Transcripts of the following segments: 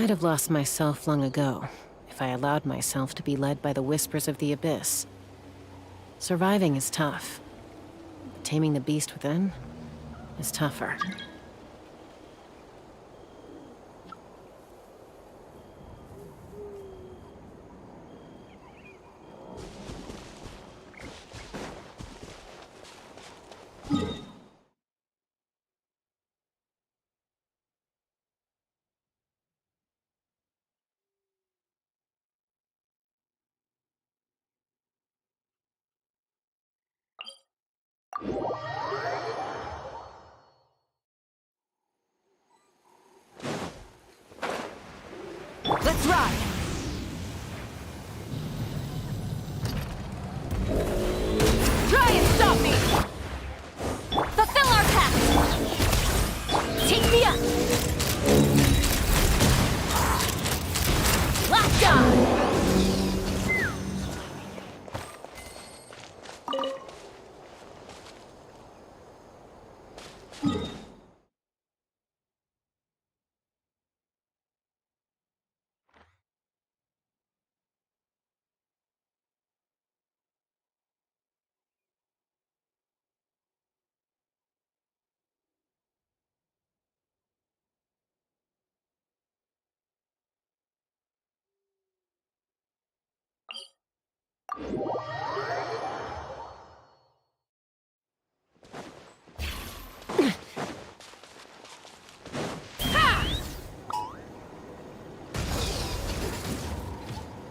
I'd have lost myself long ago if I allowed myself to be led by the whispers of the abyss. Surviving is tough. But taming the beast within is tougher. Let's ride! Try and stop me! Fulfill our pact! Take me up! Locked on!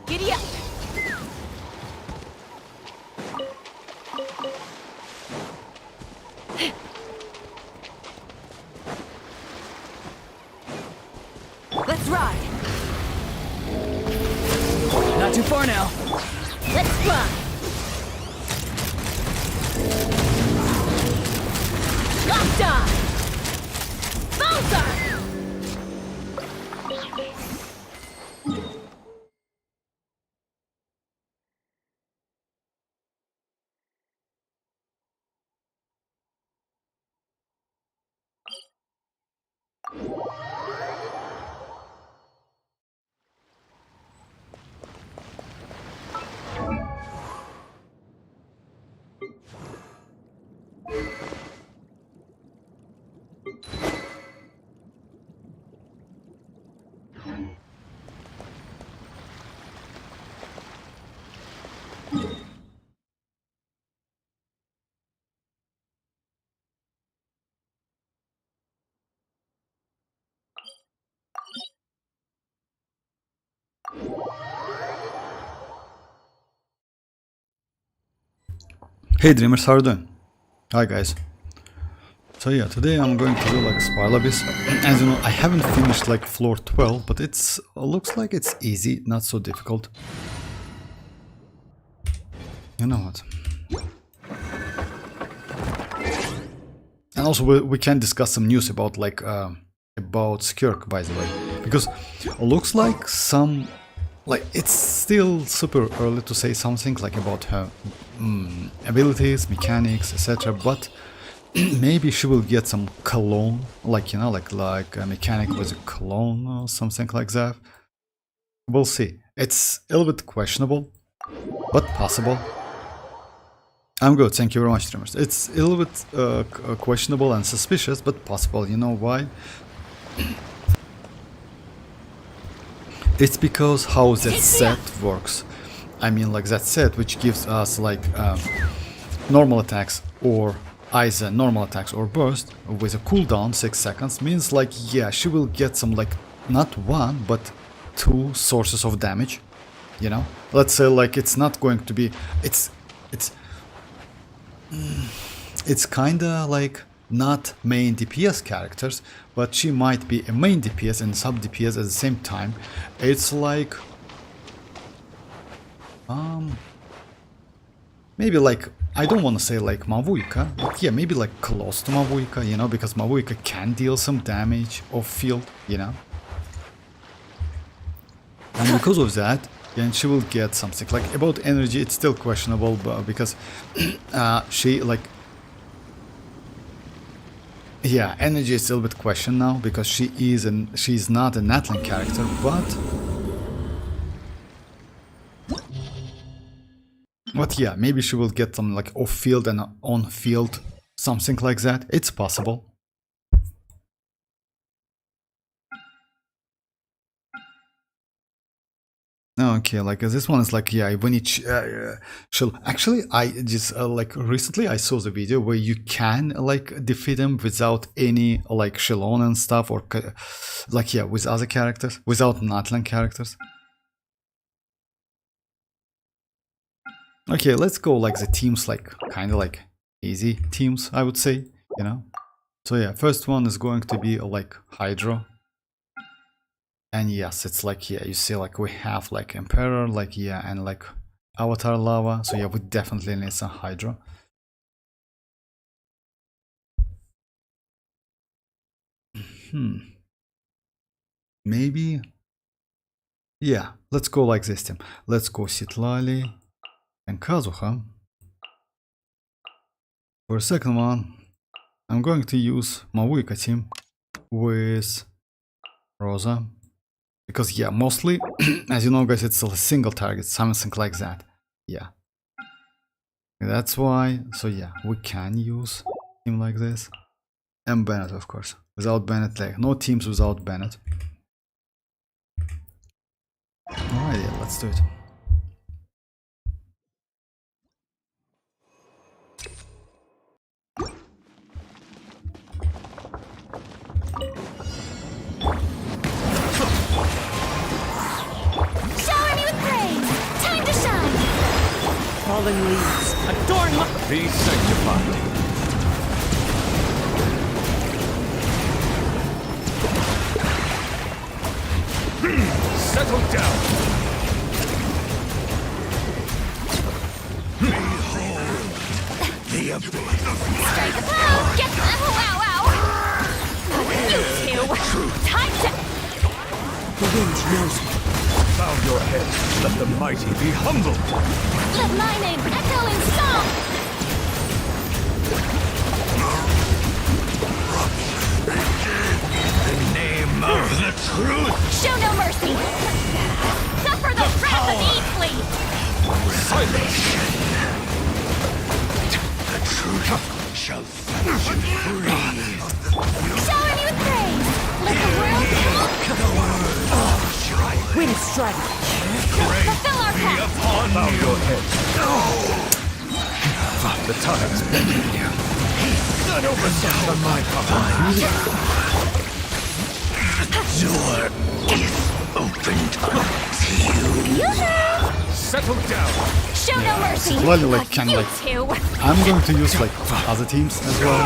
Giddy up! Let's ride! Not too far now. Let's fly! Locked on! Bullseye! Hey Dreamers, how are you doing? Hi guys. So yeah, today I'm going to do like Spiral Abyss. As you know, I haven't finished like floor 12, but it's looks like it's easy, not so difficult. You know what? And also we can discuss some news about like about Skirk, by the way, because it looks like some like it's still super early to say something like about her abilities, mechanics, etc. But maybe she will get some clone, like you know, like a mechanic with a clone or something like that. We'll see. It's a little bit questionable, but possible. I'm good, thank you very much, streamers. It's a little bit questionable and suspicious, but possible. You know why? It's because how that set works. I mean, like that set, which gives us like normal attacks or either normal attacks or burst with a cooldown 6 seconds, means like, yeah, she will get some like not one but 2 sources of damage. You know, let's say like it's not going to be it's kinda like not main DPS characters, but she might be a main DPS and sub DPS at the same time. It's like maybe like, I don't want to say like mavuika, but yeah, maybe like close to mavuika, you know, because mavuika can deal some damage off field, you know. And because of that, then she will get something. Like about energy, it's still questionable, but because she like Yeah, energy is a little bit questioned now because she's not a natlan character, but yeah, maybe she will get some like off-field and on-field, something like that. It's possible. Okay, like this one is like, yeah, when it actually I just like recently I saw the video where you can like defeat him without any like Xilonen stuff or like, yeah, with other characters, without natlan characters. Okay, let's go like the teams, like kind of like easy teams, I would say, you know. So yeah, first one is going to be like Hydro. And yes, it's like, yeah, you see like we have like Emperor, like, yeah, and like Avatar Lava. So yeah, we definitely need some Hydro. Maybe, yeah, let's go like this team. Let's go Citlali and Kazuha. For the second one, I'm going to use Mavuika team with Rosa. Because yeah, mostly, as you know guys, it's a single target, something like that. Yeah. That's why, so yeah, we can use team like this. And Bennett, of course. Without Bennett, like, no teams without Bennett. Alright, yeah, let's do it. Shower me with praise! Time to shine! Falling leaves, adorn my... Be sanctified. Settle down. The abyss. Strike the blow! Get them! Wow, wow! You two! Time to... The wind knows me. Bow your head. Let the mighty be humbled. Let my name echo in song! In the name of the truth. Show no mercy! Suffer the wrath of Eastly! Silence. The truth shall set you free. Shower me with praise! Let the world Wind strike. fulfill our path! Bow your head. The time's bending you. Not oversight on my part. Door is open to you. Settle down. Show no mercy! Citlali like can You like, two! I'm going to use like other teams as well.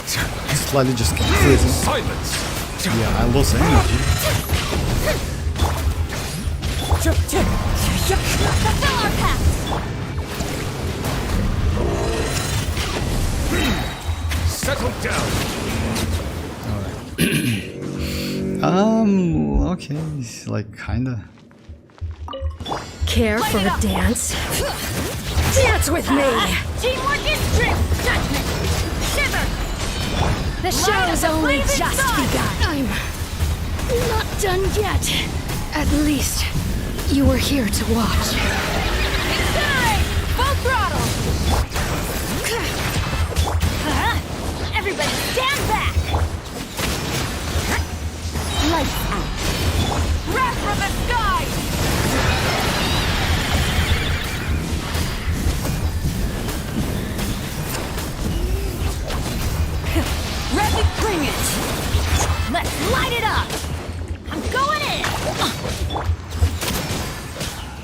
Citlali just keep freezing. Silence. Yeah, I lost energy. Fulfill our path! Settle down. Okay, like kinda. Care for a dance? Dance with me! Teamwork is true! Judgment! Shiver! The show's only just begun. I'm not done yet. At least you were here to watch. Incinerate! Full throttle! Everybody stand back! Lights out! Wrath from the sky! Rapid bring it! Let's light it up! I'm going in!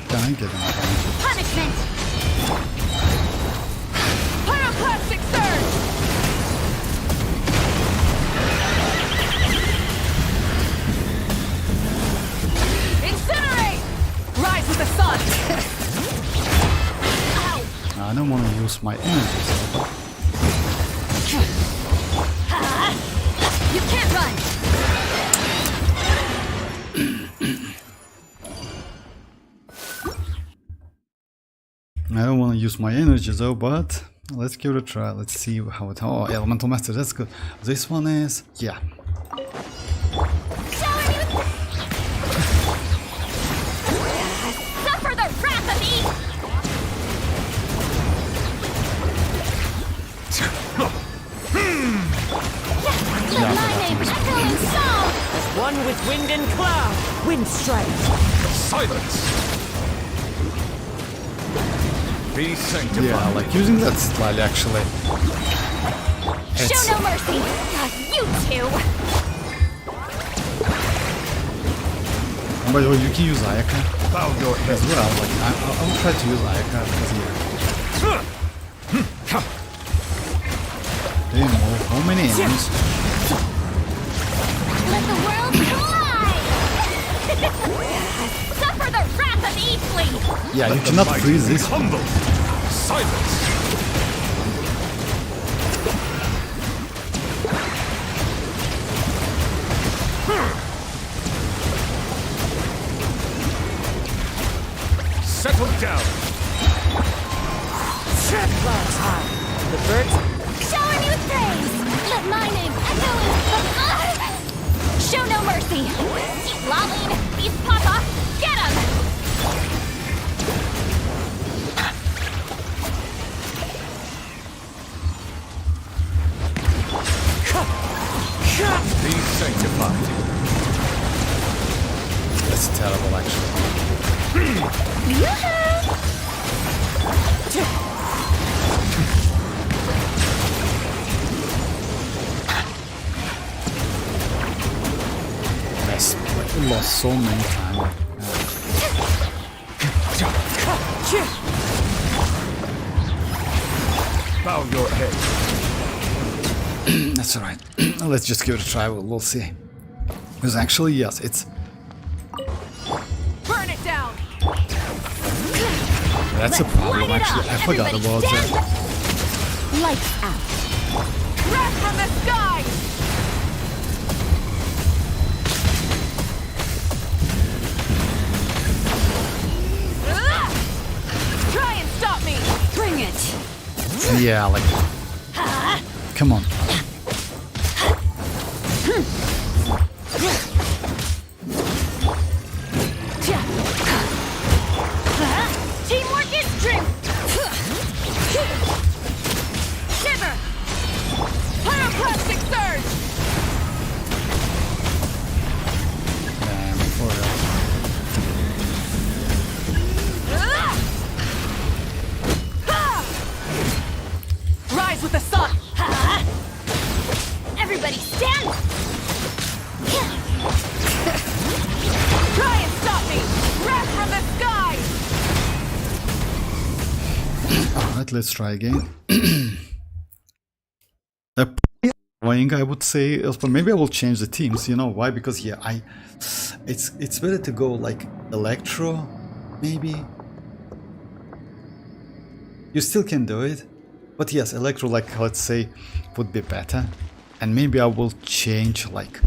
Can I get enough? Punishment! Pyroclastic surge! Incinerate! Rise with the sun! I don't want to use my energy. You can't run! I don't want to use my energy though, but let's give it a try. Let's see how it. Oh, elemental master, that's good. This one is, yeah. Suffer the wrath of me! Let my name echo in song! As one with wind and cloud. Wind strike. Silence! Be sanctified. Yeah, like using that citlali actually. Show no mercy! You two! By the way, you can use Ayaka Bow your head. as well. Like I will try to use Ayaka because yeah. Damn, how many enemies? Let the world collide! Suffer the wrath of Eastly! Yeah, you Let the cannot mighty freeze be this. humble. Silence! Settle down. Set clouds high. The birds. Shower me with praise! Let my name echo in show no mercy! Xilonen, these papa, get him! Be sanctified. That's terrible actually. Mess, like, lost so many times. Bow your head. That's alright. Let's just give it a try. We'll see. Because actually, yes, it's. Burn it down. That's a problem actually. I forgot about that. Lights out. Wrath from the sky. Try and stop me. Bring it! Yeah, like. Come on. Teamwork is true! Shiver. Pyroclastic surge. For real. Rise with the sun. Everybody stand! Try and stop me. Wrath from the sky. Alright, let's try again. Annoying, I would say. But maybe I will change the teams. You know why? Because yeah, it's better to go like Electro, maybe. You still can do it, but yes, Electro, like let's say, would be better. And maybe I will change, like,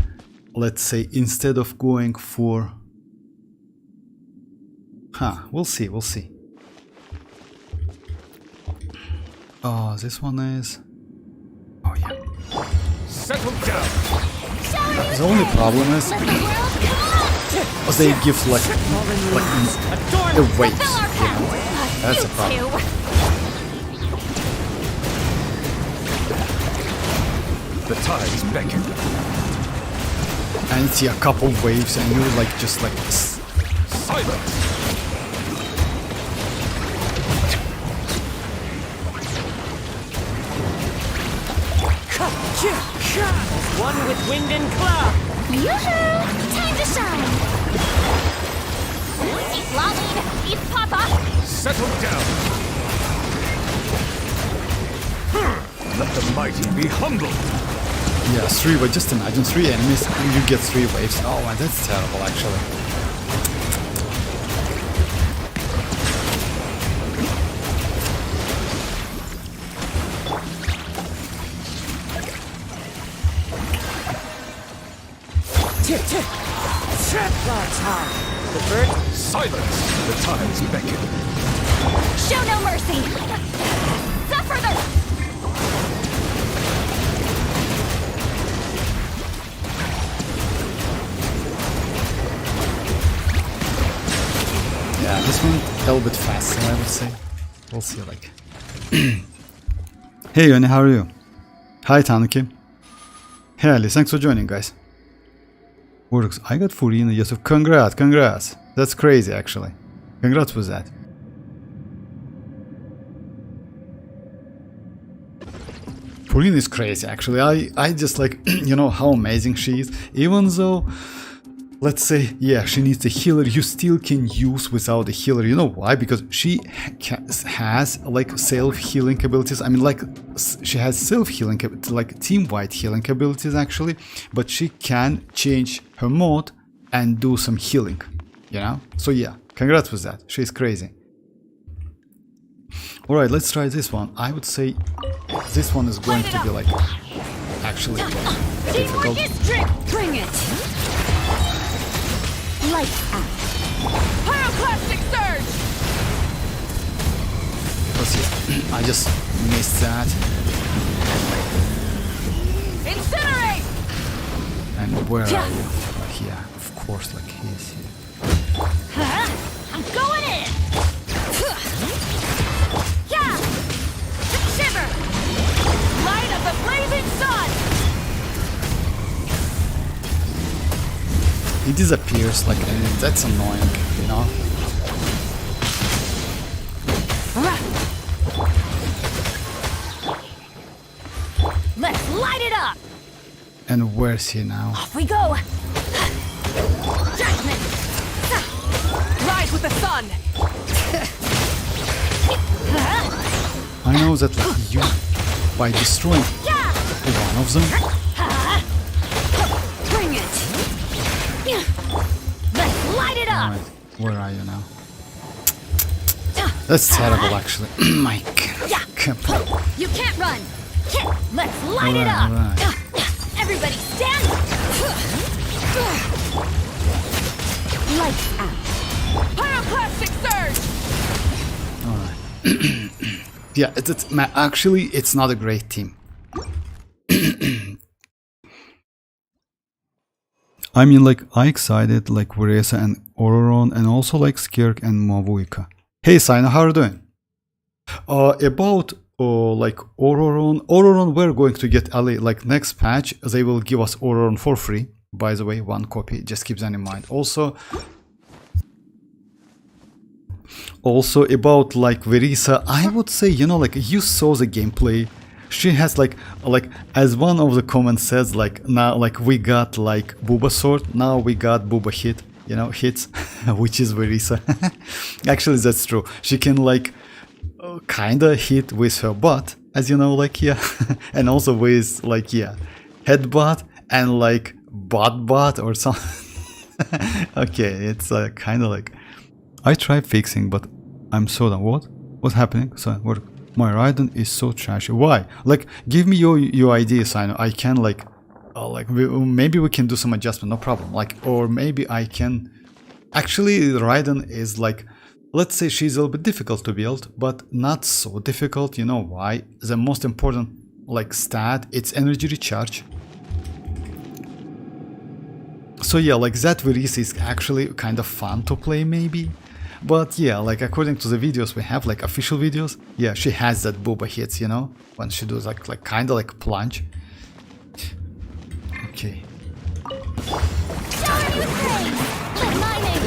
let's say instead of going for. We'll see. We'll see. Oh, this one is. Oh yeah. Settle down. The only problem is Let the world come! they give like the waves. Fill our You know? cup! That's You a problem. two. The tides beckon. And it's a couple waves, and you're like just like. Silence. One with wind and cloud. Yoo-hoo! Time to shine! Xilonen, these papa! Settle down. Let the mighty be humble. Yeah, 3 waves. Just imagine 3 enemies, and you get 3 waves. Oh man, that's terrible actually. Set clouds high. The birds. Silence. The tides beckon. Show no mercy! Suffer the... Yeah, this one a little bit faster, I would say. We'll see, like. Hey, Yoni, how are you? Hi, Tanuki. Hey, Ali, thanks for joining, guys. Works. I got Furina, Yusuf. Congrats. That's crazy, actually. Congrats with that. Furina is crazy, actually. I just like, you know, how amazing she is. Even though, let's say, yeah, she needs a healer, you still can use without a healer. You know why? Because she has like self-healing abilities. I mean, like, she has self-healing, like team-wide healing abilities actually, but she can change her mode and do some healing, you know? So yeah, congrats with that. She's crazy. Alright, let's try this one. I would say this one is going to be like actually difficult. Bring it! Light out. Pyroclastic surge! Let's see. I just missed that. Incinerate! And where are you? Yeah, of course, like he is here. I'm going in! Yeah! Shiver! Light of the blazing sun! He disappears, like, and that's annoying, you know? Let's light it up! And where's he now? Off we go! Judgment! Rise with the sun! I know that like, you, by destroying one of them, Bring it! Let's light it up! alright, where are you now? That's terrible, actually. My god. You can't run! Let's light it up! Everybody stand! Lights out! Pyroclastic surge! Alright. Yeah, actually, it's not a great team. I mean, like, I excited like Veresa and Ororon, and also like Skirk and Mavuika. Hey, Sino, how are you doing? About like Ororon, we're going to get Ali, like next patch, they will give us Ororon for free. By the way, one copy, just keep that in mind. Also about like Veresa, I would say, you know, like you saw the gameplay. She has like as one of the comments says, like now like we got like Booba sword, now we got Booba hit, you know, hits, which is Veresa. Actually, that's true. She can like kinda hit with her butt, as you know, like yeah, and also with like yeah, headbutt and like butt or something. Okay, it's kinda like I tried fixing, but I'm so done. What's happening? So what? My Raiden is so trashy. Why? Like, give me your ideas. I can like maybe we can do some adjustment. No problem. Like, or maybe I can. Actually, Raiden is like, let's say she's a little bit difficult to build, but not so difficult. You know why? The most important like stat, it's energy recharge. So yeah, like that Veresa is actually kind of fun to play, maybe. But yeah, like according to the videos we have, like official videos, yeah, she has that Booba hits, you know, when she does like kind of like plunge. Okay. Shower you with praise! Let my name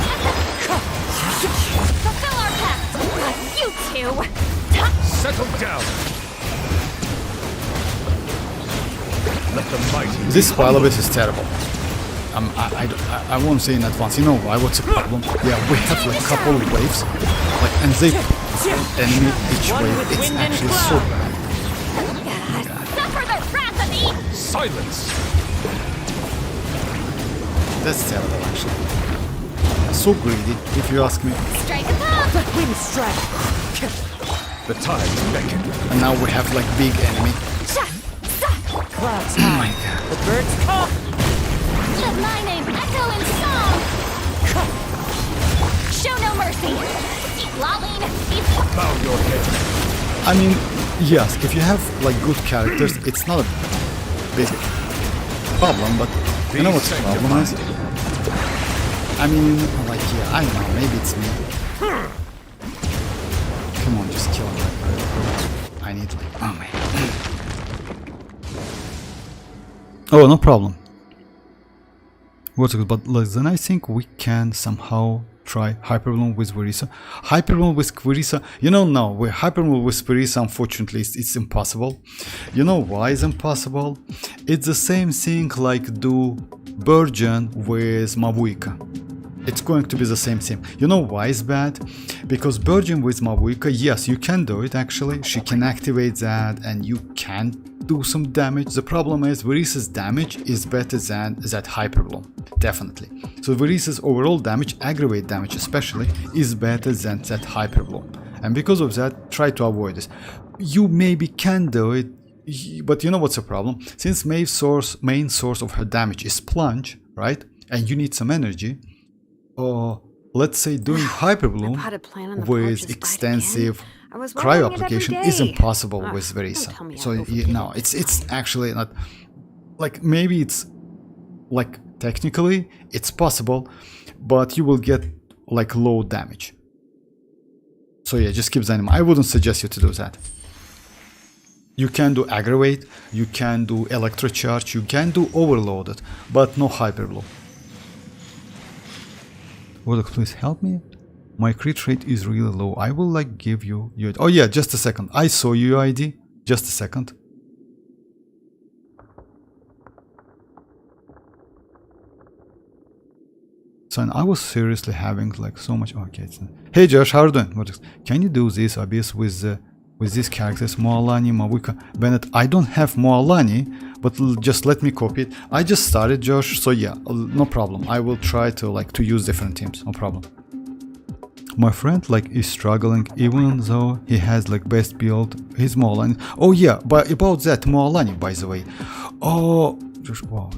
fulfill our pact! You two! Settle down. Let the mighty. This pile of it is terrible. I won't say in advance. You know why? What's the problem? Yeah, we have like a couple of waves, like, and they enemy each wave. It's actually so bad. Suffer the wrath of the... Silence. That's terrible, actually. So greedy, if you ask me. Strike above! The wind strike! The tides beckon. And now we have like big enemy. Clouds Oh my high. god. The birds call! Let my name echo in song! Show no mercy! Citlali, Bow your head. I mean, yes, if you have like good characters, it's not a big problem, but you know what's the problem is? I mean, like, yeah, I know, maybe it's me. Come on, just kill me. I need like, oh man. Oh, no problem. What's good, but then I think we can somehow try Hyperbloom with Verisa. Hyperbloom with Verisa, you know, no, with Hyperbloom with Verisa, unfortunately, it's impossible. You know why it's impossible? It's the same thing like do Burgeon with Mavuika. It's going to be the same thing. You know why it's bad? Because Burgeon with Mavuika, yes, you can do it actually. She can activate that and you can do some damage. The problem is Verisa's damage is better than that Hyperbloom, definitely. So Verisa's overall damage, aggravate damage especially, is better than that Hyperbloom. And because of that, try to avoid this. You maybe can do it, but you know what's the problem? Since main source of her damage is Plunge, right? And you need some energy. Or let's say doing Hyperbloom with extensive cryo application is impossible with Verisa. So no, it's actually not like, maybe it's like technically it's possible, but you will get like low damage. So yeah, just keep that in mind. I wouldn't suggest you to do that. You can do aggravate, you can do electrocharge, you can do overloaded, but no Hyperbloom. Would please help me? My crit rate is really low. I will like give you your... Oh yeah, just a second. I saw your ID. Just a second. So and I was seriously having like so much... Okay. Hey Josh, how are you doing? Can you do this Abyss with these characters? Mualani, Mavuika, Bennett. I don't have Mualani, but just let me copy it. I just started, Josh, so yeah, no problem. I will try to like to use different teams, no problem. My friend like is struggling even though he has like best build, his Mualani. Oh yeah, but about that Mualani, by the way. Oh, Josh, wow.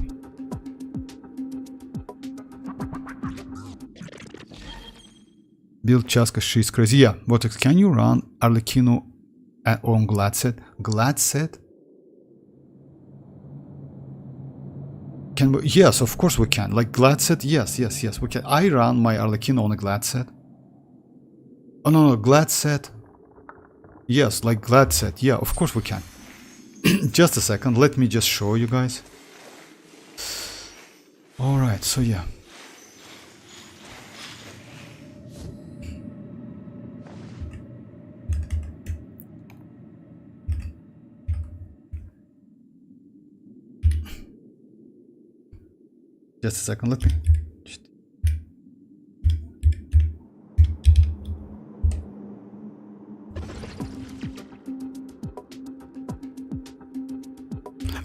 Build Chasca, she's crazy. Yeah, Vortex, can you run Arlecchino on Gladset? Gladset? Can we? Yes, of course we can. Like Gladset, yes, we can. I run my Arlecchino on a Gladset. Oh no, Gladset. Yes, like Gladset. Yeah, of course we can. Just a second, let me just show you guys. Alright, so yeah. Just a second, let me just...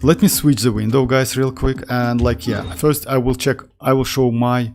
Let me switch the window, guys, real quick, and like, yeah, first I will check, I will show my...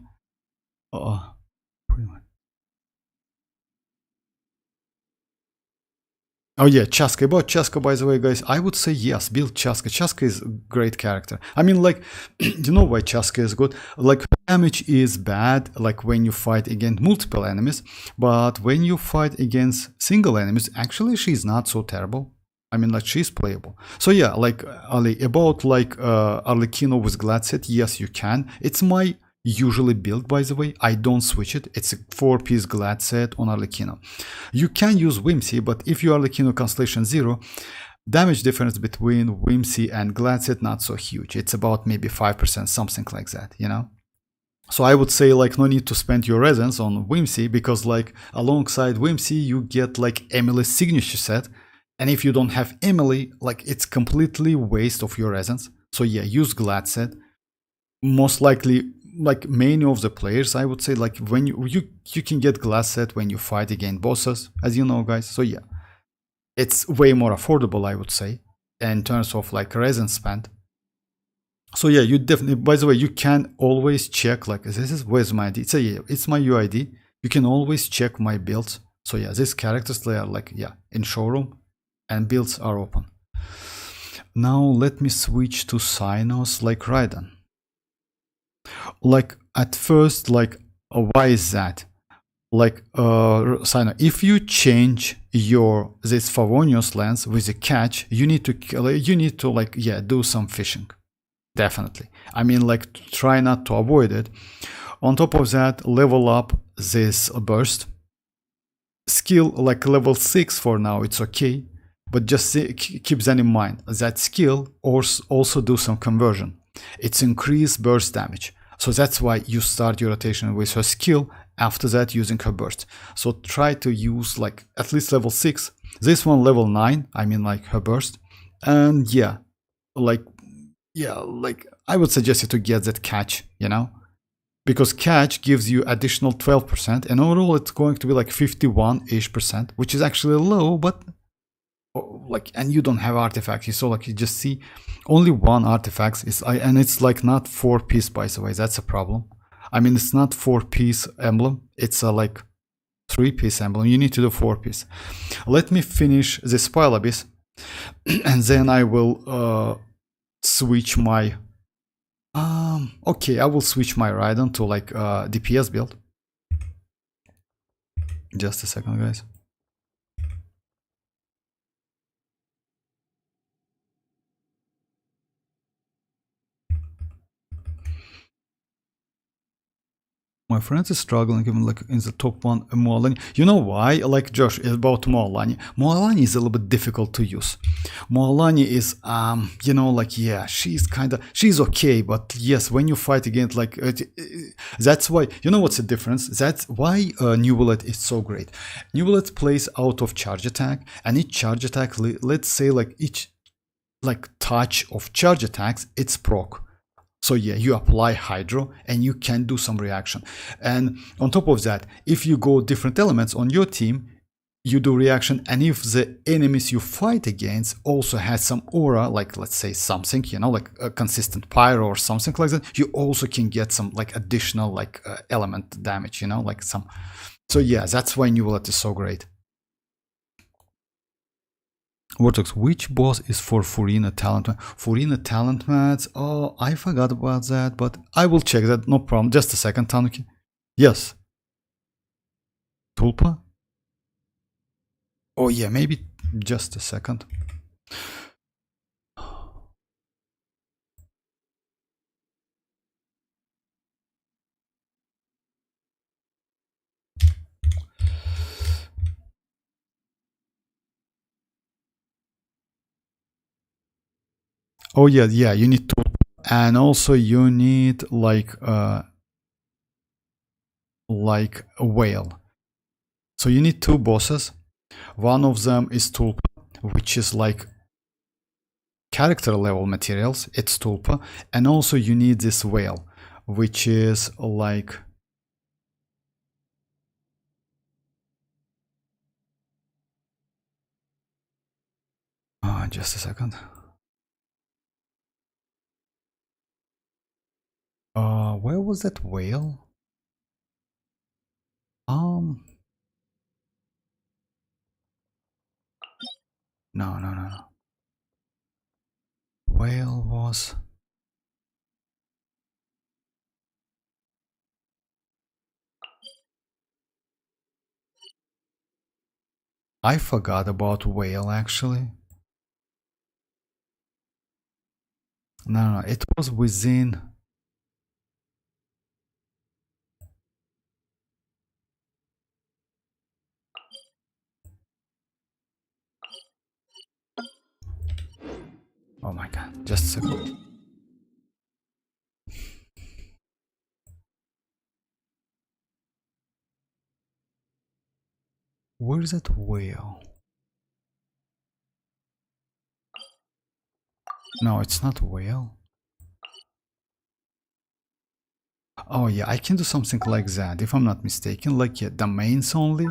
Oh yeah, Chasca. About Chasca, by the way, guys, I would say yes, build Chasca. Chasca is a great character. I mean, like, you know why Chasca is good? Like, damage is bad, like, when you fight against multiple enemies, but when you fight against single enemies, actually, she's not so terrible. I mean, like, she's playable. So yeah, like, Ali, about, like, Arlecchino with Gladset, yes, you can. It's my usually build, by the way. I don't switch it. It's a 4-piece Gladset on Arlecchino. You can use Whimsy, but if you are Arlecchino Constellation 0, damage difference between Whimsy and Gladset not so huge. It's about maybe 5%, something like that, you know? So I would say, like, no need to spend your resins on Whimsy, because, like, alongside Whimsy, you get, like, Emily's signature set. And if you don't have Emily, like, it's completely waste of your resins. So yeah, use Gladset. Most likely, like, many of the players, I would say, like, when you can get Gladset when you fight against bosses, as you know, guys. So yeah, it's way more affordable, I would say, in terms of like resin spent. So yeah, you definitely, by the way, you can always check, like, this is, where's my ID? It's my UID. You can always check my builds. So yeah, these characters, they are like, yeah, in showroom and builds are open. Now let me switch to Cynos like Raiden. Like, at first, like, why is that? like Sino, if you change your this Favonius lens with a catch, you need to like, yeah, do some fishing. Definitely. I mean, like, try not to avoid it. On top of that, level up this burst skill, like level 6 for now. It's okay, but just keep that in mind. That skill also do some conversion. It's increased burst damage. So that's why you start your rotation with her skill, after that using her burst. So try to use like at least level 6. This one level 9, I mean like her burst. And yeah, like I would suggest you to get that catch, you know? Because catch gives you additional 12%, and overall it's going to be like 51-ish%, which is actually low, but like, and you don't have artifacts, so like you just see only one artifact is, and it's like not 4-piece, by the way. That's a problem. I mean, it's not 4-piece emblem, it's a like 3-piece emblem. You need to do 4-piece. Let me finish the Spoil Abyss and then I will switch my okay, I will switch my Raiden to like DPS build. Just a second, guys. My friends is struggling even like in the top one, Mualani. You know why? Like Josh, about Mualani. Mualani is a little bit difficult to use. Mualani is, you know, like, yeah, she's okay, but yes, when you fight against, like, that's why, you know what's the difference? That's why New Bullet is so great. New Bullet plays out of charge attack, and each charge attack, let's say like each like touch of charge attacks, it's proc. So yeah, you apply Hydro and you can do some reaction. And on top of that, if you go different elements on your team, you do reaction. And if the enemies you fight against also has some aura, like let's say something, you know, like a consistent pyro or something like that, you also can get some like additional like element damage, you know, like some. So yeah, that's why New Bullet is so great. Vortex, which boss is for Furina Talent Mat? Furina Talent Mats? Oh, I forgot about that, but I will check that, no problem. Just a second, Tanuki. Yes. Tulpa? Oh yeah, maybe just a second. Oh yeah, you need Tulpa. And also you need like a whale. So you need 2 bosses. One of them is Tulpa, which is like character level materials. It's Tulpa. And also you need this whale, which is like just a second. Where was that whale? No. Whale was. I forgot about whale actually. No, it was within. Oh my god, just a second. Where is that whale? No, it's not whale. Oh yeah, I can do something like that, if I'm not mistaken, like yeah, domains only.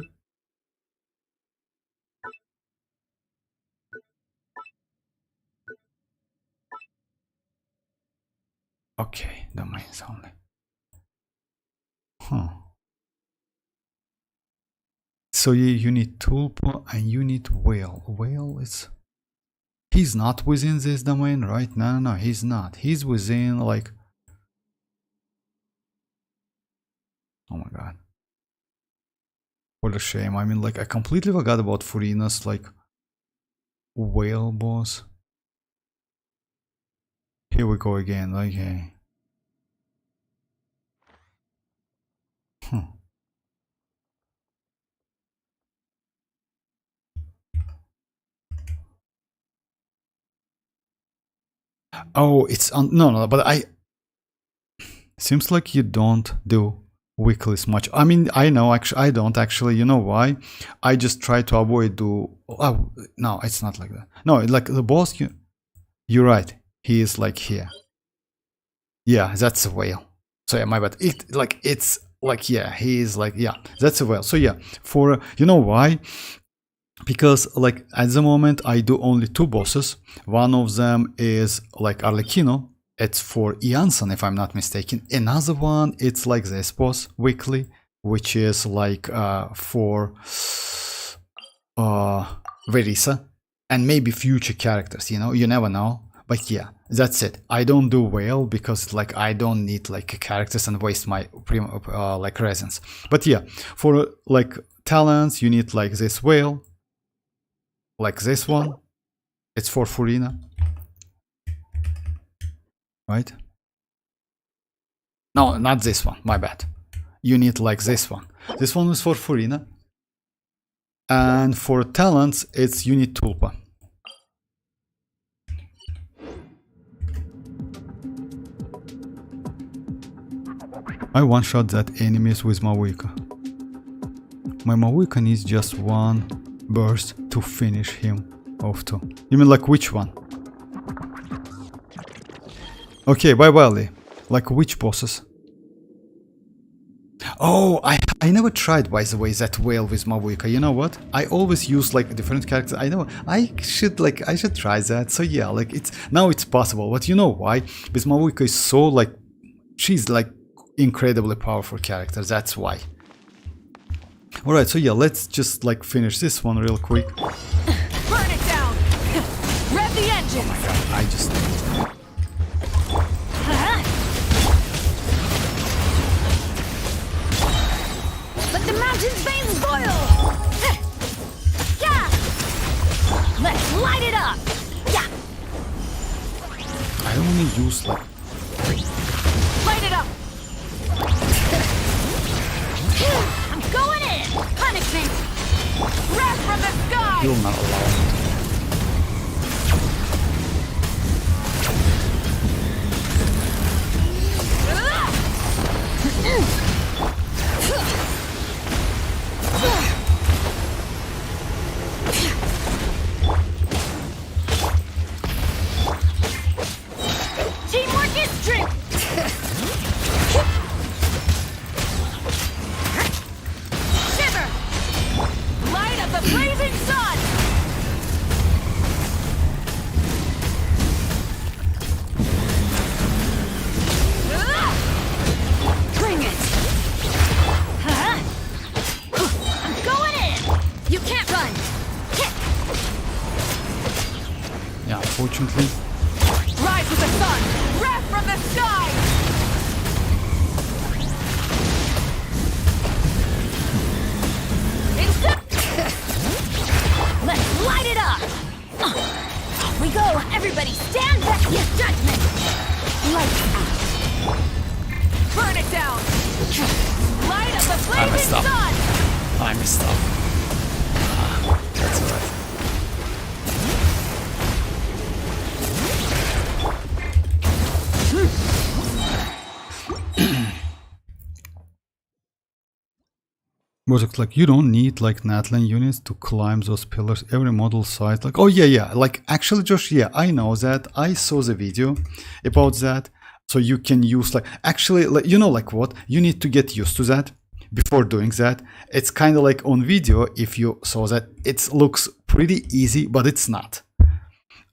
Okay, domains only. Huh. So you need Tulpa and you need whale. Whale is. He's not within this domain, right? No, he's not. He's within like. Oh my god. What a shame. I mean, like, I completely forgot about Furina's, like, whale boss. Here we go again, okay. Oh, it's on. No, but I. Seems like you don't do weeklies much. I mean, I know, actually, I don't actually. You know why? I just try to avoid do. Oh, no, it's not like that. No, like the boss, you're right. He is like here. Yeah, that's a whale. So yeah, my bad. It's like, yeah, he is like, yeah, that's a whale. So yeah, for, you know why? Because like at the moment I do only 2 bosses. One of them is like Arlecchino. It's for Iansan, if I'm not mistaken. Another one, it's like this boss weekly, which is like for Verisa and maybe future characters. You know, you never know. But yeah, that's it. I don't do whale because like I don't need like characters and waste my like resins. But yeah, for like talents, you need like this whale. Like this one, it's for Furina, right? No, not this one, my bad. You need like this one. This one is for Furina. And for talents, it's you need Tulpa. I one-shot that enemies with mavuika. My mavuika needs just one burst to finish him off too. You mean like which one? Okay, bye Wally. Like which bosses? Oh, I never tried, by the way, that whale with mavuika. You know what? I always use like different characters. I know I should try that. So yeah, like it's possible. But you know why? Because mavuika is so like, she's like incredibly powerful character. That's why. Alright, so yeah, let's just like finish this one real quick. Burn it down! Rev the engine! Oh my god, I just... Let the mountain's veins boil! Yeah! Let's light it up! Yeah! I only use like... Light it up! I'm going in! Punishment! Wrath from the sky! You'll not allow it. Teamwork is strength! Shiver! Light of the blazing sun! Bring it! I'm going in! You can't run! Yeah, unfortunately. Rise with the sun! Wrath from the sky! Let's light it up! Off we go! Everybody stand back! Your judgment! Lights out! Burn it down! Light of the I blazing messed up. sun! I messed up. That's alright. Was it like you don't need like natlan units to climb those pillars? Every model site, like, oh yeah, like actually Josh, yeah, I know that. I saw the video about that. So you can use like, actually, like, you know, like what? You need to get used to that before doing that. It's kind of like on video, if you saw that, it looks pretty easy, but it's not.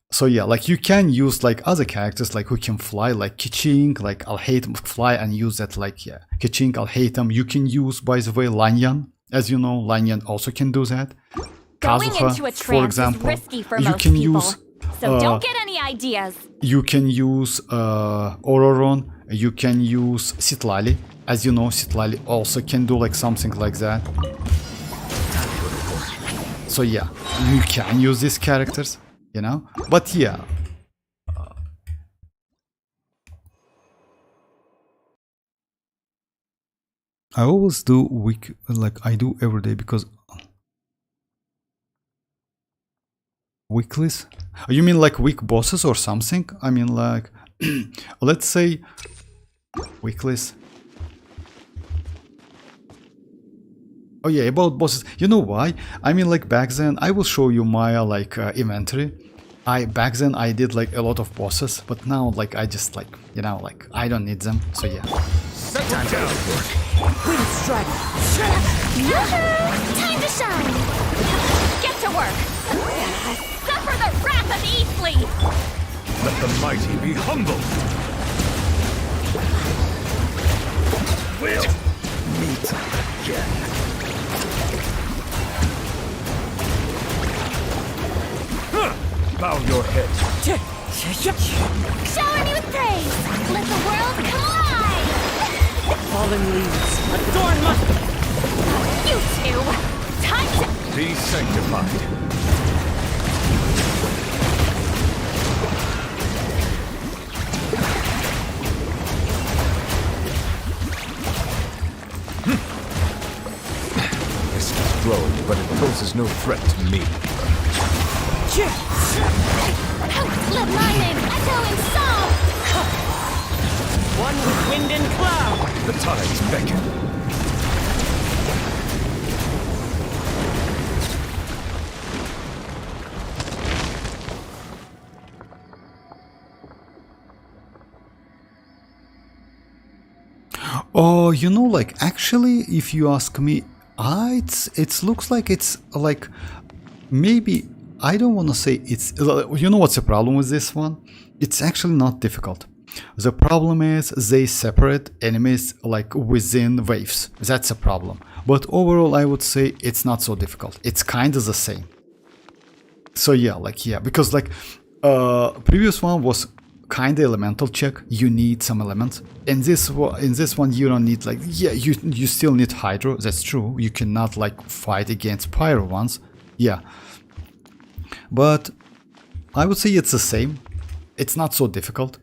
So yeah, like you can use like other characters like who can fly, like Kiching, like I'll hate fly and use that, like, yeah, Kiching, I'll hate them. You can use, by the way, Lanyan. As you know, Lanyan also can do that. Going Kazuha, into a for trance example, is risky for you most can people. use So don't get any ideas. you can use Ororon, you can use Citlali. As you know, Citlali also can do like something like that. So yeah, you can use these characters, you know, but yeah. I always do week, like I do every day, because weeklies? You mean like week bosses or something? I mean like, let's say weeklies. Oh yeah, about bosses. You know why? I mean like back then, I will show you my like inventory. Back then I did like a lot of bosses, but now like I just like, you know, like I don't need them. So yeah. Time to work. Time to shine! Get to work! Suffer the wrath of Eastleigh! Let the mighty be humble. We'll meet again. Bow your head. Shower me with praise! Let the world come alive! Fallen leaves, adorn my... You two! Time to... Be sanctified. This is growing, but it poses no threat to me. Let my name echo in song! One with wind and cloud. The tides beckon. Oh, you know, like actually, if you ask me, it looks like it's like maybe I don't want to say it's. You know what's the problem with this one? It's actually not difficult. The problem is they separate enemies like within waves. That's a problem. But overall, I would say it's not so difficult. It's kind of the same. So yeah, like yeah, because like previous one was kind of elemental check. You need some elements. In this one you don't need like, yeah, you still need hydro. That's true. You cannot like fight against pyro ones. Yeah, but I would say it's the same. It's not so difficult.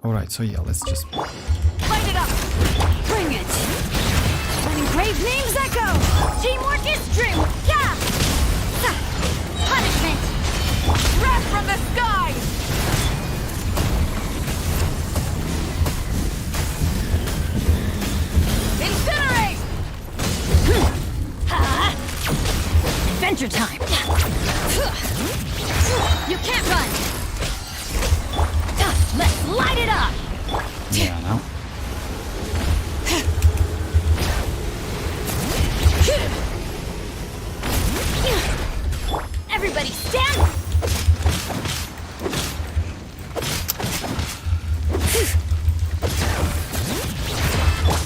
All right, so yeah, let's just Light it up! Bring it! Let engraved names echo! Teamwork is true! Yeah! Punishment! Wrath from the sky! Incinerate! Adventure time! You can't run! Let's light it up! yeah now. Everybody stand!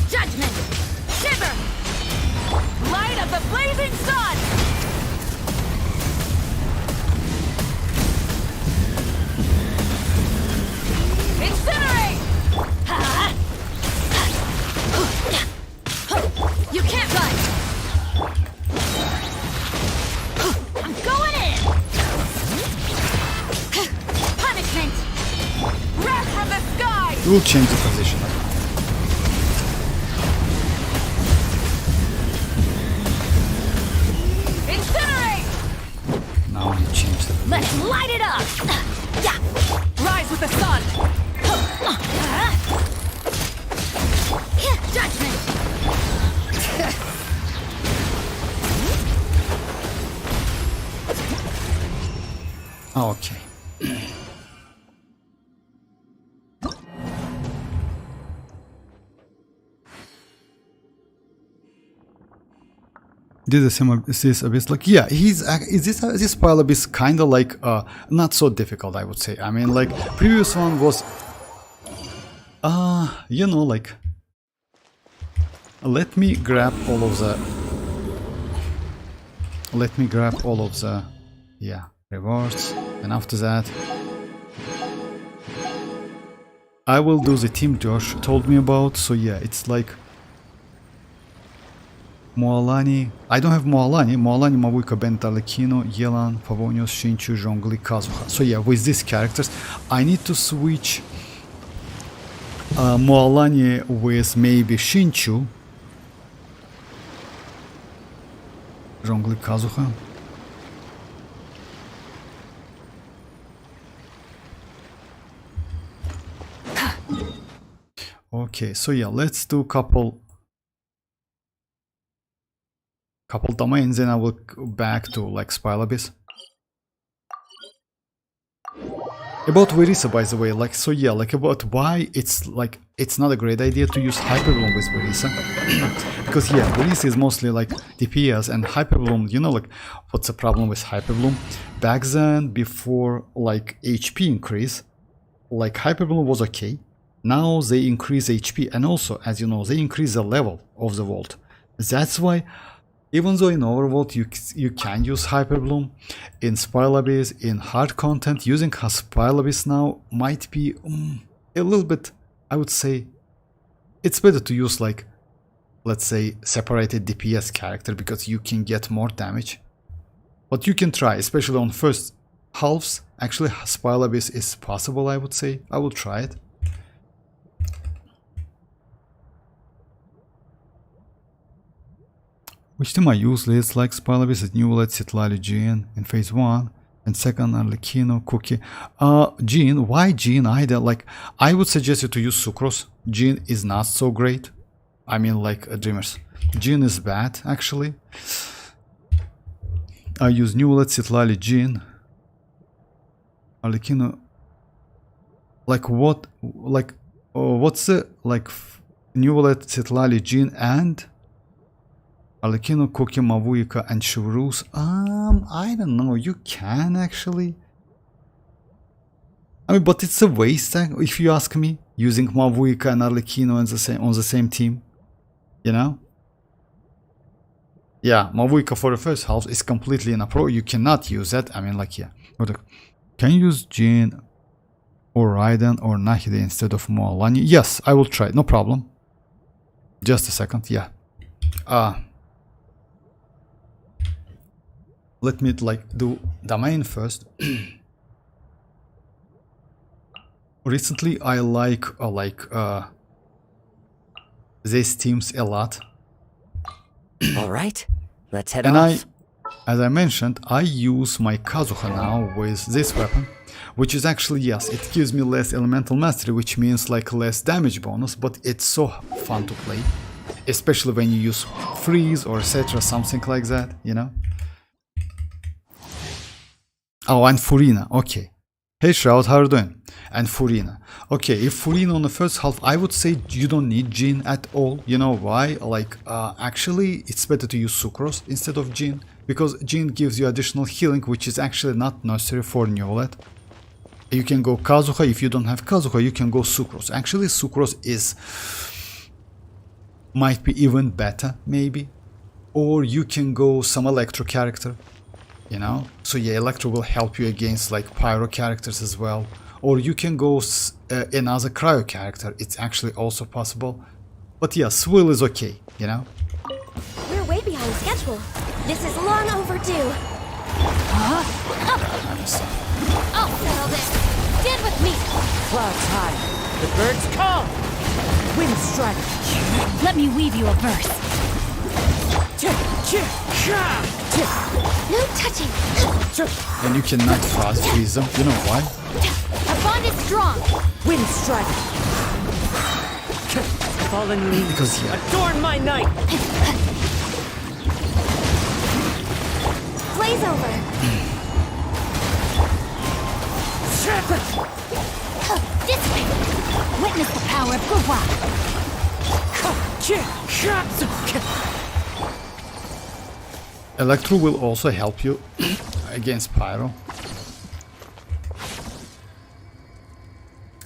Judgment! Shiver! Light of the blazing sun! Incinerate! You can't run! I'm going in! Punishment! Wrath from the sky! We'll change the position. Incinerate! Now you change the Let's position. light it up! Yeah! Rise with the sun! Judgment! Okay. This is a bit like, yeah, this pile is kind of like not so difficult, I would say. I mean, like previous one was you know, like, let me grab all of the yeah, rewards, and after that I will do the team Josh told me about. So yeah, it's like Mualani. I don't have Mualani. Mualani, Mavuika, Bentalekino, Yelan, Favonius, Shinchu, Zhongli, Kazuha. So yeah, with these characters, I need to switch Mualani with maybe Shinchu. Zhongli, Kazuha. Okay, so yeah, let's do couple domains, and I will go back to like Spilabis. About Verisa, by the way, like, so yeah, like about why it's like it's not a great idea to use Hyperbloom with Verisa. Because yeah, Verisa is mostly like DPS, and Hyperbloom, you know, like what's the problem with Hyperbloom? Back then, before like HP increase, like Hyperbloom was okay. Now they increase HP, and also, as you know, they increase the level of the vault. That's why, even though in Overworld you can use Hyperbloom, in Spilabis, in hard content, using Spilabis now might be a little bit, I would say, it's better to use like, let's say, separated DPS character, because you can get more damage. But you can try, especially on first halves. Actually, Spilabis is possible, I would say. I will try it. Which team I use leads like Spilabis at Newlet, Citlali, Jean in phase 1, and second Arlecchino, Cookie. Jean, why Jean either? Like, I would suggest you to use Sucrose. Jean is not so great. I mean, like Dreamers. Jean is bad, actually. I use Newlet, Citlali, Jean. Arlecchino. Like what? Like, what's the, like, Newlet, Citlali, Jean, and Arlecchino, Cookie, Mavuika, and Chivrus. I don't know. You can actually. I mean, but it's a waste, if you ask me, using Mavuika and Arlecchino on the same team. You know? Yeah, Mavuika for the first half is completely inappropriate. You cannot use that. I mean, like, yeah. Can you use Jean or Raiden or Nahida instead of Mualani? Yes, I will try. No problem. Just a second. Yeah. Let me like do domain first. Recently, I like these teams a lot. All right, let's head And off. as I mentioned, I use my Kazuha now with this weapon, which is actually, yes, it gives me less elemental mastery, which means like less damage bonus, but it's so fun to play, especially when you use freeze or etc, something like that, you know. Oh, and Furina, okay. Hey Shroud, how are you doing? And Furina. Okay, if Furina on the first half, I would say you don't need Jean at all. You know why? Like, actually, it's better to use Sucrose instead of Jean, because Jean gives you additional healing, which is actually not necessary for Newlet. You can go Kazuha. If you don't have Kazuha, you can go Sucrose. Actually, Sucrose might be even better, maybe. Or you can go some Electro character. You know, so yeah, Electro will help you against like Pyro characters as well. Or you can go another Cryo character, it's actually also possible. But yeah, Swill is okay, you know. We're way behind schedule. This is long overdue. Huh? I'll settle this. Stand with me. Clouds high, the birds come. Wind strike. Let me weave you a verse. No touching. And you cannot fast freeze them, you know why? Our bond is strong. Wind strike. Fallen leaves. Because yeah, Adorn my night. Blaze over. This way. Witness the power of WuWa. Electro will also help you against Pyro.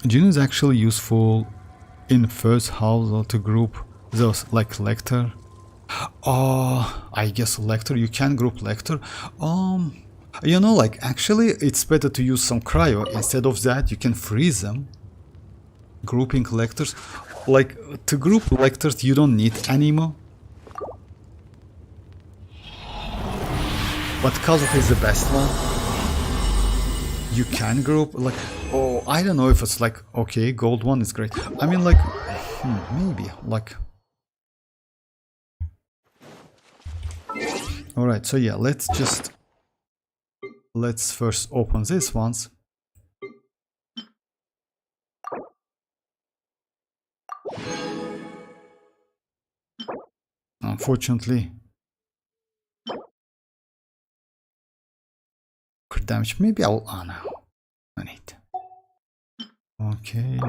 Jean is actually useful in first house to group those like Lecter. Oh, I guess Lecter, you can group Lecter. You know, like actually it's better to use some Cryo. Instead of that, you can freeze them. Grouping Lecters. Like to group Lecters, you don't need anemo. But Kazuha is the best one. You can group like, oh, I don't know if it's like, okay, gold one is great. I mean like, maybe like. Alright, so yeah, let's first open this ones. Unfortunately, crit damage. Maybe I'll. Oh no, I need. Okay.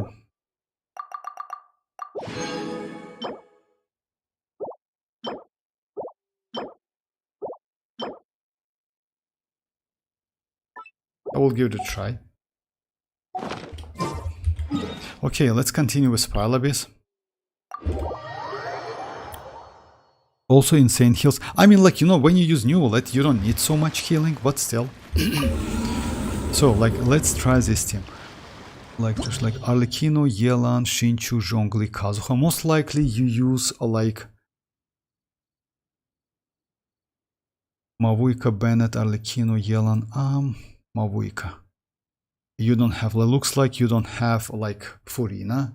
I will give it a try. Okay, let's continue with Spiral Abyss. Also insane heals. I mean, like, you know, when you use New Wallet, you don't need so much healing, but still. So, like, let's try this team. Like, there's like Arlecchino, Yelan, Shinchu, Zhongli, Kazuha. Most likely you use like Mavuika, Bennett, Arlecchino, Yelan, Mavuika. You don't have, looks like you don't have like Furina.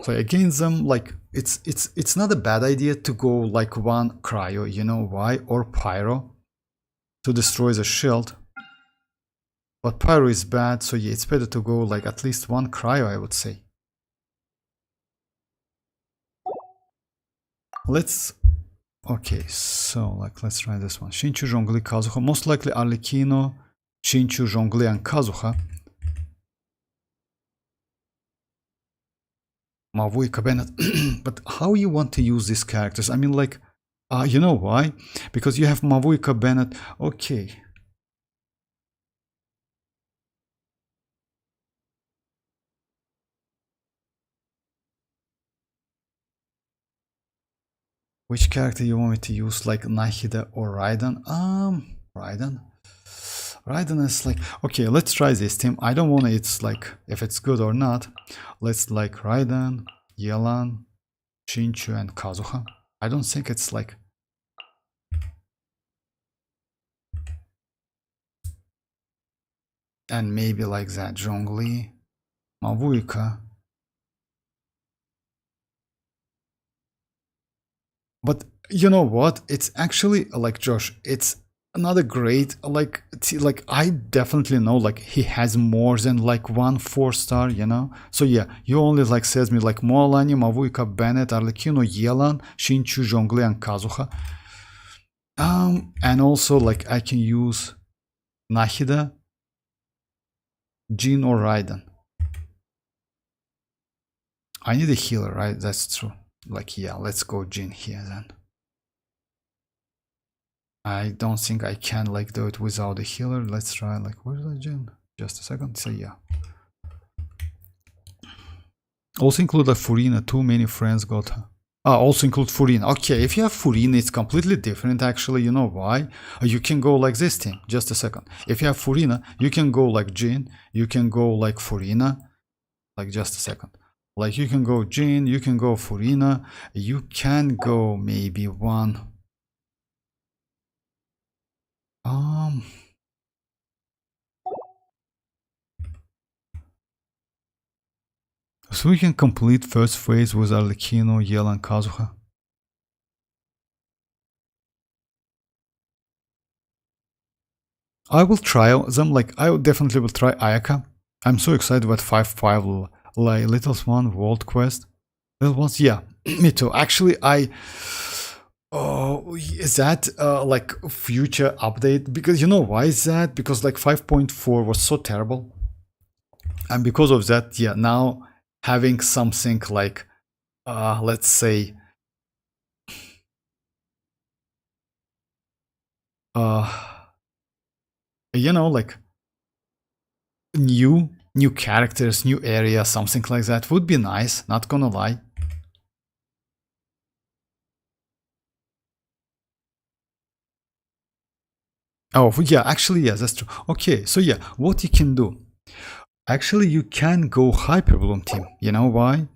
So against them, like it's not a bad idea to go like one cryo, you know why? Or pyro to destroy the shield. But pyro is bad, so yeah, it's better to go like at least one cryo, I would say. Okay, so like let's try this one. Shinchu, Zhongli, Kazuha. Most likely Arlecchino, Shinchu, Zhongli, and Kazuha. Mavuika, Bennett. But how you want to use these characters? I mean, like, you know why? Because you have Mavuika, Bennett. Okay. Which character you want me to use? Like Nahida or Raiden? Raiden is like, okay, let's try this team. I don't want to, it's like, if it's good or not. Let's like Raiden, Yelan, Shinchu, and Kazuha. I don't think it's like... And maybe like that, Zhongli, Mavuika. But you know what? It's actually like Josh, it's not a great like I definitely know like he has more than like 1 4-star, you know. So yeah, you only like says me like mualani, Mavuika, Bennett, Arlecchino, Yelan, Shinchu, Zhongli, and Kazuha. And also like I can use Nahida, Jin, or Raiden. I need a healer, right? That's true. Like, yeah, let's go Jin here then. I don't think I can like do it without a healer. Let's try like, where's the Jin? Just a second. So yeah. Also include a Furina. Too many friends got her. Also include Furina. Okay, if you have Furina, it's completely different actually. You know why? You can go like this team. Just a second. If you have Furina, you can go like Jin. You can go like Furina. Like just a second. Like you can go Jin, you can go Furina, you can go maybe one. So we can complete first phase with Arlecchino, Yelan, Kazuha. I will try them, like I definitely will try Ayaka. I'm so excited about 5.5 like Little Swan World Quest. Little ones, yeah, me too. Actually, is that like future update? Because you know why is that? Because like 5.4 was so terrible, and because of that, yeah, now having something like let's say you know, like new characters, new area, something like that would be nice, not gonna lie. Oh yeah, actually yeah, that's true. Okay, so yeah, what you can do, actually you can go Hyperbloom team. You know why?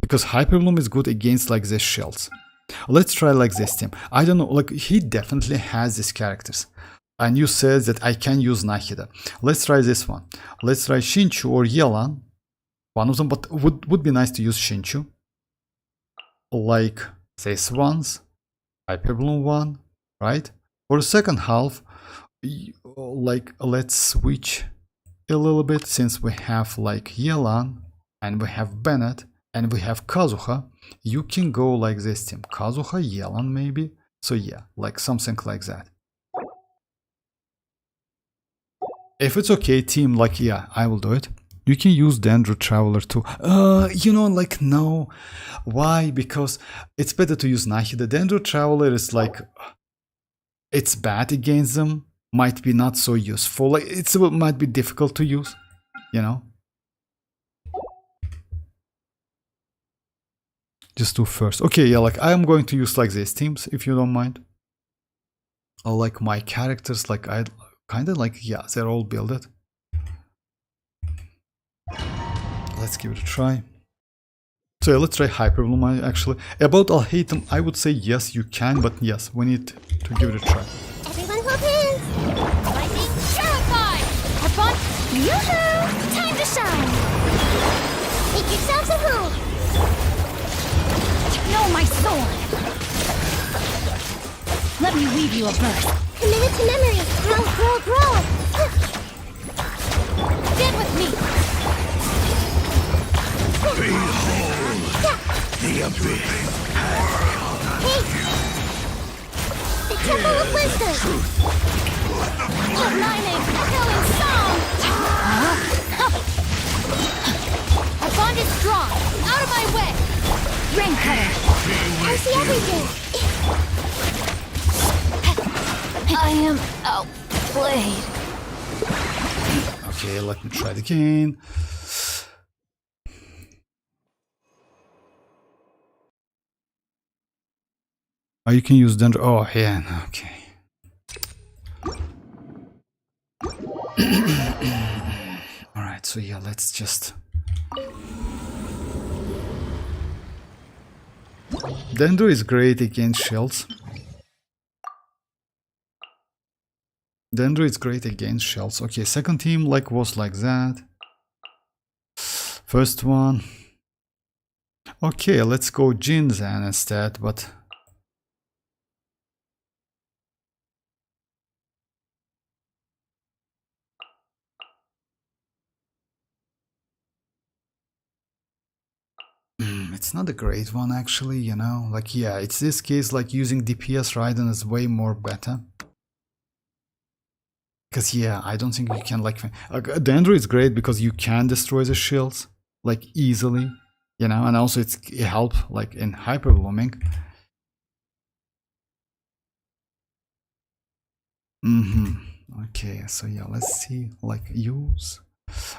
Because Hyperbloom is good against like these shells. Let's try like this team. I don't know, like he definitely has these characters. And you said that I can use Nahida. Let's try this one. Let's try Shinchu or Yelan. One of them, but would be nice to use Shinchu. Like this one's Hyper Bloom one, right? For the second half, like let's switch a little bit, since we have like Yelan and we have Bennett and we have Kazuha. You can go like this team. Kazuha, Yelan maybe. So yeah, like something like that. If it's okay, team, like yeah, I will do it. You can use Dendro Traveler too. You know, like no. Why? Because it's better to use Nahida. Dendro Traveler is like, it's bad against them. Might be not so useful. Like it might be difficult to use, you know. Just do first. Okay, yeah, like I am going to use like these teams, if you don't mind. Or like my characters, like I kind of like, yeah, they're all builded. Let's give it a try. So yeah, let's try Hyper Bloom actually. About Alhatem, I would say yes, you can, but yes, we need to give it a try. Everyone hold hands! Lightning terrified! Have fun! Yoo-hoo! Time to shine! Make yourselves at home! Know my sword! Let me weave you a verse. Committed to memory! Grow, grow, grow! Stand with me! Behold the abyss. Hey! The Temple of Wisdom! Lumine, echoing song! Our bond is strong! Out of my way! Rain cutter! I see everything! I am outplayed. Okay, let me try it again. Oh, you can use Dendro. Oh, yeah, okay. Alright, so yeah, let's just... Dendro is great against shells. Dendro is great against shells. Okay, second team like was like that. First one. Okay, let's go Jinzan instead, but... It's not a great one actually, you know, like yeah, it's this case like using DPS Raiden is way more better. Because yeah, I don't think you can like Dendro is great because you can destroy the shields like easily, you know, and also it helps like in hyper blooming. Okay, so yeah, let's see, like use.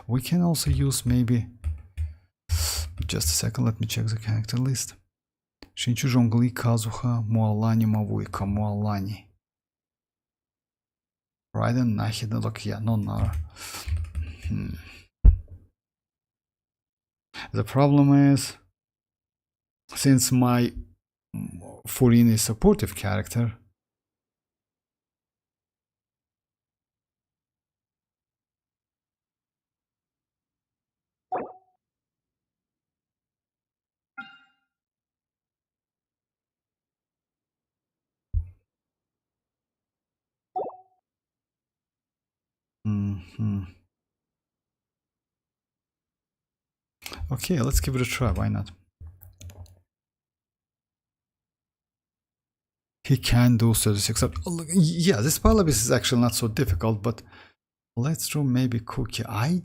We can also use maybe. Just a second, let me check the character list. Shinchu, Zhongli, Kazuha, Mualani, Mavuika, Mualani. Raiden, Nahida, look, yeah, no Nara. The problem is, since my Furin is a supportive character, okay, let's give it a try, why not? He can do 36. Yeah, this Palabis is actually not so difficult, but let's do maybe Cookie. I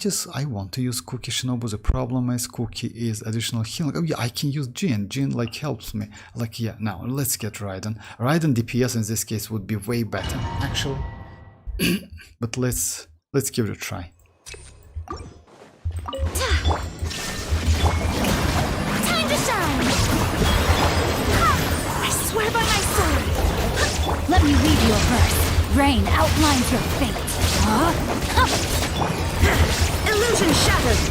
want to use Cookie Shinobu. The problem is Cookie is additional healing. Oh yeah, I can use Jin. Jin like helps me. Like yeah, now let's get Raiden. Raiden DPS in this case would be way better, actually. But let's give it a try. Time to shine! I swear by my sword! Let me read you a verse. Rain outlines your fate. Illusion shattered!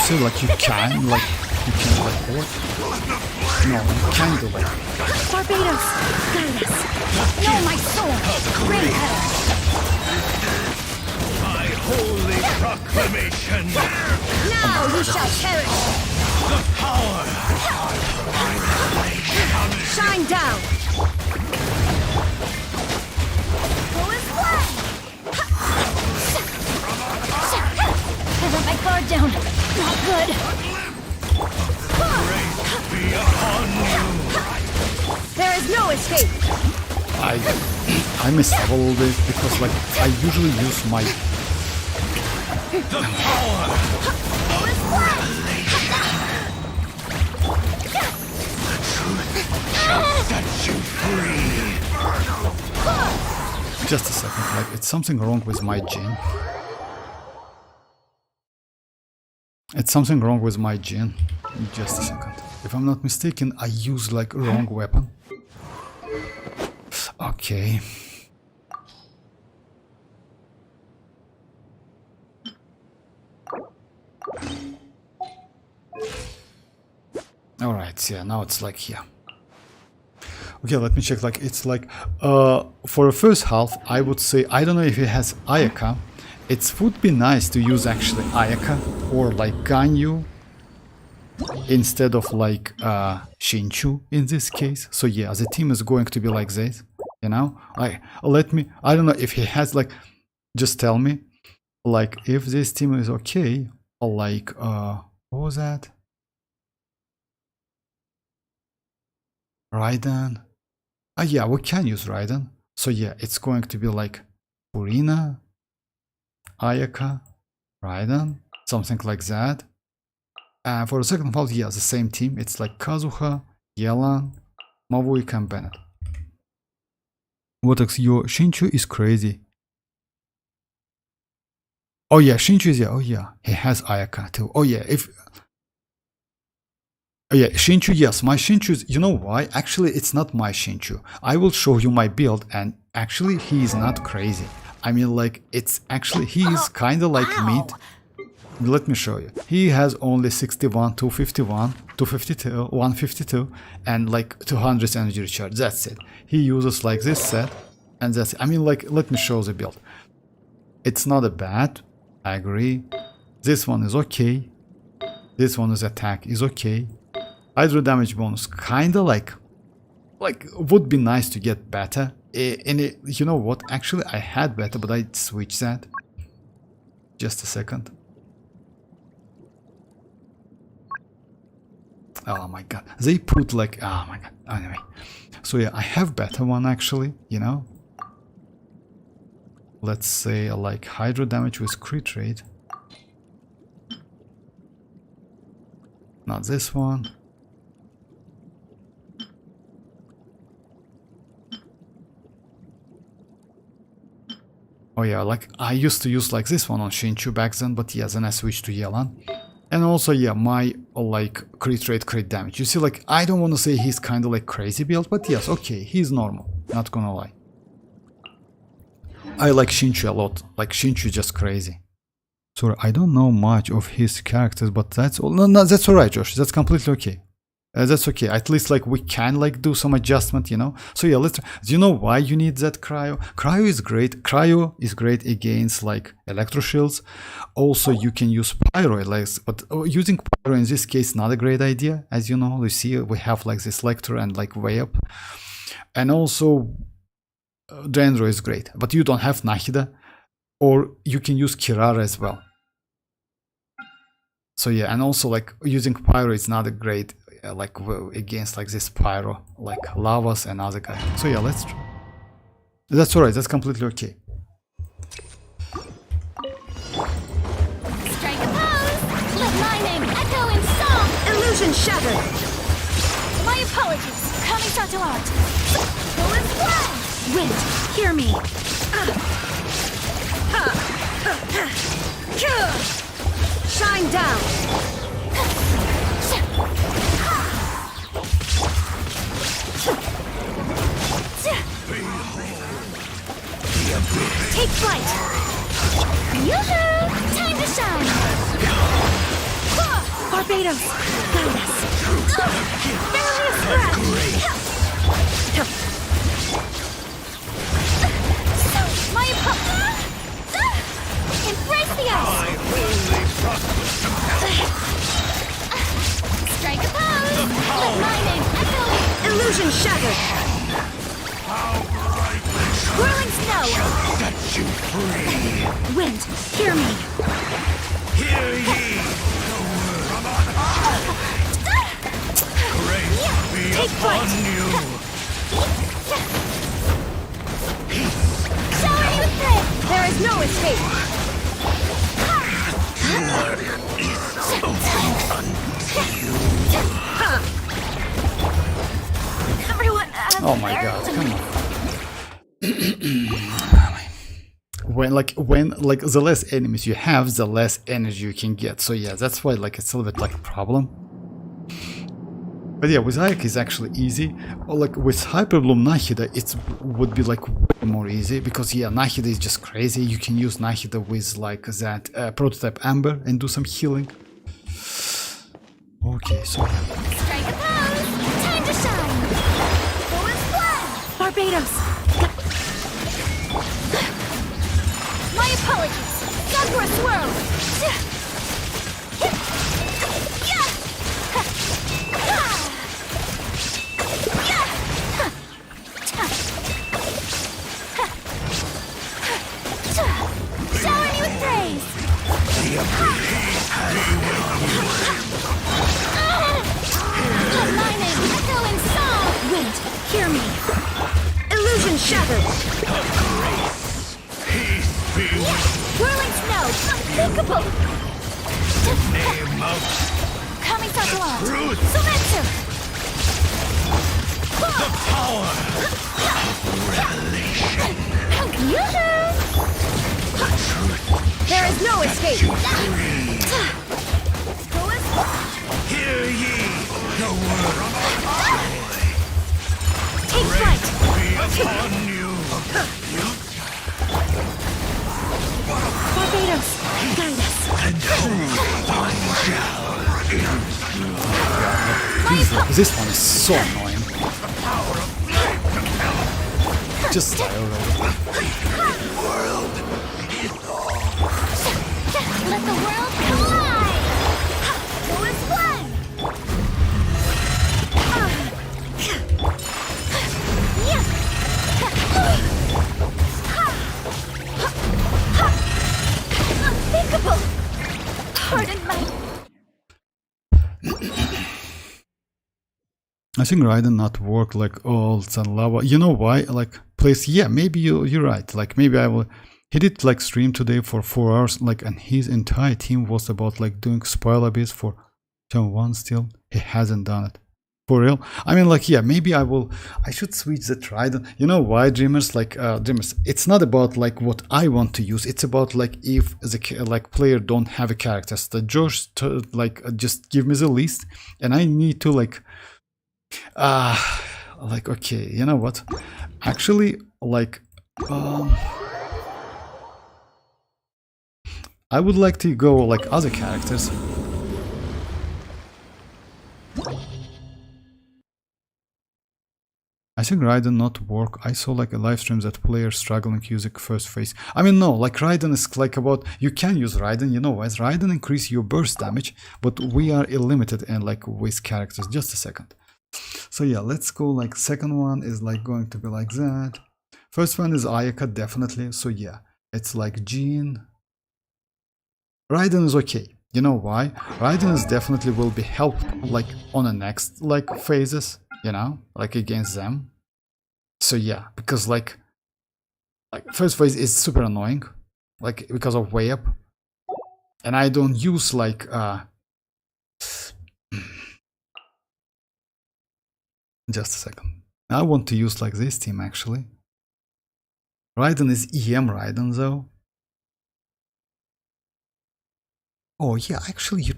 say like you can like what? No, you can do like. Barbados, guide us. No, my soul! Rain Petal! My holy proclamation. Now you shall perish! The power. Shine down. Who is what? I let my guard down. Not good. Be upon you. There is no escape. I messed up a little bit because like I usually use my The power. Who is what? Set you free. just a second, like it's something wrong with my gen. It's something wrong with my gen. Just a second. If I'm not mistaken, I use like wrong weapon. Okay. Alright, yeah, now it's like here. Okay, let me check, like it's like for the first half I would say, I don't know if it has Ayaka. It would be nice to use actually Ayaka or like Ganyu instead of like Shinchu in this case. So yeah, the team is going to be like this, you know. I don't know if he has like, just tell me like if this team is okay, or like what was that? Raiden. Yeah, we can use Raiden. So yeah, it's going to be like Furina, Ayaka, Raiden, something like that. And for the second part, yeah, the same team. It's like Kazuha, Yelan, Mavuika, and Bennett. Vortex, your Shinchu is crazy. Oh yeah, Shinchu is, yeah, oh yeah, he has Ayaka too. Oh yeah, oh yeah, Shinchu, yes, my Shinchu is, you know why? Actually, it's not my Shinchu. I will show you my build, and actually, he is not crazy. I mean, like, it's actually, he is kind of like mid. Let me show you. He has only 61, 251, 252, 152, and like 200 energy recharge. That's it. He uses like this set, and that's it. I mean, like, let me show the build. It's not a bad, I agree. This one is okay. This one is attack is okay. Hydro damage bonus kinda like would be nice to get better. You know what? Actually, I had better, but I switched that. Just a second. Oh my god, they put like, oh my god. Anyway, so yeah, I have better one actually. You know, let's say like hydro damage with crit rate. Not this one. Oh yeah, like I used to use like this one on Shinchu back then, but yeah, then I switched to Yelan. And also, yeah, my like crit rate, crit damage. You see, like I don't want to say he's kind of like crazy build, but yes, okay, he's normal. Not gonna lie. I like Shinchu a lot. Like Shinchu just crazy. Sorry, I don't know much of his characters, but that's all. No, that's alright, Josh. That's completely okay. That's okay. At least like we can like do some adjustment, you know. So yeah, let's. Do you know why you need that cryo? Cryo is great. Cryo is great against like electro shields. Also, you can use pyro, like, but using pyro in this case not a great idea. As you know, you see we have like this lector and like way up, and also Dendro is great, but you don't have Nahida, or you can use Kirara as well. So yeah, and also like using pyro is not a great. Like against like this pyro, like lavas and other guy. So yeah, let's try. That's alright, that's completely okay. Strike a pose! Let my name echo in song! Illusion shattered. My apologies! Coming to art! Who is what? Wind, hear me. Shine down. Take flight! Yoo-hoo! Time to shine! Barbados, guide us. Barely a scratch. My opponent! Embrace the ice! Strike a pose! Let my name echo! Illusion shattered. Whirling snow! Set you free. Wind, hear me. Hear ye. Grace be Take upon flight. you. Shower you with praise! There is no escape. Everyone has Oh my their god, come limits. on. when the less enemies you have, the less energy you can get. So yeah, that's why like it's a little bit like a problem. But yeah, with Ayak is actually easy. Or like with Hyperbloom Nahida, it would be like way more easy because yeah, Nahida is just crazy. You can use Nahida with like that prototype Amber and do some healing. Okay, so yeah. Strike a pose! Time to shine! Go with flash! Barbados. My apologies! Sakura swirl! Showering you with praise! Let my name echo in song! Wind, hear me. Illusion shattered. Whirling snow! Unthinkable! Name of Coming Sakura! truth. Sumetsu! The power of revelation. Yoo-hoo! There is no escape. Go with Hear ye the word of take flight! be upon you. Barbados, guide us. This one is so annoying. Just die already. Let the world collide! Go with one! Unthinkable! Pardon my... I think Raiden not work like all Sun Lava. You know why? Like place, yeah, maybe you're right. Like maybe I will. He did like stream today for 4 hours, like, and his entire team was about like doing spoiler bits for Turn 1 still. He hasn't done it. For real? I mean, like, yeah, maybe I should switch the Raiden. You know why, Dreamers? Like, Dreamers, it's not about like what I want to use. It's about like if the like player don't have a character. So Josh, just give me the list, and I need to like okay, you know what, actually, like I would like to go like other characters. I think Raiden not work. I saw like a live stream that players struggling using first phase. I mean, no, like Raiden is like about, you can use Raiden, you know, as Raiden increase your burst damage, but we are limited and like with characters. Just a second. So yeah, let's go like second one is like going to be like that. First one is Ayaka, definitely. So yeah, it's like Jean. Raiden is okay. You know why? Raiden is definitely will be helped like on the next like phases, you know, like against them. So yeah, because like first phase is super annoying, like because of way up, and I don't use like just a second. I want to use like this team actually. Raiden is EM Raiden though. Oh yeah, actually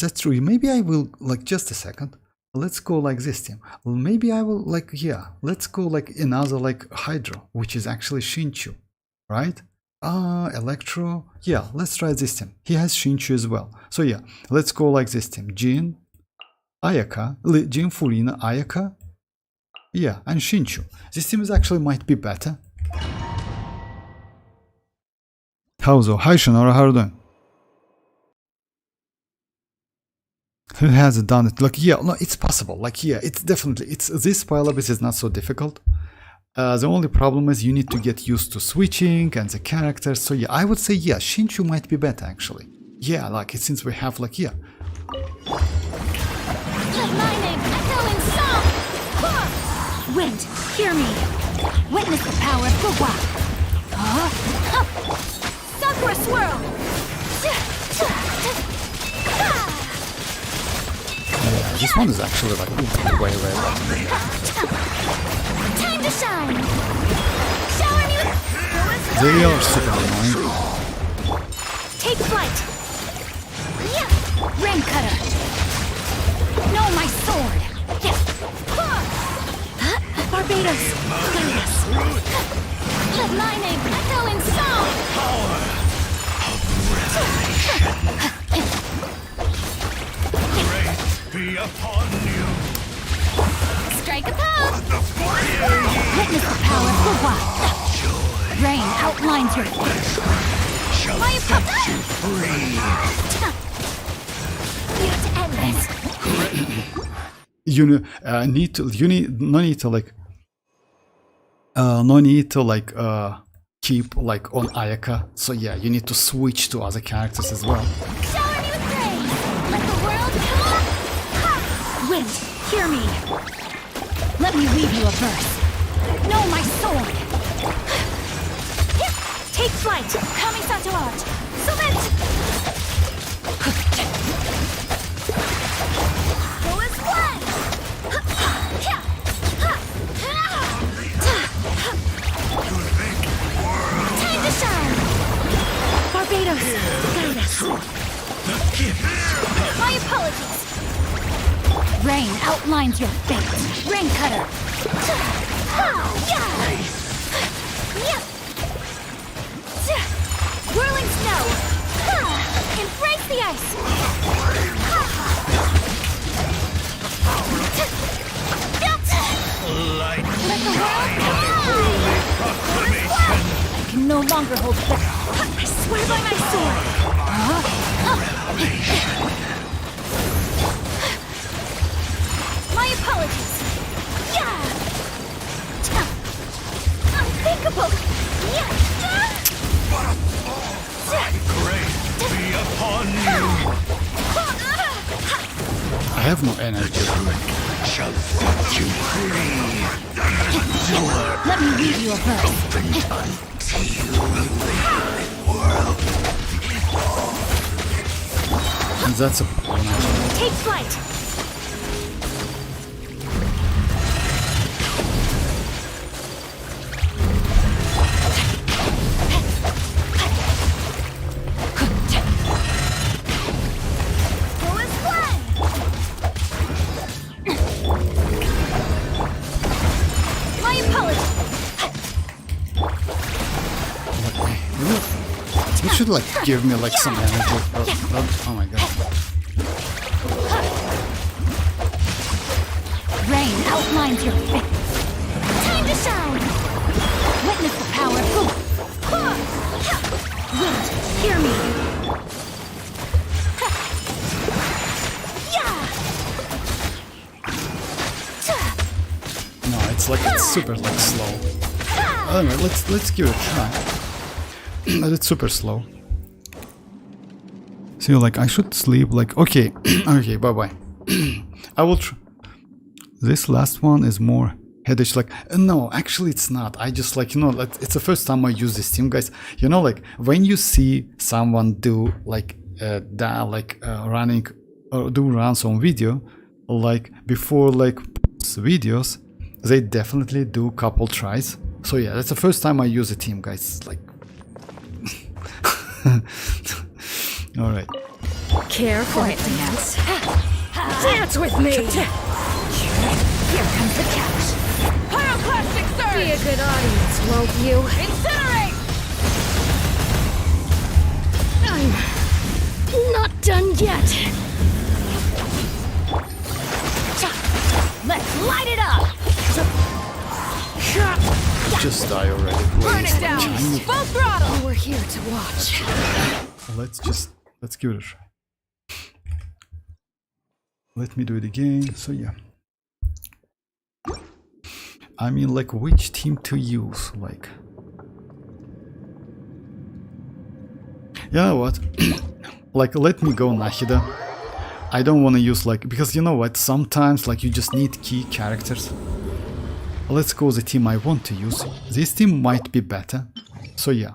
that's true. Maybe I will like just a second. Let's go like this team. Well, maybe I will like, yeah, let's go like another like Hydro, which is actually Shinchu, right? Electro. Yeah, let's try this team. He has Shinchu as well. So yeah, let's go like this team. Jin, Ayaka, Jin, Furina, Ayaka. Yeah, and Shinchu. This team is actually might be better. How's Hi Shonora, how are you doing? Who has done it? Like, yeah, no, it's possible. Like, yeah, it's definitely, this pile up is not so difficult. The only problem is you need to get used to switching and the characters. So yeah, I would say, yeah, Shinchu might be better actually. Yeah, like, since we have, like, yeah. Let my name echo in song! Wind, hear me! Witness the power of WuWa! Sakura swirl! Yeah, this one is actually like way low. Time to shine! Shower me with... They are super annoying. Take flight! Yeah! Rain cutter! No, my sword! Yeah! Barbados! Guide us! Let my name echo in song! Be upon you. Strike a pose! Witness the power of WuWa! Rain outlines your face. My set you free! You have to end this. You no need to like keep like on Ayaka. So yeah, you need to switch to other characters as well. Shower me with praise! Let the world come! Wind, hear me! Let me weave you a verse. Know my sword! Take flight! Kamisato art! Summit! Go as one! Time to shine! Barbados, guide us! My apologies! Rain outlines your fate. Rain cutter. Whirling snow. Embrace the ice. Light. Let the world I can no longer hold back. I swear by my sword. My apologies. Yeah. Unthinkable. Yeah. Grace be upon you. I have no energy. Shall set you free. Let me read you a verse. And that's a Take flight. Go as one. My apologies. You should like give me like some energy. Oh my god. Rain outlines your fate. Time to shine. Witness the power of WuWa. Wind, hear me. No, it's like it's super like slow. Anyway, let's give it a try. But it's super slow. So you're like, I should sleep. Like, okay, okay, bye bye. I will try. This last one is more headish. Like, no, actually, it's not. I just like, you know, like, it's the first time I use this team, guys. You know, like when you see someone do like running or do runs on video, like before like videos, they definitely do couple tries. So yeah, that's the first time I use a team, guys. Like. All right. Care for it, dance? Dance with me! Here comes the catch. Pyroclastic Be a surge! good audience, won't you? Incinerate! I'm not done yet. Let's light it up! Just die already, Burn please. it down! Full throttle! We're here to watch. Let's give it a try. Let me do it again. So yeah. I mean, like, which team to use? Like, you know what? Like, let me go Nahida. I don't want to use, like, because you know what? Sometimes, like, you just need key characters. Let's go the team I want to use. This team might be better. So yeah.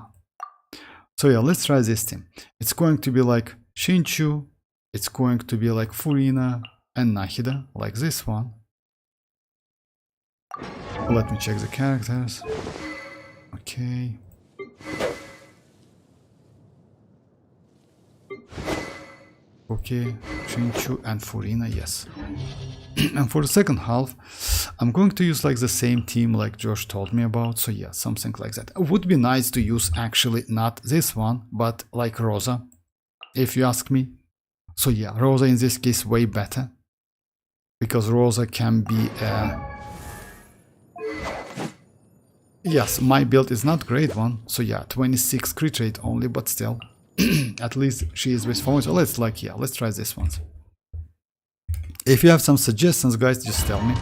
So yeah, let's try this team. It's going to be like Shinchu. It's going to be like Furina and Nahida, like this one. Let me check the characters. Okay. Okay, Shinchu and Furina, yes. And for the second half, I'm going to use like the same team like Josh told me about. So yeah, something like that. It would be nice to use actually not this one, but like Rosa, if you ask me. So yeah, Rosa in this case way better. Because Rosa can be yes, my build is not great one. So yeah, 26 crit rate only, but still. At least she is with phone. So let's let's try this one. If you have some suggestions, guys, just tell me.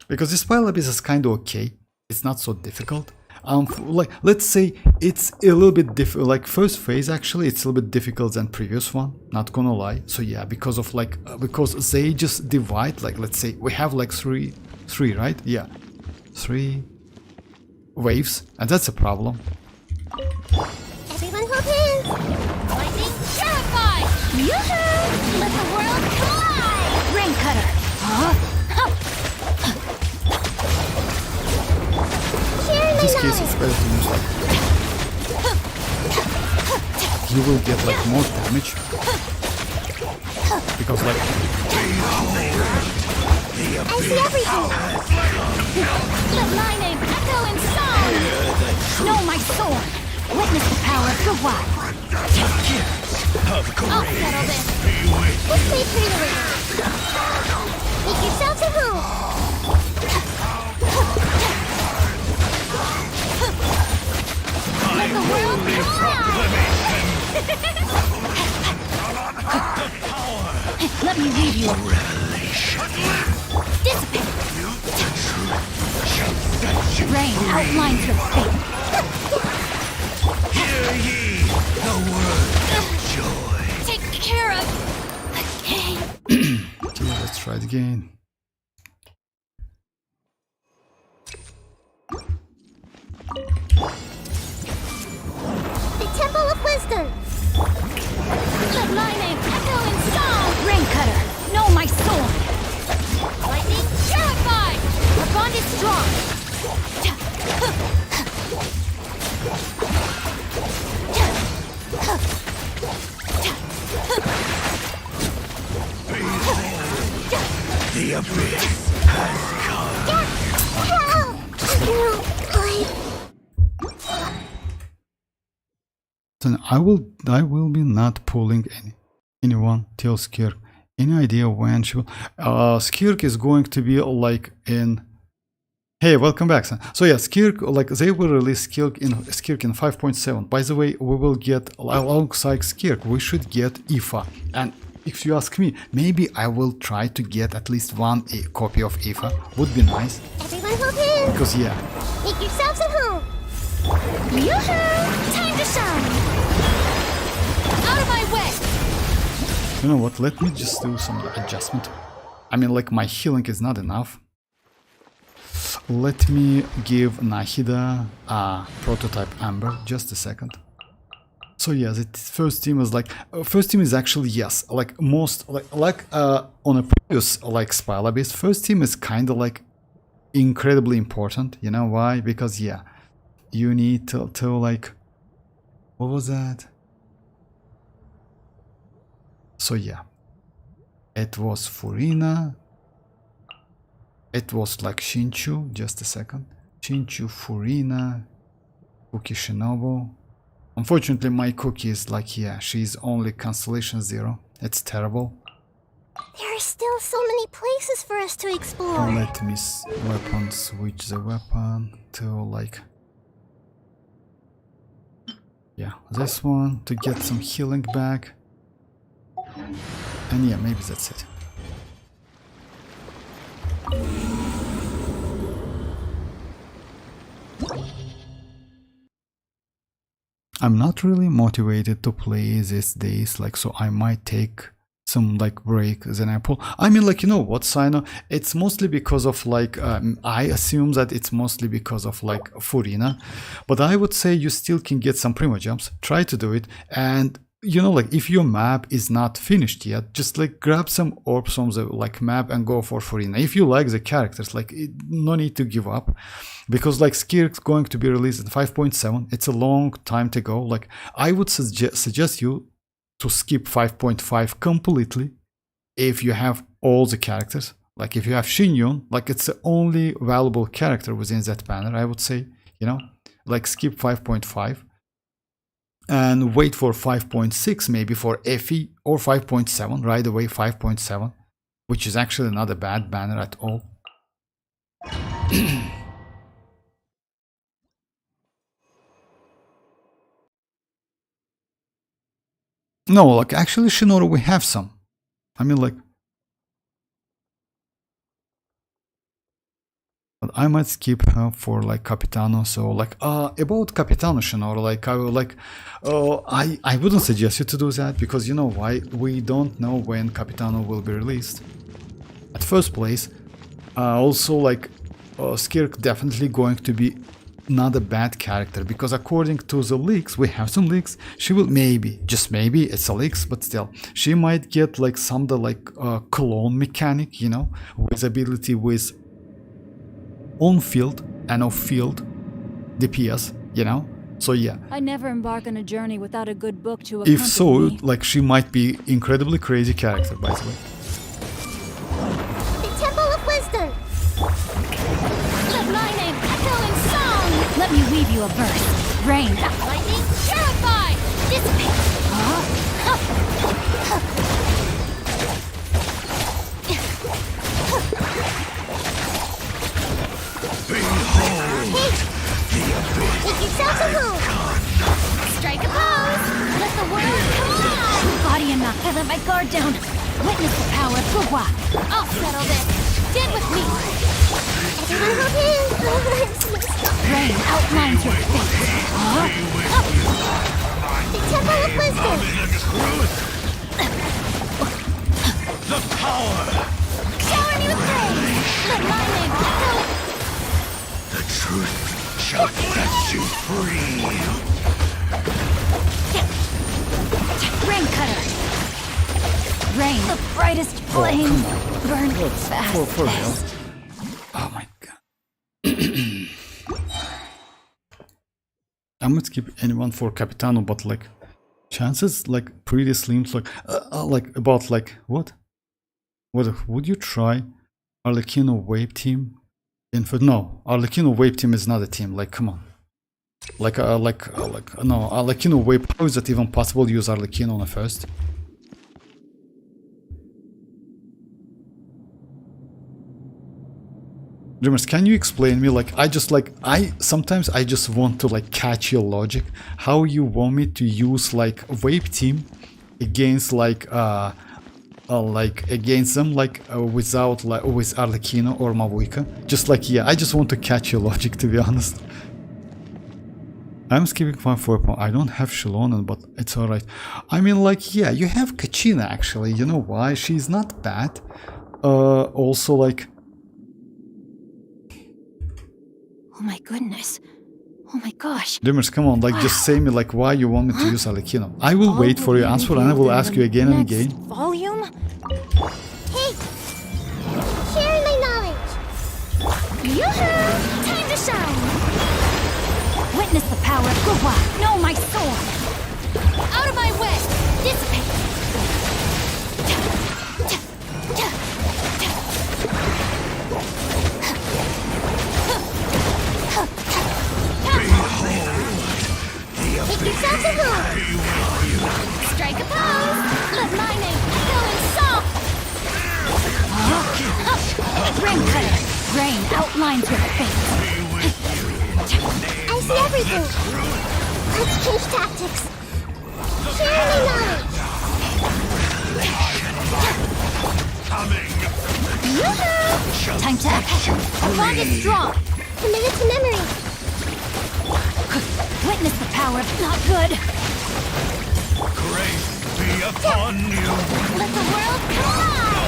Because this pile abyss is kind of okay. It's not so difficult. Like, let's say it's a little bit difficult. Like first phase, actually, it's a little bit difficult than previous one. Not gonna lie. So yeah, because of like because they just divide. Like, let's say we have like three, right? Yeah, 3 waves, and that's a problem. Everyone hold hands! Lightning terrified! Yoo-hoo! Let the world collide! Rain cutter! Huh? In this case, it's better to use like... You will get like more damage. Because like... I see everything! Let my name echo in song! Know my sword! Witness the power of the wild! I'll settle this! This may freely! Make yourselves at home! Let the world collide! Let me read you a revelation. Dissipate! Rain outlines your fate. Hear ye the word of joy. Take care of the game. Okay, let's try it again. The Temple of Wisdom. Let my name echo in song. Rain cutter, know my sword. Lightning terrified. Our bond is strong. The abyss has come. Then I will be not pulling anyone till Skirk. Any idea when she will? Skirk is going to be like in. Hey, welcome back, son. So yeah, Skirk, like they will release Skirk in 5.7. By the way, we will get alongside Skirk, we should get IFA. And if you ask me, maybe I will try to get at least one copy of IFA. Would be nice. Everyone hold hands. Because yeah. Make yourselves at home. Yoo-hoo! Time to shine. Out of my way. You know what? Let me just do some adjustment. I mean, like my healing is not enough. Let me give Nahida a prototype Amber. Just a second. So yeah, the first team is like first team is actually yes, like most like on a previous like Spile Abyss, first team is kind of like incredibly important. You know why? Because yeah, you need to like what was that? So yeah, it was Furina. It was like Shinchu, just a second. Shinchu, Furina, Kuki Shinobu, Unfortunately, my cookie is like, yeah, she's only Constellation 0. It's terrible. There are still so many places for us to explore. Let me weapon switch the weapon to like, yeah, this one to get some healing back. And yeah, maybe that's it. I'm not really motivated to play these days, like, so I might take some like break then I pull. I mean, like, you know what, Sino? It's mostly because of like, I assume that it's mostly because of like Furina, but I would say you still can get some primogems. Try to do it, and you know, like, if your map is not finished yet, just like grab some orbs from the like map and go for Furina. If you like the characters, like, no need to give up, because like Skirk's going to be released at 5.7. It's a long time to go. Like, I would suggest you to skip 5.5 completely if you have all the characters. Like, if you have Shinyun, like, it's the only valuable character within that banner, I would say, you know, like, skip 5.5 and wait for 5.6 maybe for Effie, or 5.7 right away, 5.7, which is actually not a bad banner at all. No, like, actually Shinora we have some. I mean, like, but I might skip her for like Capitano. So like, about Capitano Shinora, like, I will like, I wouldn't suggest you to do that, because you know why? We don't know when Capitano will be released. At first place, also like, Skirk definitely going to be not a bad character, because according to the leaks, we have some leaks, she will maybe, just maybe, it's a leaks, but still, she might get like some the like clone mechanic, you know, with ability with on field and off field DPS, you know. So yeah, I never embark on a journey without a good book to accompany if so, me. like, she might be incredibly crazy character, by the way. The Temple of Wisdom. Let my name echo in song! Let me weave you a verse. Rain. Lightning, purify, dissipate. Make yourself a move. Strike a pose. Let the world come on. Body enough. I let my guard down. Witness the power of WuWa. I'll settle this. Get with me. Everyone hold hands. Rain outlines your fate. The Temple of Wisdom. The power! Shower me with praise. Let my name echo. The truth shall set you free! Rain cutter. Rain, the brightest flame. Burn fast. For real. Oh my god. I'm gonna skip anyone for Capitano, but like, chances like pretty slim, like about like what would you try Arlecchino Wave Team? No, Arlecchino Wave Team is not a team. Like, come on. Like no, Arlecchino Wave. How is that even possible? Use Arlecchino on a first. Dreamers, can you explain me, like, sometimes I just want to like catch your logic, how you want me to use like Wave Team against like against them, like without like with Arlecchino or Mavuika. Just like, yeah, I just want to catch your logic, to be honest. I'm skipping 5.4. I don't have Xilonen, but it's alright. I mean, like, yeah, you have Kachina actually. You know why? She's not bad. Also, like, Oh my goodness. Oh my gosh. Dreamers, come on, like, just say me like why you want me to use Arlecchino. I will wait for your answer and I will ask you again and again. Volume? Hey, sharing my knowledge. Yoo-hoo! Time to shine! Witness the power of WuWa. Know my sword. Out of my way. Dissipate. Make yourself a everything. Let's change tactics. Share my knowledge. Time to act. Our bond is strong. Committed to memory. Witness the power of not good. Grace be upon you. Let the world collide.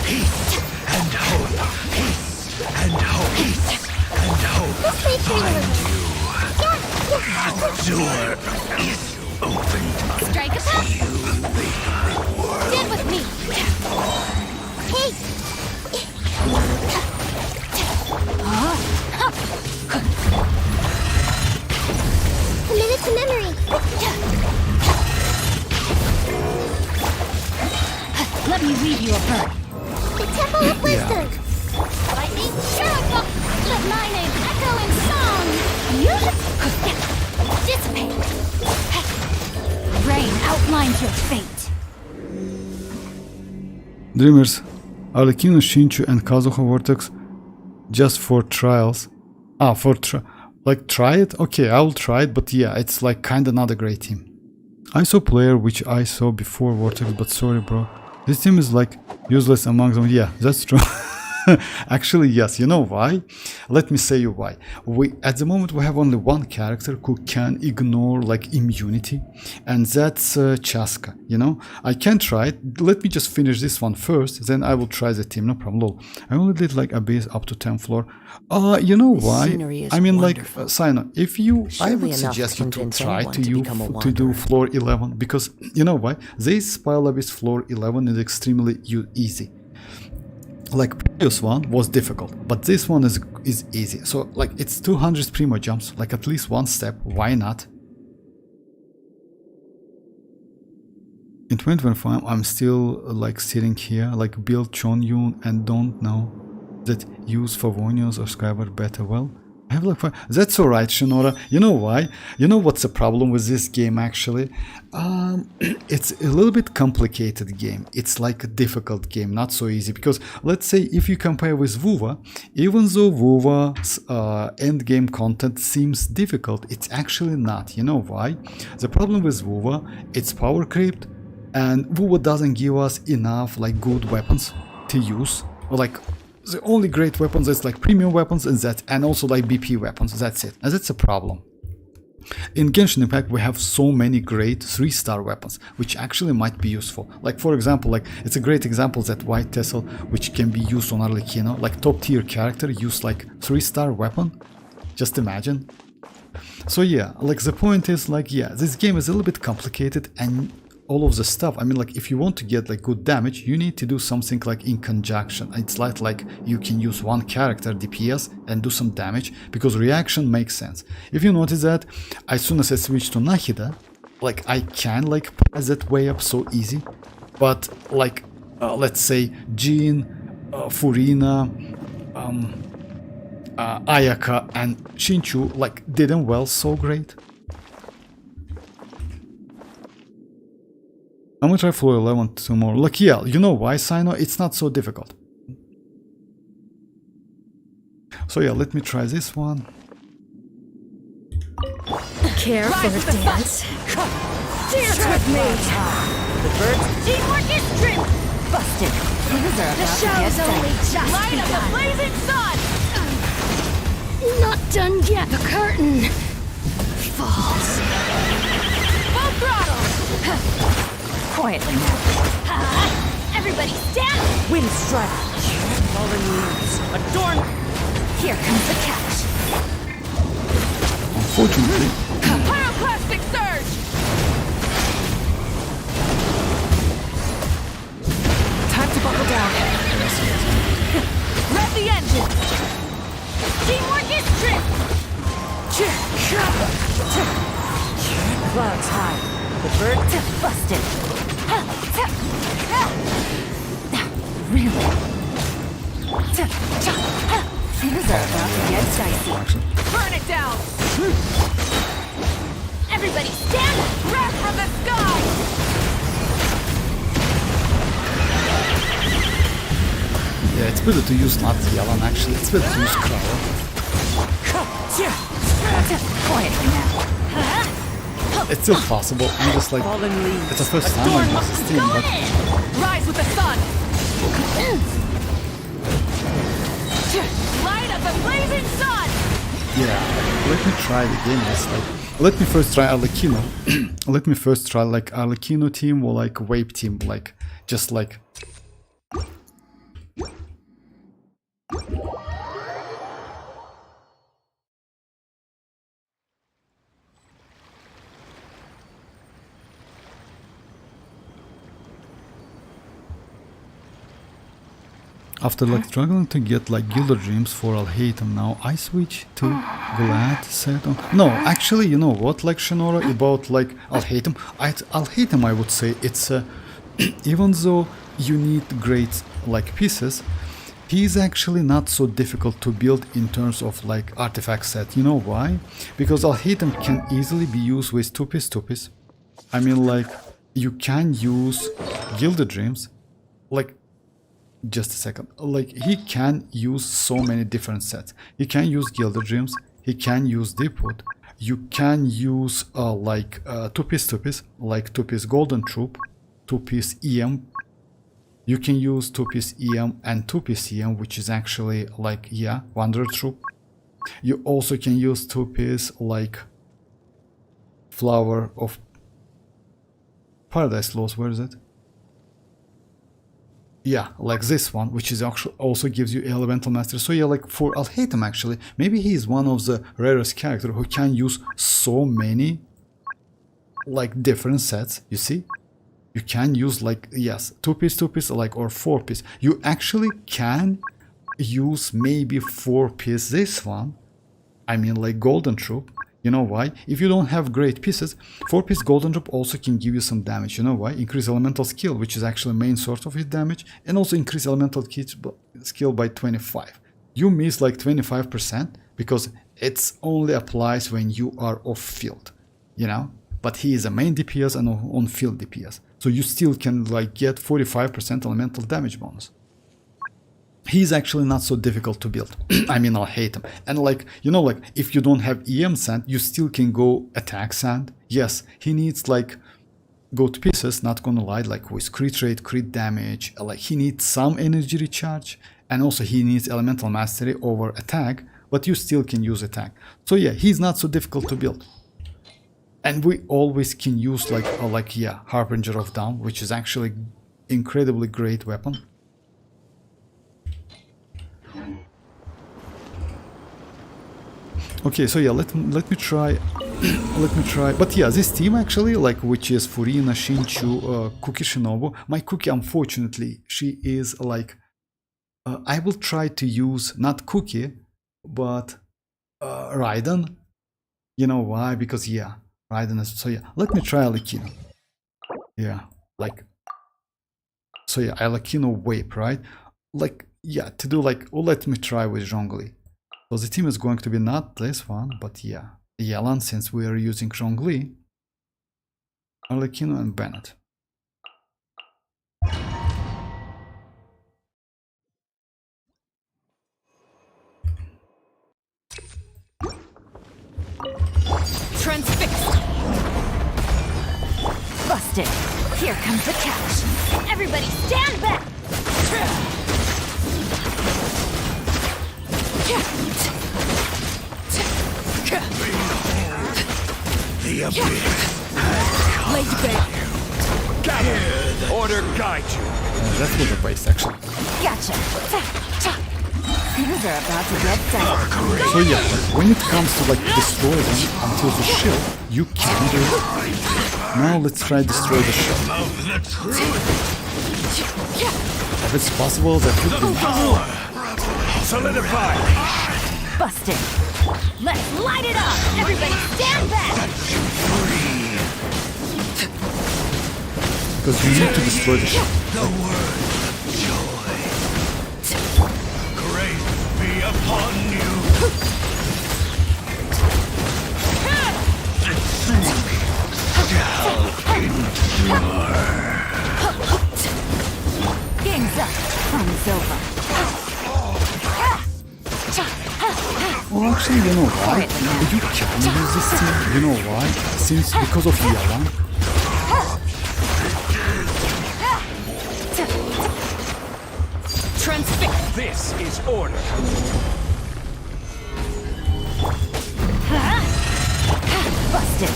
Peace and hope. Peace and hope. Peace and hope. This way, Xilonen. The door is open. Strike a pose. Stand with me. Hey. Committed to memory. Let me read you a bird. The Temple of Wisdom. Lightning purify. Let my name echo in song. Dissipate. Rain outlines your fate. Dreamers, Arlecchino, Shinchu, and Kazuha Vortex just for trials. Try it? Okay, I will try it, but yeah, it's like kinda not a great team. I saw player which I saw before Vortex, but sorry bro. This team is like useless among them. Yeah, that's true. Actually, yes. You know why? Let me say you why. At the moment we have only one character who can ignore like immunity, and that's Chasca. You know, I can try it. Let me just finish this one first, then I will try the team. No problem. Lol. I only did like a base up to 10th floor. You know why? I mean, like, Sino, if you, I would suggest you to try to do floor 11, because you know why? This Spire Abyss floor 11 is extremely easy. Like previous one was difficult, but this one is easy. So like it's 200 primogems, like at least one step. Why not? In 2025, I'm still like sitting here, like build Chonyun and don't know that use Favonius or Skyward better. Well, I have like that's alright, Shinora. You know why? You know what's the problem with this game actually? It's a little bit complicated game. It's like a difficult game, not so easy. Because let's say if you compare with WuWa, even though WuWa's endgame content seems difficult, it's actually not. You know why? The problem with WuWa, it's power creeped, and WuWa doesn't give us enough like good weapons to use. Like the only great weapons is like premium weapons and also like BP weapons. That's it. And that's a problem. In Genshin Impact we have so many great 3-star weapons which actually might be useful. Like for example, like it's a great example that White Tessel which can be used on Arlecchino. Like top tier character use like 3-star weapon. Just imagine. So yeah, like the point is like yeah, this game is a little bit complicated and all of the stuff. I mean, like if you want to get like good damage, you need to do something like in conjunction. It's like you can use one character DPS and do some damage because reaction makes sense. If you notice that, as soon as I switch to Nahida, like I can like pass that way up so easy. But like let's say Jean, Furina, Ayaka and Shinchu like didn't well so great. I'm gonna try floor 11 tomorrow. Like yeah, you know why, Sino? It's not so difficult. So yeah, let me try this one. Care for a dance? Dance with me! The birds Teamwork is true. busted. Things are The about to show's get only set. just Light of the begun. blazing sun! Not done yet. The curtain falls. Full throttle! Quietly now. Everybody stand. Wind strike. Fallen leaves. Adorn. Here comes the catch. Unfortunately, Pyroclastic surge! Time to buckle down. Rev the engine! Teamwork is true. Clouds high. The bird busted. Really? Things are about to get dicey. Burn it down! Everybody stand. Wrath from the sky! yeah, it's better to use not Yalan actually. It's better to use Crow. Quiet now. It's still possible. I'm just like, it's the first time I use this team, but Rise with the sun. Light up the blazing sun. yeah. Let me try the game. It's like, let me first try Arlecchino. Let me first try like Arlecchino team or like Wape team, like just like. After like struggling to get like Gilder Dreams for Alhaitham, now I switch to Glad set on. No, actually, you know what, like Shinora, about like Alhaitham, Alhaitham I would say it's even though you need great like pieces, he's actually not so difficult to build in terms of like artifact set. You know why? Because Alhaitham can easily be used with 2-piece. I mean, like, you can use Gilder Dreams, like, just a second, like, he can use so many different sets. He can use Gilder Dreams, he can use Deepwood, you can use like 2-piece, like 2-piece Golden Troop, 2-piece EM, you can use 2-piece EM and 2-piece EM, which is actually like, yeah, Wanderer Troop. You also can use 2-piece like Flower of Paradise Lost, where is it? Yeah, like this one, which is actually also gives you Elemental Mastery. So yeah, like for Alhaitham actually, maybe he is one of the rarest characters who can use so many like different sets, you see? You can use like, yes, 2-piece, like, or 4-piece. You actually can use maybe 4-piece this one. I mean like Golden Troop. You know why? If you don't have great pieces, 4-piece Golden Troop also can give you some damage. You know why? Increase elemental skill, which is actually main source of his damage, and also increase elemental skill by 25. You miss like 25% because it only applies when you are off field, you know? But he is a main DPS and on field DPS, so you still can like get 45% elemental damage bonus. He's actually not so difficult to build. I mean, Alhaitham. And like, you know, like if you don't have EM sand, you still can go attack sand. Yes, he needs like go to pieces, not gonna lie, like with crit rate, crit damage, like he needs some energy recharge, and also he needs elemental mastery over attack, but you still can use attack. So yeah, he's not so difficult to build. And we always can use like yeah, Harbinger of Dawn, which is actually incredibly great weapon. Okay, so yeah, let me try, but yeah, this team actually, like, which is Furina, Shinchu, Cookie Shinobu, my Cookie, unfortunately, she is like, I will try to use, not Cookie, but Raiden. You know why? Because yeah, Raiden is, so yeah, let me try Allecchino. Yeah, like, so yeah, Allecchino Wape, right? Like, yeah, to do like, oh, let me try with Zhongli. So the team is going to be not this one, but yeah, Yelan, since we are using Zhongli, Arlecchino and Bennett. Transfixed. Busted. Here comes the catch. Everybody stand back. The abyss. Late bait. Order guide you. That's what the base actually. Gotcha. Things are about to get dicey. So yeah, like, when it comes to like destroy them until the shield, you can do it. Now let's try destroy the shield. Of the truth. If it's possible, that would be nice. Solidify. Busted. Let's light it up. Everybody stand back. Because you need to destroy the shield. The word of joy. Grace be upon you. The truth shall endure. Game's up. Fun's over. Or actually, you know why? You can use this team. You know why? Since because of Yelan. Transfix. This is order. Busted.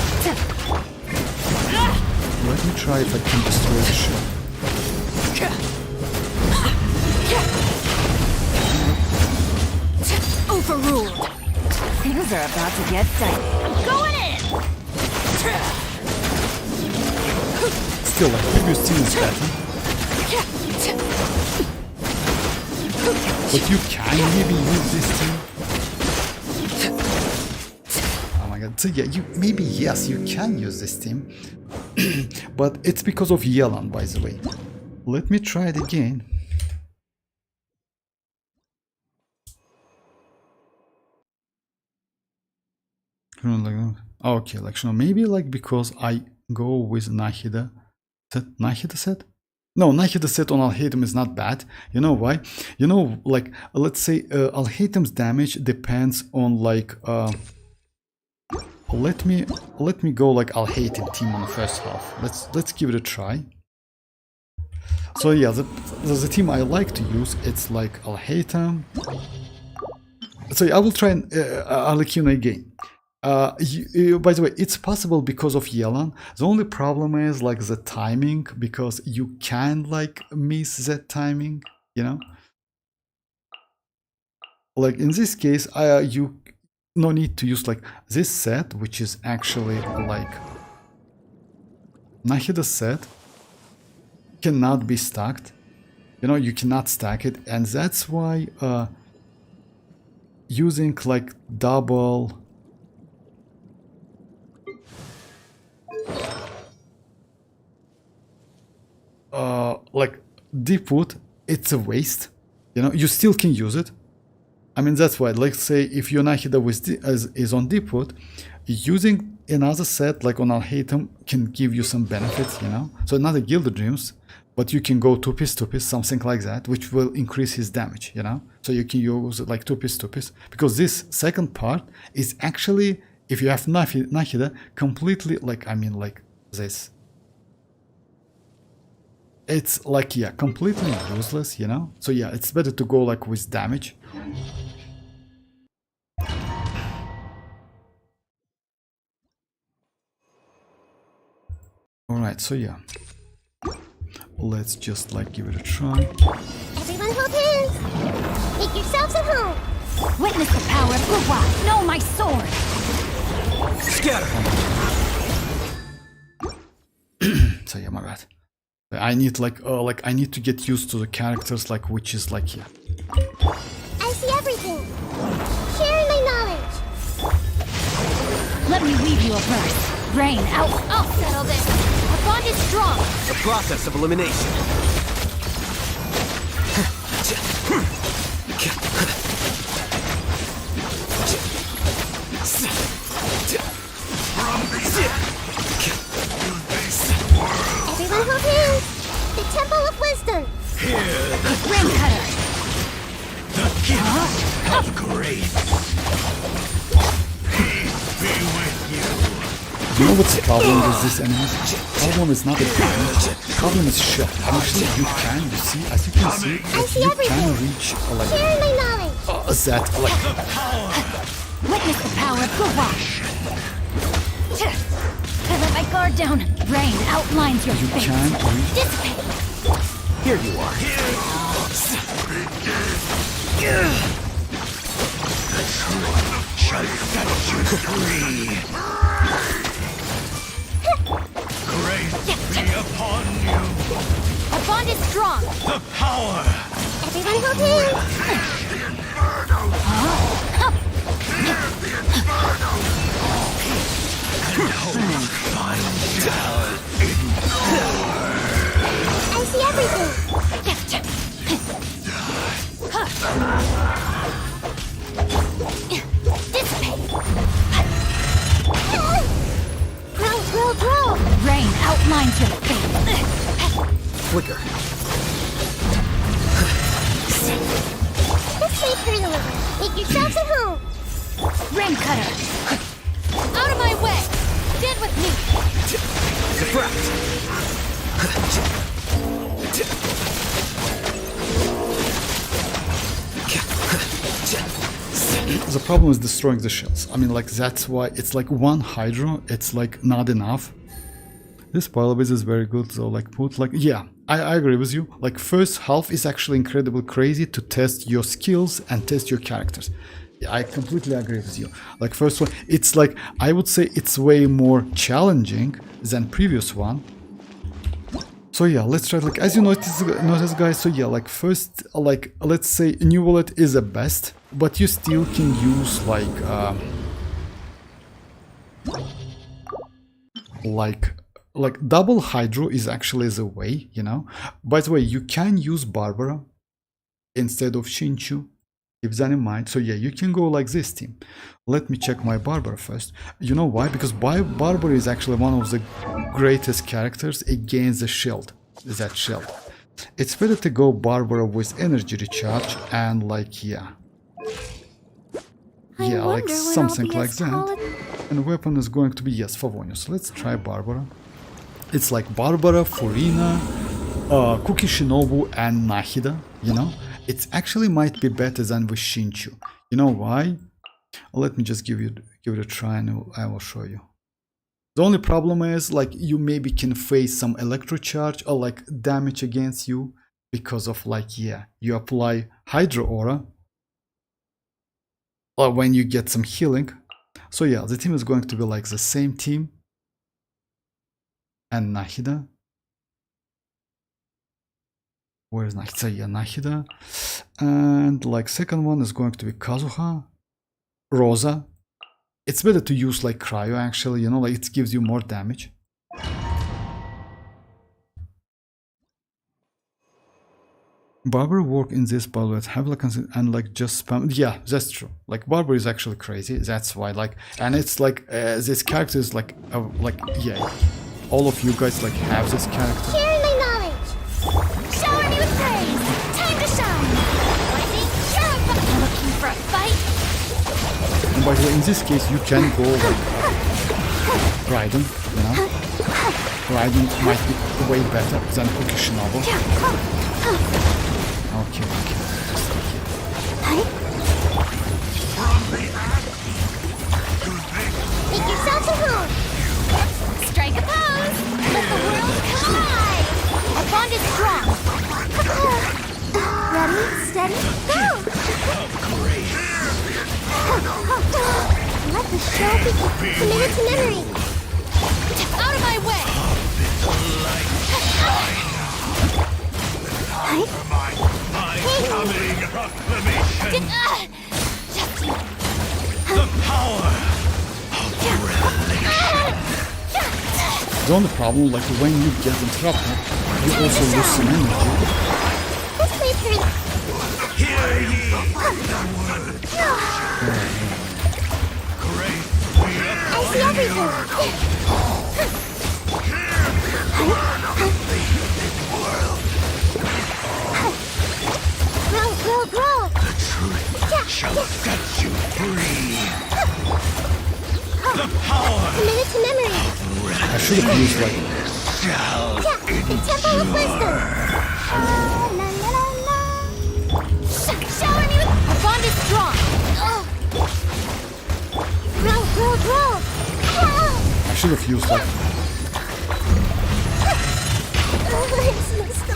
Let me try if I can destroy the ship. Overruled. Things are about to get dicey. I'm going in. Still, like previous team is better. But you can maybe use this team. Oh my god. So yeah, yes, you can use this team. But it's because of Yelan, by the way. Let me try it again. Okay, like maybe like because I go with Nahida set? No, Nahida set on Alhatem is not bad. You know why? You know, like let's say Alhatem's damage depends on like let me go like Alhatem team on the first half. Let's give it a try. So yeah, the team I like to use, it's like Alhatem. So yeah, I will try and Arlecchino again. By the way, it's possible because of Yelan. The only problem is like the timing, because you can like miss that timing, you know. Like in this case, you no need to use like this set, which is actually like Nahida set cannot be stacked. You know, you cannot stack it, and that's why using like double. Like deepwood, it's a waste. You know, you still can use it. I mean, that's why. Let's say if your Nahida is on deepwood, using another set like on Alhatem can give you some benefits. You know, so not a Gilded Dreams, but you can go 2-piece, something like that, which will increase his damage. You know, so you can use it like 2-piece, because this second part is actually, if you have Nahida, completely like, I mean, like this. It's like, yeah, completely useless, you know? So yeah, it's better to go like with damage. Alright, so yeah. Let's just like give it a try. Everyone hold hands! Make yourselves at home! Witness the power of WuWa. Know my sword. Scatter. So yeah, my bad. I need like I need to get used to the characters, like which is like, yeah. I see everything! Sharing my knowledge! Let me weave you a verse. Rain out. I'll settle this! Our bond is strong! The process of elimination. Everyone hold hands! The Temple of Wisdom! Ring cutter. The gift of grace. Be with you. You know what's the problem with this enemy? Problem is not the damage. Problem is shit. Actually, you see, as you can see, you can reach like Sharing my knowledge! that, like. Witness the power of WuWa. I let my guard down. Rain outlines your You face. can reach. Dissipate. Here you are. Shall set you free. Grace be upon you. Our bond is strong! The power. Everyone hold hands! I see everything! Grow! Rain outlines your face. Flicker. This way for the deliver. Make yourselves at home! Rain cutter. Out of my way! Stand with me! The problem is destroying the shells. I mean, like, that's why it's like one hydro, it's like not enough. This pile base is very good, so like put like, yeah, I agree with you. Like first half is actually incredibly crazy to test your skills and test your characters. Yeah, I completely agree with you. Like first one, it's like, I would say it's way more challenging than previous one. So yeah, let's try, like, as you notice guys, so yeah, like first, like, let's say new wallet is the best, but you still can use like double hydro is actually the way, you know. By the way, you can use Barbara instead of Shinchu, keep that in mind. So yeah, you can go like this team. Let me check my Barbara first. You know why? Because Barbara is actually one of the greatest characters against the shield, that shield. It's better to go Barbara with energy recharge and like, yeah, like something like that. And weapon is going to be, yes, Favonius. So let's try Barbara. It's like Barbara, Furina, Kuki Shinobu, and Nahida, you know? It actually might be better than with Shinchu. You know why? Let me just give it a try and I will show you. The only problem is, like, you maybe can face some electro charge or like damage against you because of, like, yeah, you apply Hydro Aura or when you get some healing. So yeah, the team is going to be like the same team. And Nahida. Where is Nahida? So yeah, Nahida. And like second one is going to be Kazuha. Rosa. It's better to use like Cryo actually, you know, like it gives you more damage. Barber work in this bullet have like and like just spam. Yeah, that's true. Like Barber is actually crazy. That's why, like, and it's like this character is like yeah, all of you guys like have this character. Sharing my knowledge. Shower me with praise. Time to shine. Lightning, you're looking for a fight. And by the way, in this case, you can go like Raiden, you know. Raiden might be way better than Kuki Shinobu. Okay. Make yourself at home. Strike a pose. Let the world collide. Our bond is strong. Ready, steady, go. Let the show begin. Committed to memory. Out of my way. Coming proclamation. The power of relation. The only problem, like when you get interrupted, you also lose some energy. This may turn. Hear ye the word. Great I see everything. Grow. The truth shall set you free. The power Committed to memory. I should have used like shall The temple of wisdom. Shower me with. Our bond is strong. Grow. I should have used like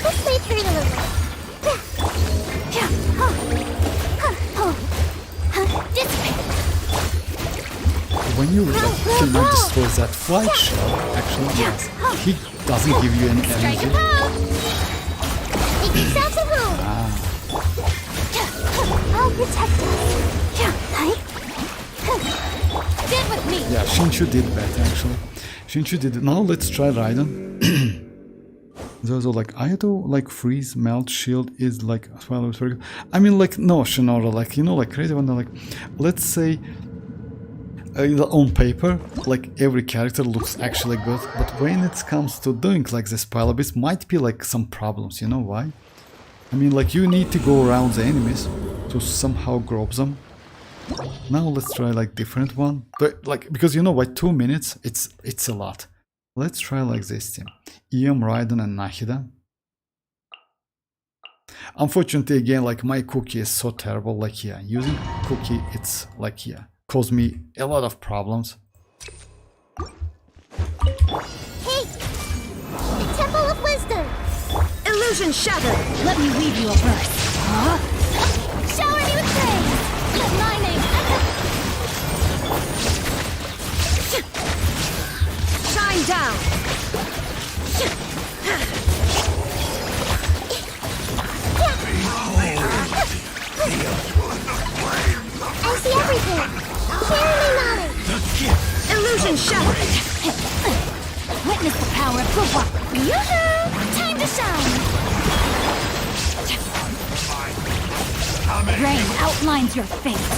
This may turn a little. when you like cannot destroy that flight shell. Actually, yes, he doesn't give you any Strike a energy. pose. Make yourselves at home. I'll protect us. Stand with me. Yeah, Shinchu did better actually. Shinchu did it. Now let's try Raiden. Those are like Ayato, like freeze, melt, shield is like well, I mean, like no, Shinora, like, you know, like crazy one. Like, let's say on paper, like every character looks actually good, but when it comes to doing like this pile of bits, might be like some problems. You know why? I mean, like you need to go around the enemies to somehow grab them. Now let's try like different one, but like because you know what, 2 minutes it's a lot. Let's try like this team: Iam, Raiden, and Nahida. Unfortunately, again, like my cookie is so terrible. Like yeah, using cookie, it's like yeah, caused me a lot of problems. Hey! The Temple of Wisdom! Illusion shattered! Let me weave you a verse. Huh? Shower me with praise! Let my name echo! Shine down! I see everything! Share my knowledge! Illusion shattered! Witness the power of WuWa! Yoo-hoo! Time to shine! Rain outlines your fate.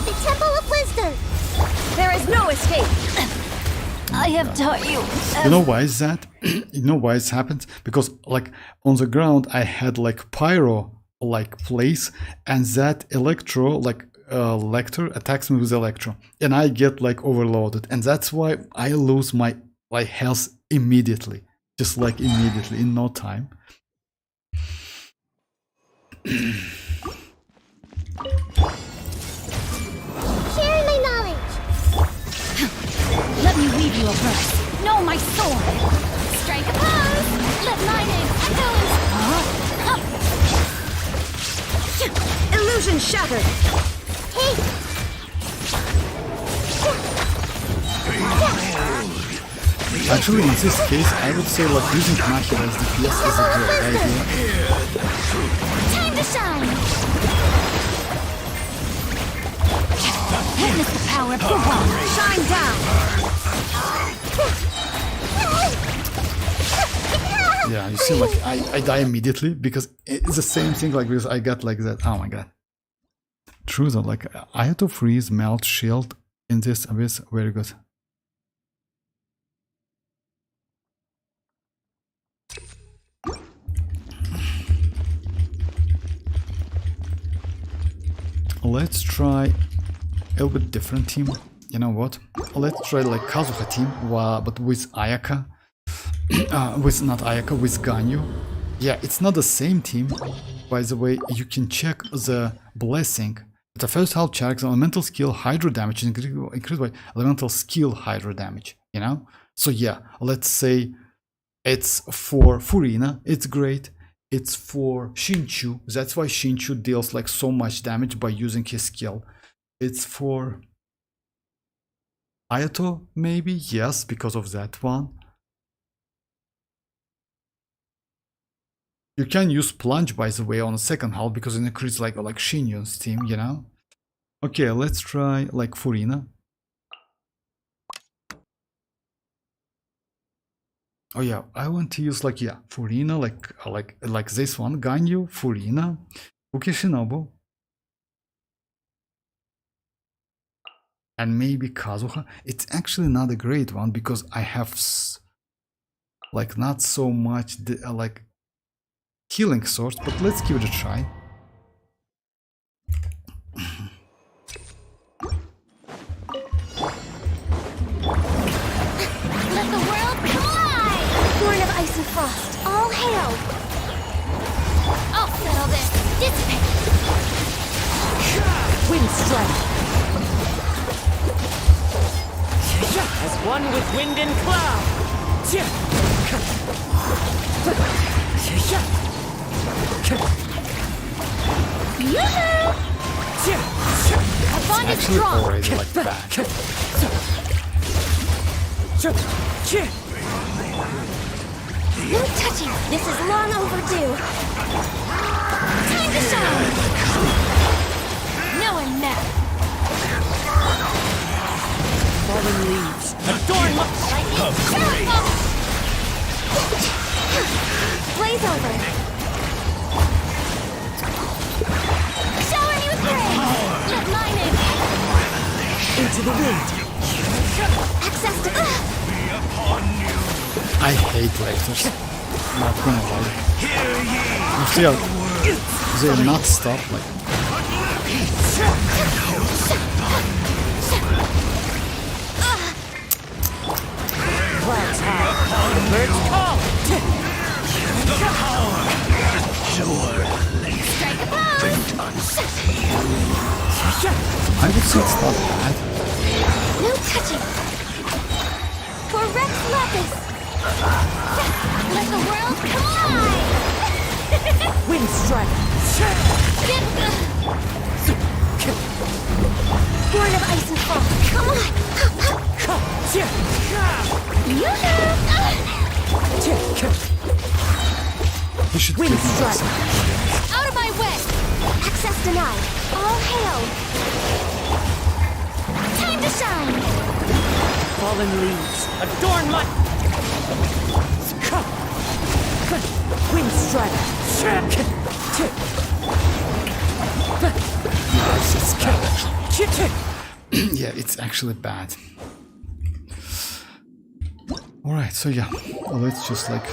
The Temple of Wisdom! There is no escape! I have taught you. You know why is that? You know why it happens? Because like on the ground I had like pyro like place, and that electro like lector attacks me with electro, and I get like overloaded, and that's why I lose my like health immediately, just like immediately in no time. Share my knowledge! Let me weave you a verse. Know my sword. Strike a pose! Let my name echo in... Illusion shattered. Hey! Actually, in this case, I would say like using Nahida as DPS is a great idea. Time to shine! Witness the power of WuWa. Shine down. Yeah, you see, like I die immediately because it's the same thing. Like because I got like that. Oh my god. True though, like I had to freeze, melt, shield in this abyss. Very good. Let's try a little bit different team. You know what? Let's try like Kazuha team, but with Ayaka. With not Ayaka, with Ganyu. Yeah, it's not the same team. By the way, you can check the blessing. The first half checks elemental skill hydro damage increased by elemental skill hydro damage. You know? So yeah, let's say it's for Furina, it's great. It's for Shinchu. That's why Shinchu deals like so much damage by using his skill. It's for Ayato, maybe? Yes, because of that one. You can use Plunge, by the way, on the second half because it increases like Shinyun's team, you know? Okay, let's try like Furina. Oh yeah, I want to use like Furina, like this one, Ganyu, Furina, Ukishinobu, and maybe Kazuha. It's actually not a great one because I have like not so much like healing source, but let's give it a try. Let the world collide! Born of ice and frost, all hail! I'll settle this. Dissipate! Wind strike! As one with wind and cloud! Yoo-hoo! My bond is Actually strong! already like bad. No touching! This is long overdue! Time to shine! No one met! Fallen leaves, adorn my Lightning! Blaze over! Shower me with praise! Let my name into the wind. access to... I hate lasers. Not gonna lie. If they are not stopped, like Clouds high. The birds call. Strike a pose! I would say it's not bad. No touching! For Rex Lapis! Let the world collide! Wind strike. Born of ice and frost! Come on! We should Wind take it strike. Out of my way! Access denied! All hail! Time to shine! Fallen leaves. Adorn my... Wind strike. Yeah, it's actually bad. Alright, so yeah, let's just like...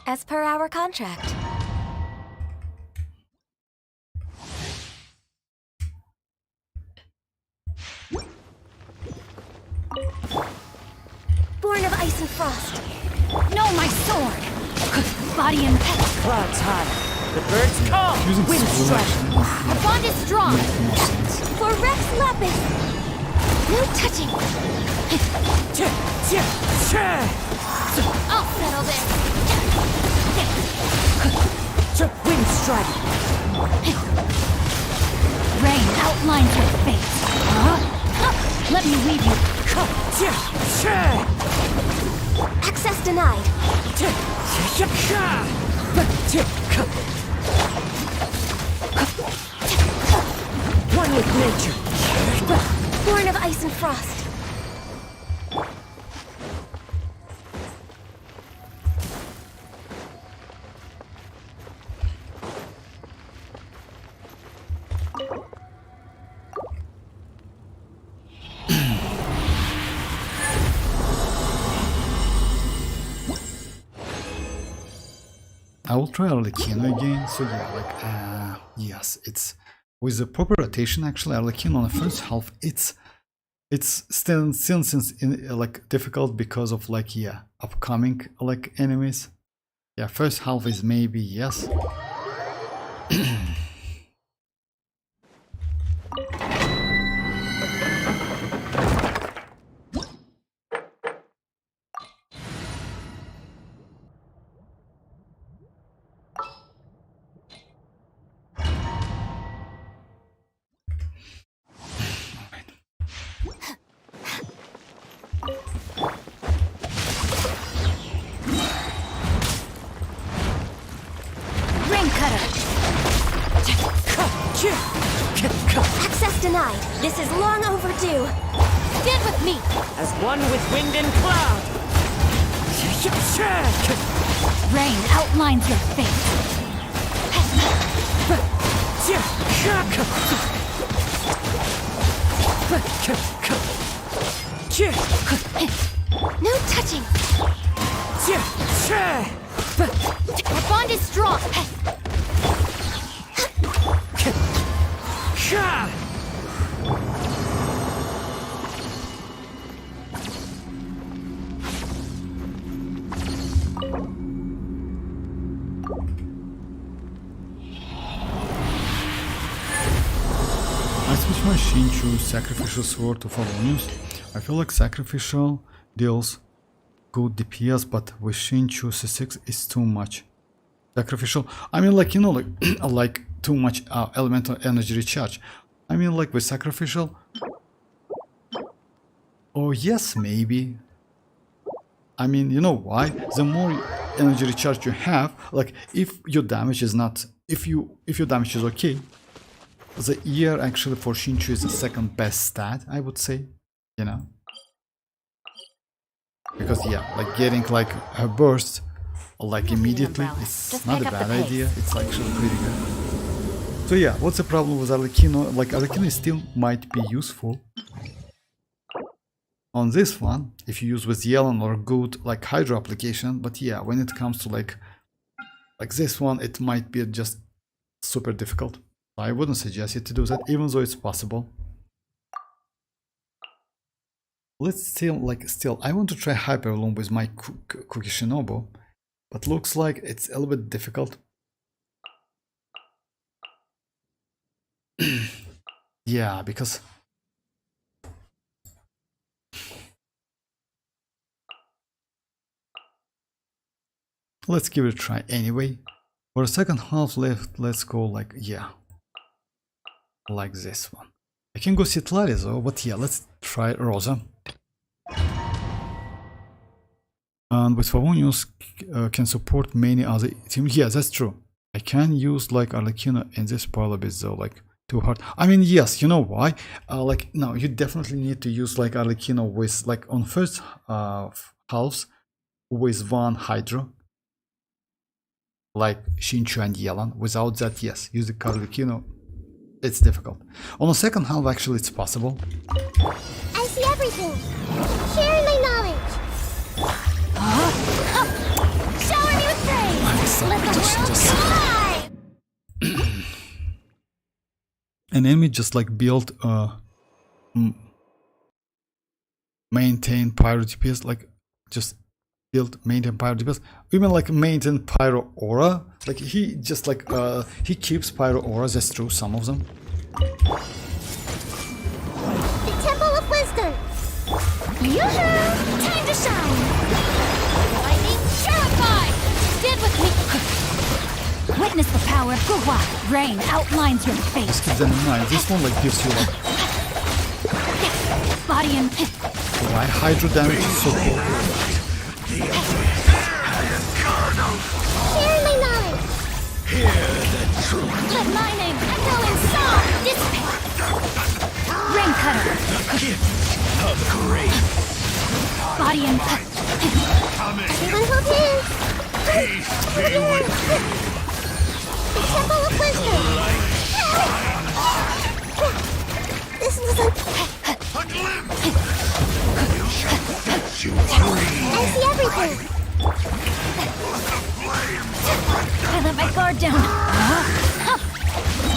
As per our contract. Born of ice and frost. No, my sword! Body and pet. Clouds high. The birds call. Using Wind scroll strike. actually The bond is strong. makes more sense. For Rex Lapis. No touching. I'll settle this. Wind strike. Rain outlines your fate. Let me weave you. Access denied. One with nature. Born of ice and frost. I will try Arlecchino again, so yeah, like, yes, it's with the proper rotation. Actually, Arlecchino on the first half, it's still since like difficult because of like, yeah, upcoming like enemies. Yeah, first half is maybe yes. Access denied. This is long overdue. Stand with me. As one with wind and cloud. Rain outlines your fate. No touching. Our bond is strong. I switch my Shinchu sacrificial sword to Favonius. I feel like sacrificial deals good DPS, but with Shinchu C6 it's too much. Sacrificial, I mean, like, you know, like like too much elemental energy recharge. I mean, like with sacrificial. Oh yes, maybe. I mean, you know why? The more energy recharge you have, like if your damage is not, if your damage is okay, the ear actually for Shinchu is the second best stat, I would say, you know. Because yeah, like getting like her burst like immediately, it's not a bad idea. It's actually pretty good. So yeah, what's the problem with Arlecchino? Like Arlecchino still might be useful on this one if you use with Xilonen or good like Hydro application, but yeah, when it comes to like this one, it might be just super difficult. I wouldn't suggest you to do that, even though it's possible. Let's still, I want to try Hyperloom with my Kuki Shinobu, but looks like it's a little bit difficult. Yeah, because let's give it a try anyway. For a second half left, let's go like, yeah, like this one. I can go citlali though, but yeah, let's try Rosa. And with Favonius can support many other teams. Yeah, that's true. I can use like Arlecchino in this pile a bit though, like too hard. I mean, yes, you know why? Like, no, you definitely need to use like Arlecchino with like on first halves with one Hydro, like Shinchu and Xilonen. Without that, yes, use the Arlecchino. It's difficult. On the second half, actually, it's possible. I see everything. Sharing my knowledge. Shower me with praise. Let the world fly. An enemy just like build maintain pyro DPS, like just build maintain pyro DPS, even like maintain pyro aura, like he just like he keeps pyro aura. That's true, some of them. The Temple of Wisdom. Yoo-hoo! Time to shine. Lightning purified. Stand with me. Witness the power of WuWa. Rain outlines your face. Just keep that in mind. This one like gives you like Body and why hydro damage is so cool. Sharing my knowledge. Hear the truth. Let my name echo in song. Dissipate. rain cutter. The gift of grace. Body and Everyone hold hands. Peace be with you. The Temple of Wisdom. This isn't... A glimpse. You shall set you free. I see everything. I let my guard down.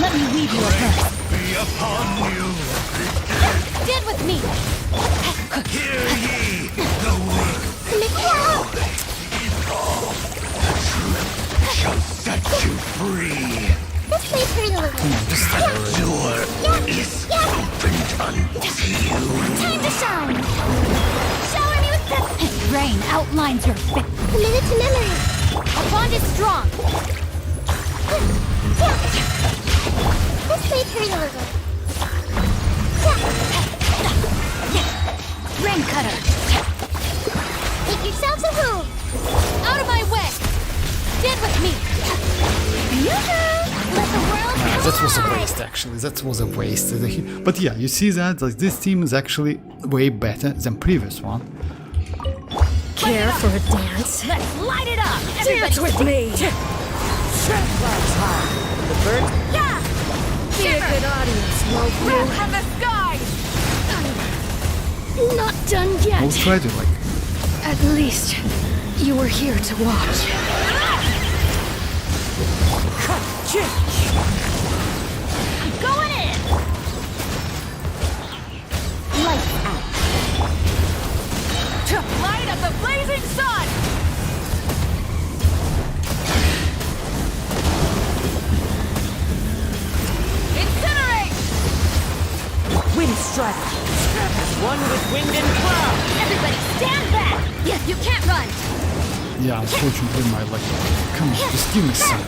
Let me weave you a verse. Be upon you. Stand with me. Hear ye the word. The truth shall set you free. Let's play pretty little. The door is opened unto you. Time to shine. Shower me with the... Rain outlines your face. Committed to memory. Our bond is strong. Let's play pretty little. Rain cutter. Make yourselves at home. Out of my way. Stand with me. Yoo-hoo! Let the world That was a fly. waste, actually. That was a waste. But yeah, you see that like this team is actually way better than previous one. Care for a dance? Let's light it up. Dance with me! Yeah. Be a good audience, won't you? Breath of the sky! Not done yet. We'll try to like. At least you were here to watch. I'm going in. strike. One with wind and cloud. Everybody stand back! Yeah, you can't run! Yeah, unfortunately my like, come on, just give me some.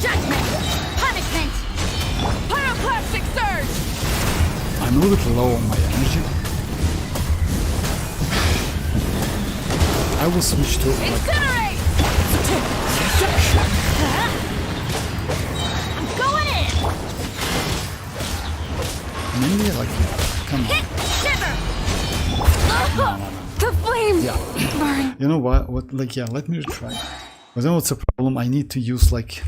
Judgment! Punishment! Pyroclastic surge. I'm a little bit low on my energy. I will switch to like, Incinerate. I'm going in! maybe like, come on. Shiver! The flames Yeah. burn. You know what? What? Like, yeah. Let me try. But then what's the problem? I need to use like,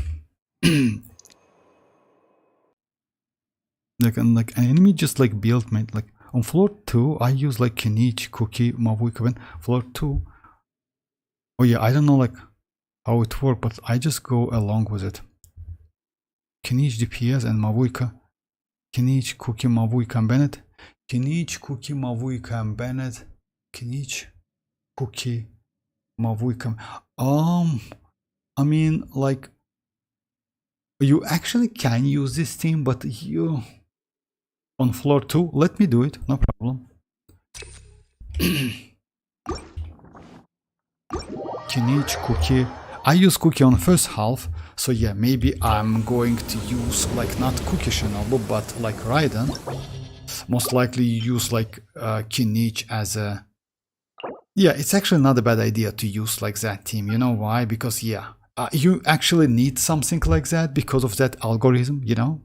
like an enemy just like build my like on floor 2. I use like kinich, cookie, mavuika. When floor 2. Oh yeah, I don't know like how it works, but I just go along with it. Kinich DPS and mavuika. Kinich, cookie, mavuika, and Bennett. Kinich, cookie, mavuika, and Bennett. Kinich, cookie, mavuika. I mean, like, you actually can use this team, but you on floor 2. Let me do it, no problem. Kinich, cookie. I use cookie on first half, so yeah, maybe I'm going to use like not cookie Shinobu, but like Raiden. Most likely use like kinich as a. Yeah, it's actually not a bad idea to use like that team. You know why? Because yeah, you actually need something like that because of that algorithm, you know?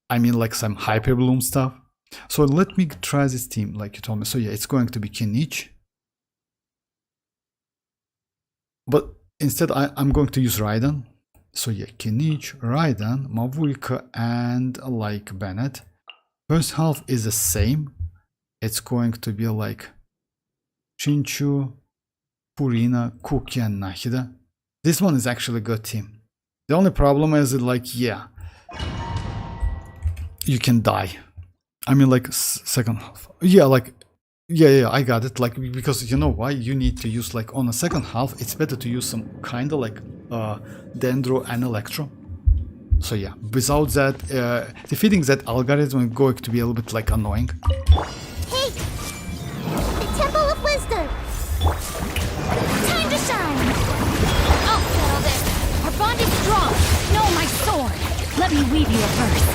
I mean like some hyper bloom stuff. So let me try this team like you told me. So yeah, it's going to be kinich. But instead I'm going to use Raiden. So yeah, kinich, Raiden, mavuika, and like Bennett. First half is the same. It's going to be like Shinchu, Purina, Cookie, and Nahida. This one is actually a good team. The only problem is that like, yeah, you can die. I mean like second half. Yeah, like, yeah, I got it. Like, because you know why? You need to use like on the second half, it's better to use some kind of like Dendro and Electro. So yeah, without that, defeating that algorithm is going to be a little bit like annoying. Hey! The Temple of Wisdom! Time to shine! I'll settle this! Our bond is strong. No, my sword. Let me weave you a verse.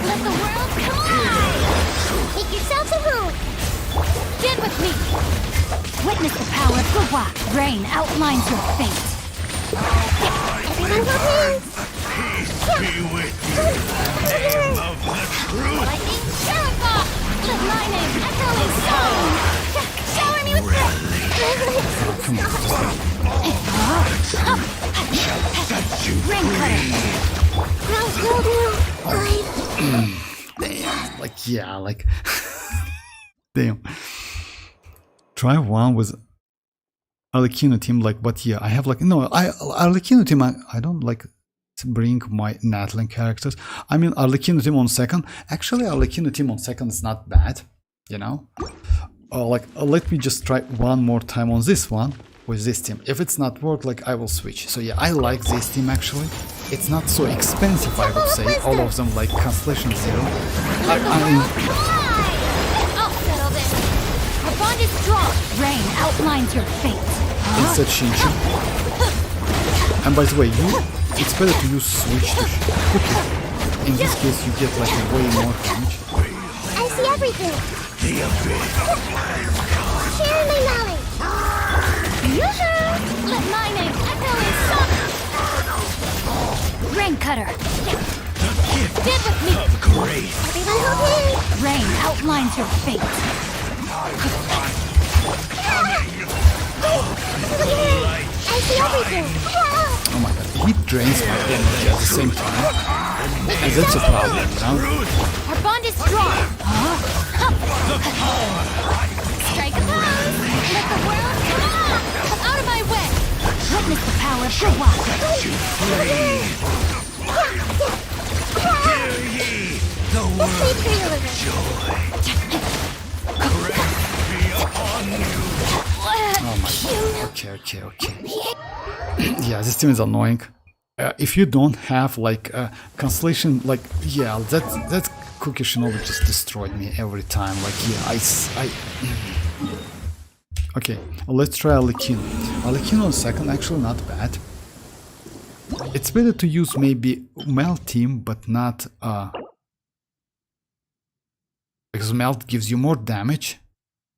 Let the world collide! Make yourselves a home! Stand with me. Witness the power of WuWa. Rain outlines your fate. Everyone hold hands! Be with you, name of the truth. Lightning Sheriff! Let my name echo in song! Shower me with Set you Ring cutter. Damn, like, yeah, like, damn. Try one with Arlecchino team, like, but yeah, I have like, no, Arlecchino team, I don't like to bring my Natlan characters. I mean, Arlecchino team on second. Actually, Arlecchino team on second is not bad, you know? Let me just try one more time on this one with this team. If it's not work, like, I will switch. So yeah, I like this team actually. It's not so expensive, I would say. All of them like Constellation Zero. I'll settle this! Our bond is strong. Rain outlines your fate. Instead Shinshu. And by the way, it's better to use switch to Cookie. In this case, you get like way more damage. I see everything! The abyss. Share my knowledge! Yoo-hoo! Let my name echo in song! Rain cutter. Stand with me! Of grace. Everyone hold hands! Rain outlines your fate. I see everything! Oh my god, he drains my energy at the same time. And that's a problem, you know? Our bond is strong. Strike a pose! Let the world come on! Out of my way. Witness the power of WuWa. Hear ye the Let's word wait for you, Elizabeth. joy. Yeah, this team is annoying. If you don't have like Constellation, like yeah, that Cookie Shinobi just destroyed me every time. Like yeah, I okay, let's try Alekino. Alekino on second, actually not bad. It's better to use maybe Melt team, but not because Melt gives you more damage.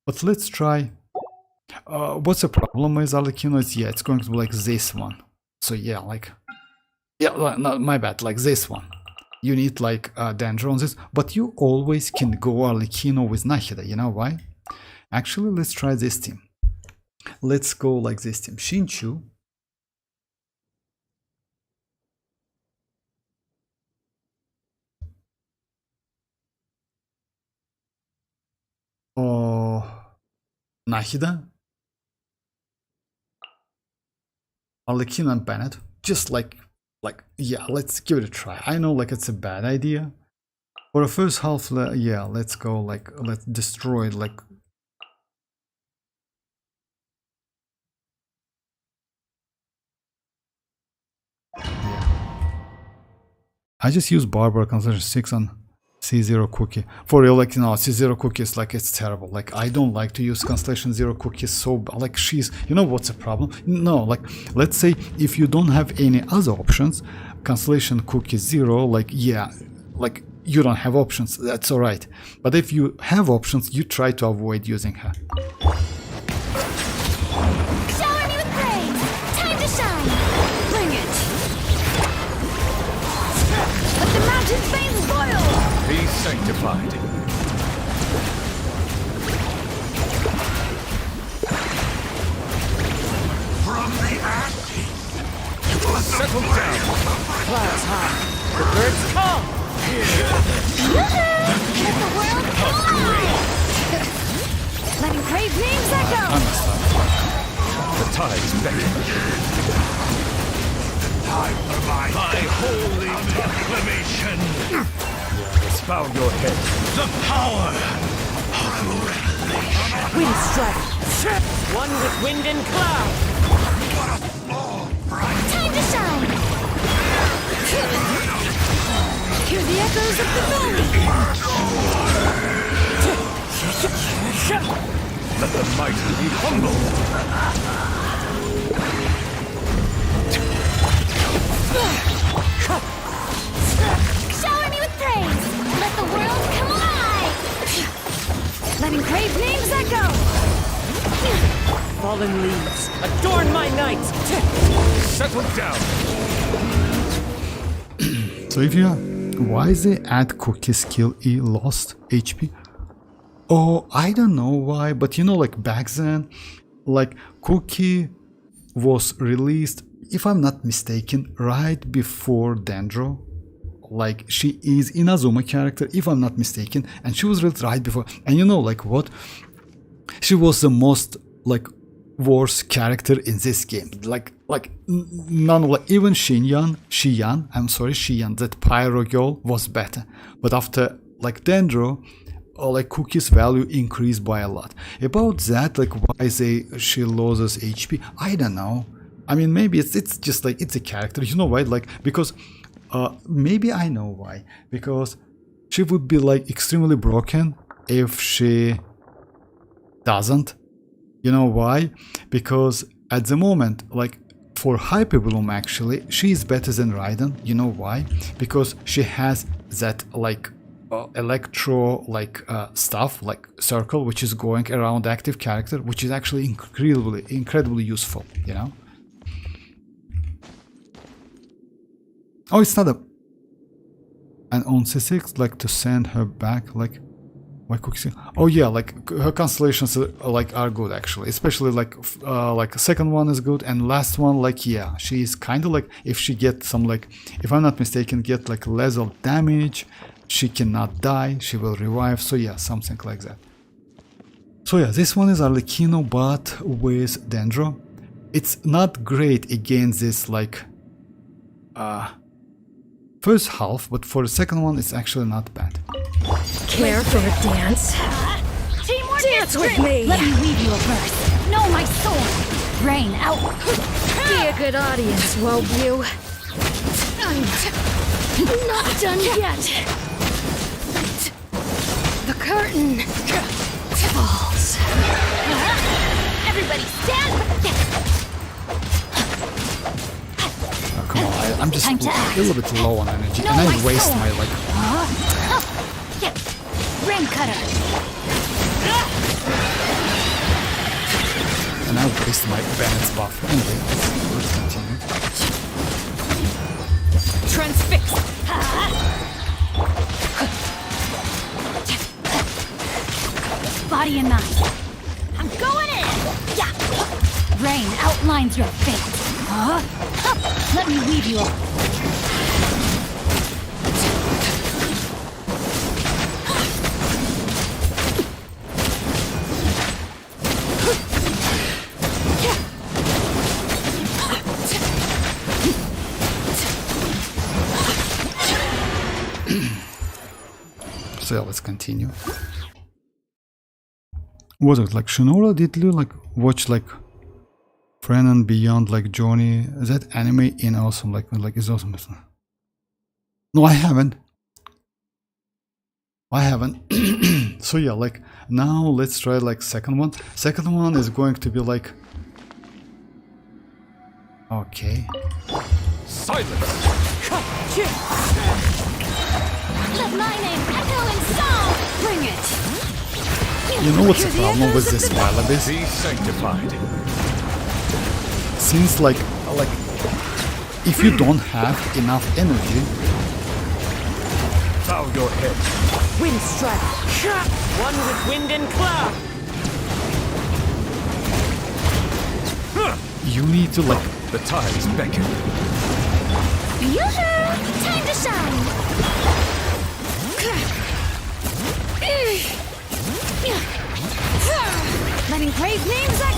But let's try. What's the problem with Alekino? Is yeah, it's going to be like this one. So yeah, like yeah, no, my bad, like this one. You need like Danger on this, but you always can go Alekino with Nahida. You know why? Actually, let's try this team. Let's go like this team. Shinchu. Oh, Nahida. Alekino and Bennett. Just like yeah, let's give it a try. I know like it's a bad idea. For the first half, yeah, let's go like let's destroy it like. I just use Barbara Concentration 6 on C0 Cookie. For real, like, you know, C0 Cookie is like, it's terrible. Like, I don't like to use Constellation 0 Cookie so, like, she's, you know what's the problem? No, like, let's say if you don't have any other options, Constellation Cookie 0, like, yeah, like, you don't have options, that's alright. But if you have options, you try to avoid using her. Shower me with praise! Time to shine! Bring it! Let the mountain's veins boil! Be sanctified. From the ashes. Settle down. Clouds high. The birds come! Let the world collide! Letting crave names echo! The tide's beckoning. Time for my holy proclamation. Bow your head. The power of revelation. Wind strike! One with wind and cloud! Time to shine! Hear the echoes of the valley! Let the mighty be humble. Shower me with praise! Let the world come alive! Letting crave names echo! Fallen leaves, adorn my night! Settle down. So if you why they add Cookie skill E lost HP? Oh, I don't know why, but you know, like back then, like Cookie was released, if I'm not mistaken, right before Dendro. Like she is Inazuma character, if I'm not mistaken, and she was released right before. And you know, like what? She was the most like worst character in this game. Like none of like even Shiyan, that Pyro girl was better. But after like Dendro, like Cookie's value increased by a lot. About that, like why she loses HP, I don't know. I mean, maybe it's just like it's a character, you know why? Like because maybe I know why. Because she would be like extremely broken if she doesn't. You know why? Because at the moment, like for Hyper Bloom actually, she is better than Raiden. You know why? Because she has that like electro like stuff like circle which is going around active character, which is actually incredibly useful, you know. Oh, it's not a and on C6 like to send her back, like why Cookie? Oh yeah, like her constellations like are good actually, especially like second one is good, and last one, like yeah, she is kind of like, if she gets some like, if I'm not mistaken, get like less of damage, she cannot die, she will revive, so yeah, something like that. So yeah, this one is Arlecchino but with Dendro. It's not great against this like first half, but for the second one it's actually not bad. Care for a dance? Teamwork Dance with me! Let me weave you a verse. Know my soul. Rain out. Be a good audience, won't you? I'm not done yet. The curtain falls. Everybody stand. Oh, come on, I'm just Time to a act. little bit low on energy, No, and I my waste soul. my like. Rain cutter. And I waste my Bennett's buff. Anyway, let's continue. Transfix. Body and mind. I'm going in. Yeah. Rain outlines your fate. Let me weave you up. So let's continue. Was it like Shinora? Did you like watch like Friend and Beyond like Journey? Is that anime in awesome? Like is awesome? No, I haven't. I haven't. So yeah, like now let's try like second one. Second one is going to be like okay. Silence! Let my name echo in song! Bring it. You know what's the problem with this Wallabies? Be sanctified. Since like if you don't have enough energy, Bow your head. Wind strike. One with wind and cloud. you need to like The tides beckon. Yoo-hoo! Time to shine! Letting praise names like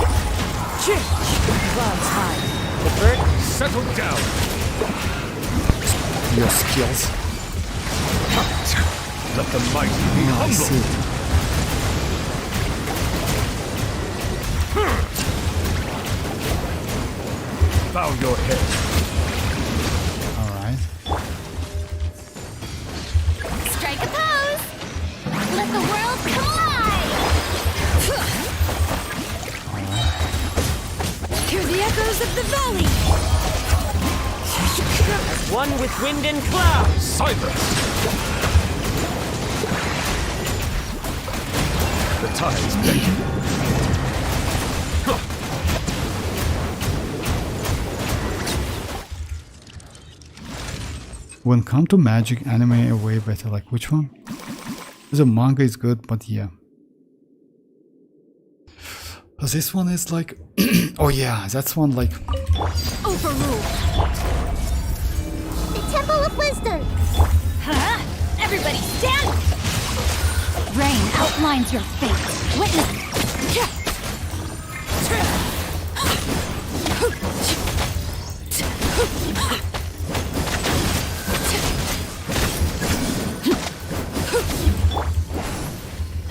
Clouds high. The bird. Settle down. your skills. Let the mighty be I humble. see. Bow your head. All right. Strike a pose! Let the world collide! hear the echoes of the valley. One with wind and cloud. Silence. The tides beckon. When come to magic, anime are way better. Like which one? The manga is good, but yeah. Cause this one is like, oh yeah, that's one like. Overruled. The Temple of Wisdom! Everybody stand. Rain outlines your fate. Witness.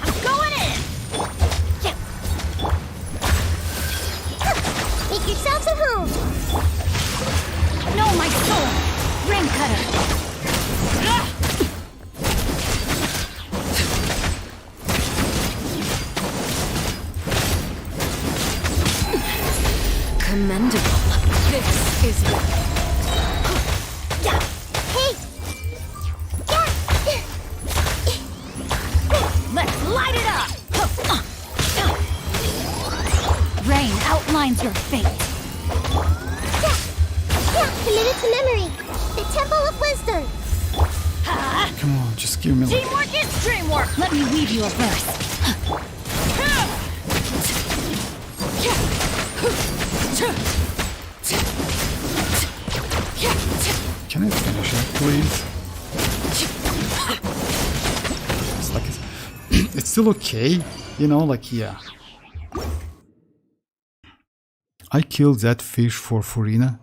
I'm going in. Make yourselves at home! Know my soul. Rain cutter. Commendable. This is Yeah! Hey! Yeah! Let's light it up. Rain outlines your fate. Yeah! Committed to memory! The Temple of Wisdom! Come on, just give me like. Teamwork is dreamwork. Let me weave you a verse. Can I finish it, please? It's like it's still okay, you know, like yeah. I killed that fish for Furina.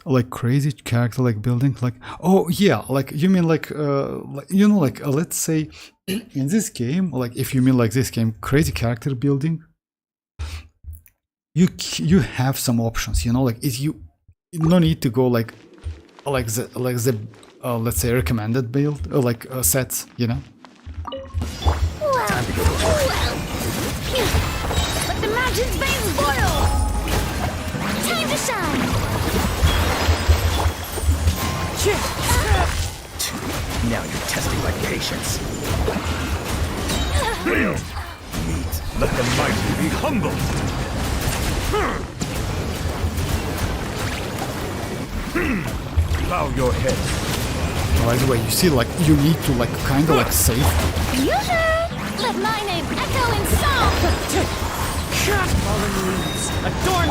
Like crazy character like building, like oh yeah, like you mean like you know like let's say in this game, like if you mean like this game crazy character building, you have some options, you know, like if you no need to go like the let's say recommended build or like sets, you know. Time to go to work. Let the mountain's veins boil! Time to shine. Now you're testing my patience. Meat, let the mighty be humbled. Bow your head. By the way, you see, like you need to like kind of like save. Yoo-hoo! Let my name echo in song. Fallen leaves, adorn.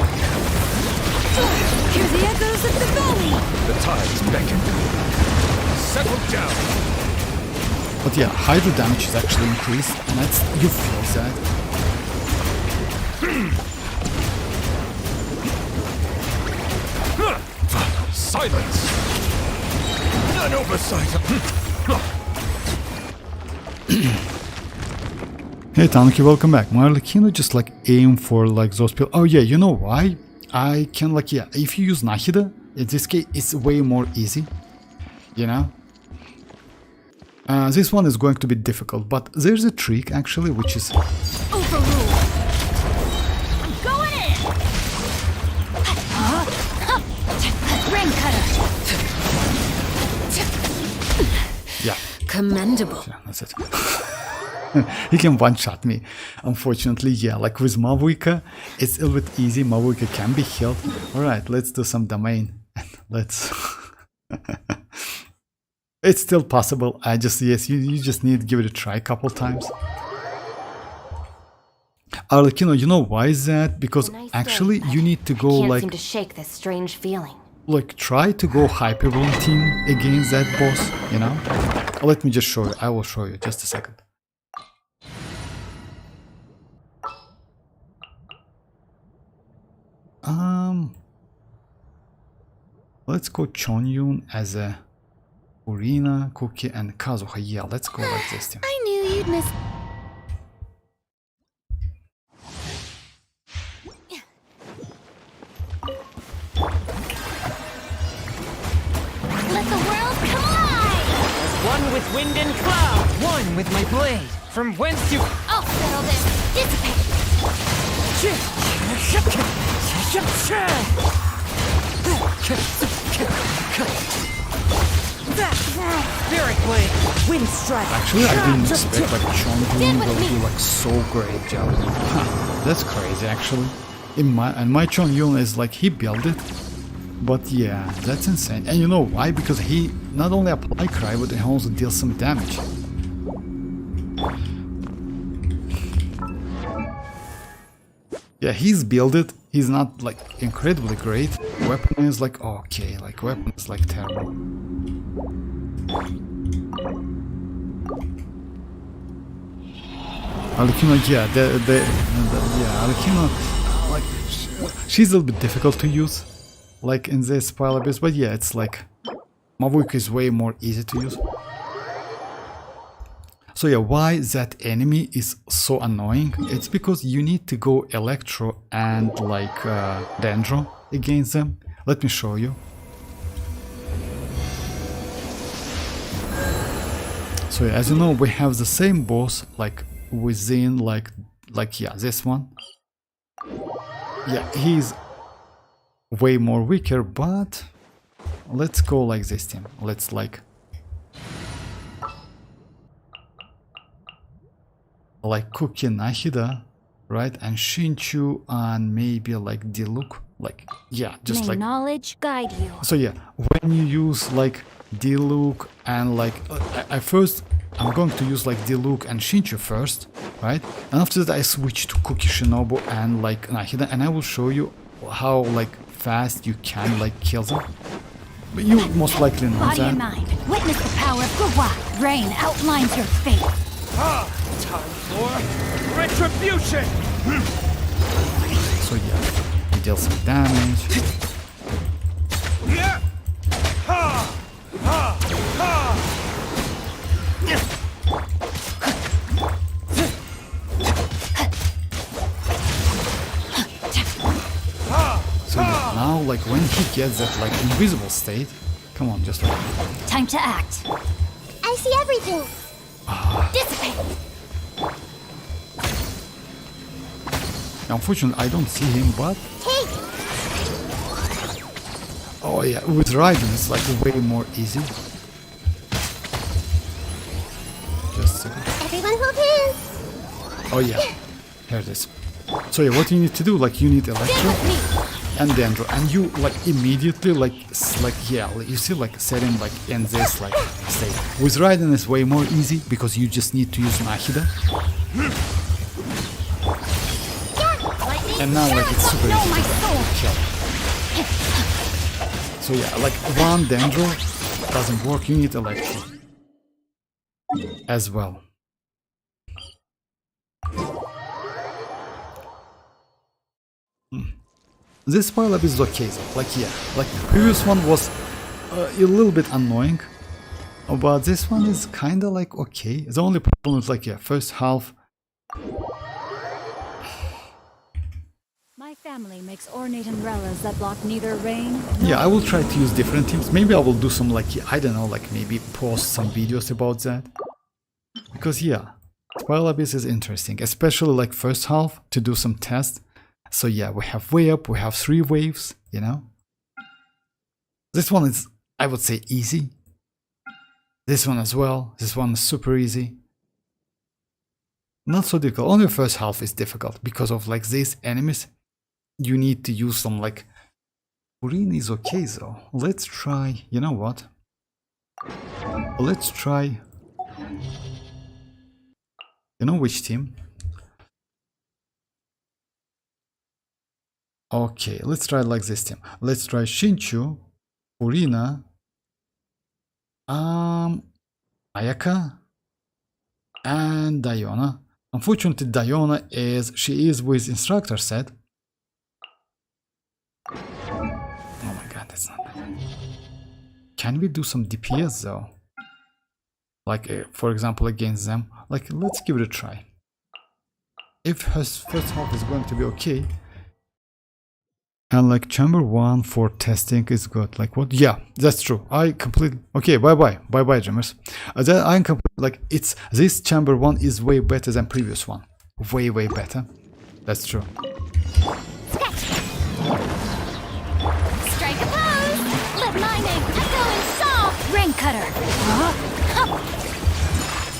Hear the echoes of the valley! The tides beckon. Settle down. But yeah, hydro damage is actually increased, and that's you feel that. Silence. An oversight. Hey Tanuki, welcome back. Can just like aim for like those people? Oh yeah, you know why? I can like, yeah, if you use Nahida, in this case it's way more easy, you know. This one is going to be difficult, but there's a trick actually, which is Overrule! I'm going in! Rain cutter! yeah, Commendable. yeah, that's it. He can one-shot me, unfortunately. Yeah, like with mavuika, it's a little bit easy. Mavuika can be healed. All right, let's do some domain. Let's. It's still possible. Yes, you just need to give it a try a couple times. Arlecchino, you know why is that? Because actually you need to go like. Can't seem to shake this strange feeling. Like try to go hyperbolon team against that boss. You know. Let me just show you. I will show you. Just a second. Let's go Chonyun as a Urina, Cookie, and Kazuha. Yeah, let's go like this team. I knew you'd miss. Let the world collide! As one with wind and cloud, one with my blade. From whence you... I'll settle this. Dissipate. Spirit blade, wind strike. Actually, I didn't expect like Chonyun will do like so great job. That's crazy actually. And my Chonyun is like he built it. But yeah, that's insane. And you know why? Because he not only apply cry, but he also deals some damage. Yeah, he's built it. He's not like incredibly great. Weapon is like okay, like weapon is like terrible. Arlecchino, yeah, Arlecchino, like she's a little bit difficult to use. Like in this pile abyss, but yeah, it's like mavuika is way more easy to use. So yeah, why that enemy is so annoying? It's because you need to go Electro and like Dendro against them. Let me show you. So yeah, as you know, we have the same boss like within like yeah, this one. Yeah, he's way more weaker, but let's go like this team. Let's like Cookie Nahida, right? And Shinchu and maybe like Diluc. Like yeah, just May like knowledge guide you. so yeah, when you use like Diluc and like I'm going to use like Diluc and Shinchu first, right? And after that I switch to Cookie Shinobu and like Nahida, and I will show you how like fast you can like kill them. But you most likely know Body that. and mind, witness the power of WuWa. Rain outlines your fate. Time for retribution. So yeah, you deal some damage. Yeah. Ha! Ha! Ha! like when he gets that like invisible state, come on, just like Time to act. I see everything. Dissipate. unfortunately I don't see him, but Take. oh yeah, with Raiden it's like way more easy. Just a second. Everyone hold hands. Oh yeah, here it is. So yeah, what you need to do, like you need Electro and Dendro, and you like immediately like yeah, you see like setting like in this like state. With Raiden it's way more easy because you just need to use Nahida. And now like it's super easy to kill. So yeah, like one Dendro doesn't work, you need Electro as well. This pile up is okay though, like yeah, like the previous one was a little bit annoying, but this one is kinda like okay. The only problem is like yeah, first half. My family makes ornate umbrellas that block neither rain. Yeah, I will try to use different teams. Maybe I will do some like, I don't know, like maybe post some videos about that. Because yeah, Spiral Abyss is interesting, especially like first half to do some tests. So yeah, we have way up, we have 3 waves, you know. This one is, I would say, easy. This one as well. This one is super easy. Not so difficult. Only the first half is difficult because of like these enemies. You need to use some like... Green is okay though. Let's try... You know what? Let's try... You know which team? Okay, let's try like this team. Let's try Shinchu, Urina, Ayaka, and Diona. Unfortunately, Diona she is with instructor set. Oh my god, that's not bad. Can we do some DPS though? Like, for example, against them. Like, let's give it a try. If her first half is going to be okay. And like chamber 1 for testing is good. Like what? Yeah, that's true. I completely... Okay, bye-bye. Bye-bye, Dreamers. I'm like, it's... This chamber 1 is way better than previous one. Way, way better. That's true. Strike a pose. Let my name echo in song. Rain cutter.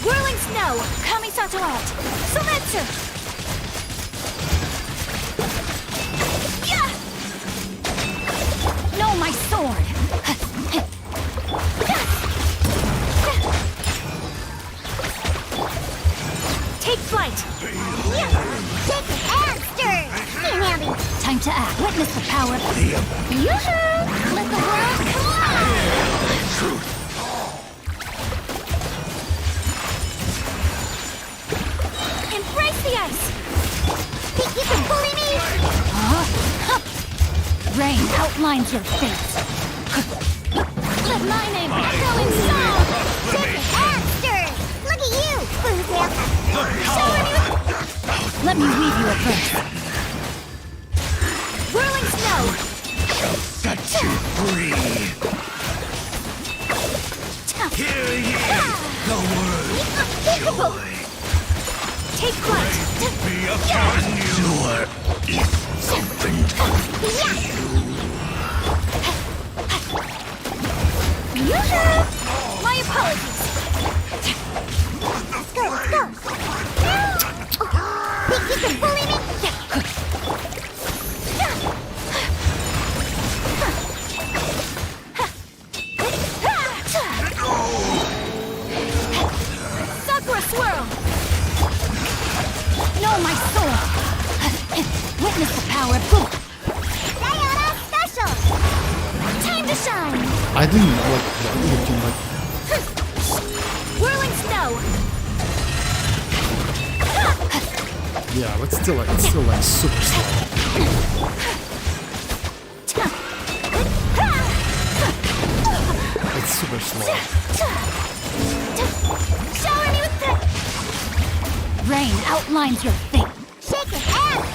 Whirling snow. Kamisato out. Sumetsu. No, my sword! Take flight! Take answer. Time to act. Witness the power. Yoo-hoo! Let the world collide. Embrace the ice! Think you can bully me? Rain outlines your fate. Let my name echo in song. Take answer. Look at you, Boozle. Show me. Let me weave you a verse. Whirling snow. Set you free. Hear ye the word joy. Take flight. Be upon you. Is something to you. My apologies. Let's go, let's go. Think you can bully me? Sakura swirl. No, my sword. Witness the power. Diana special. Time to shine. I didn't like looking like... Whirling snow. Yeah, but still like, it's still like super slow. It's super slow. Shower me with the... Rain outlines your fate. Shake it out.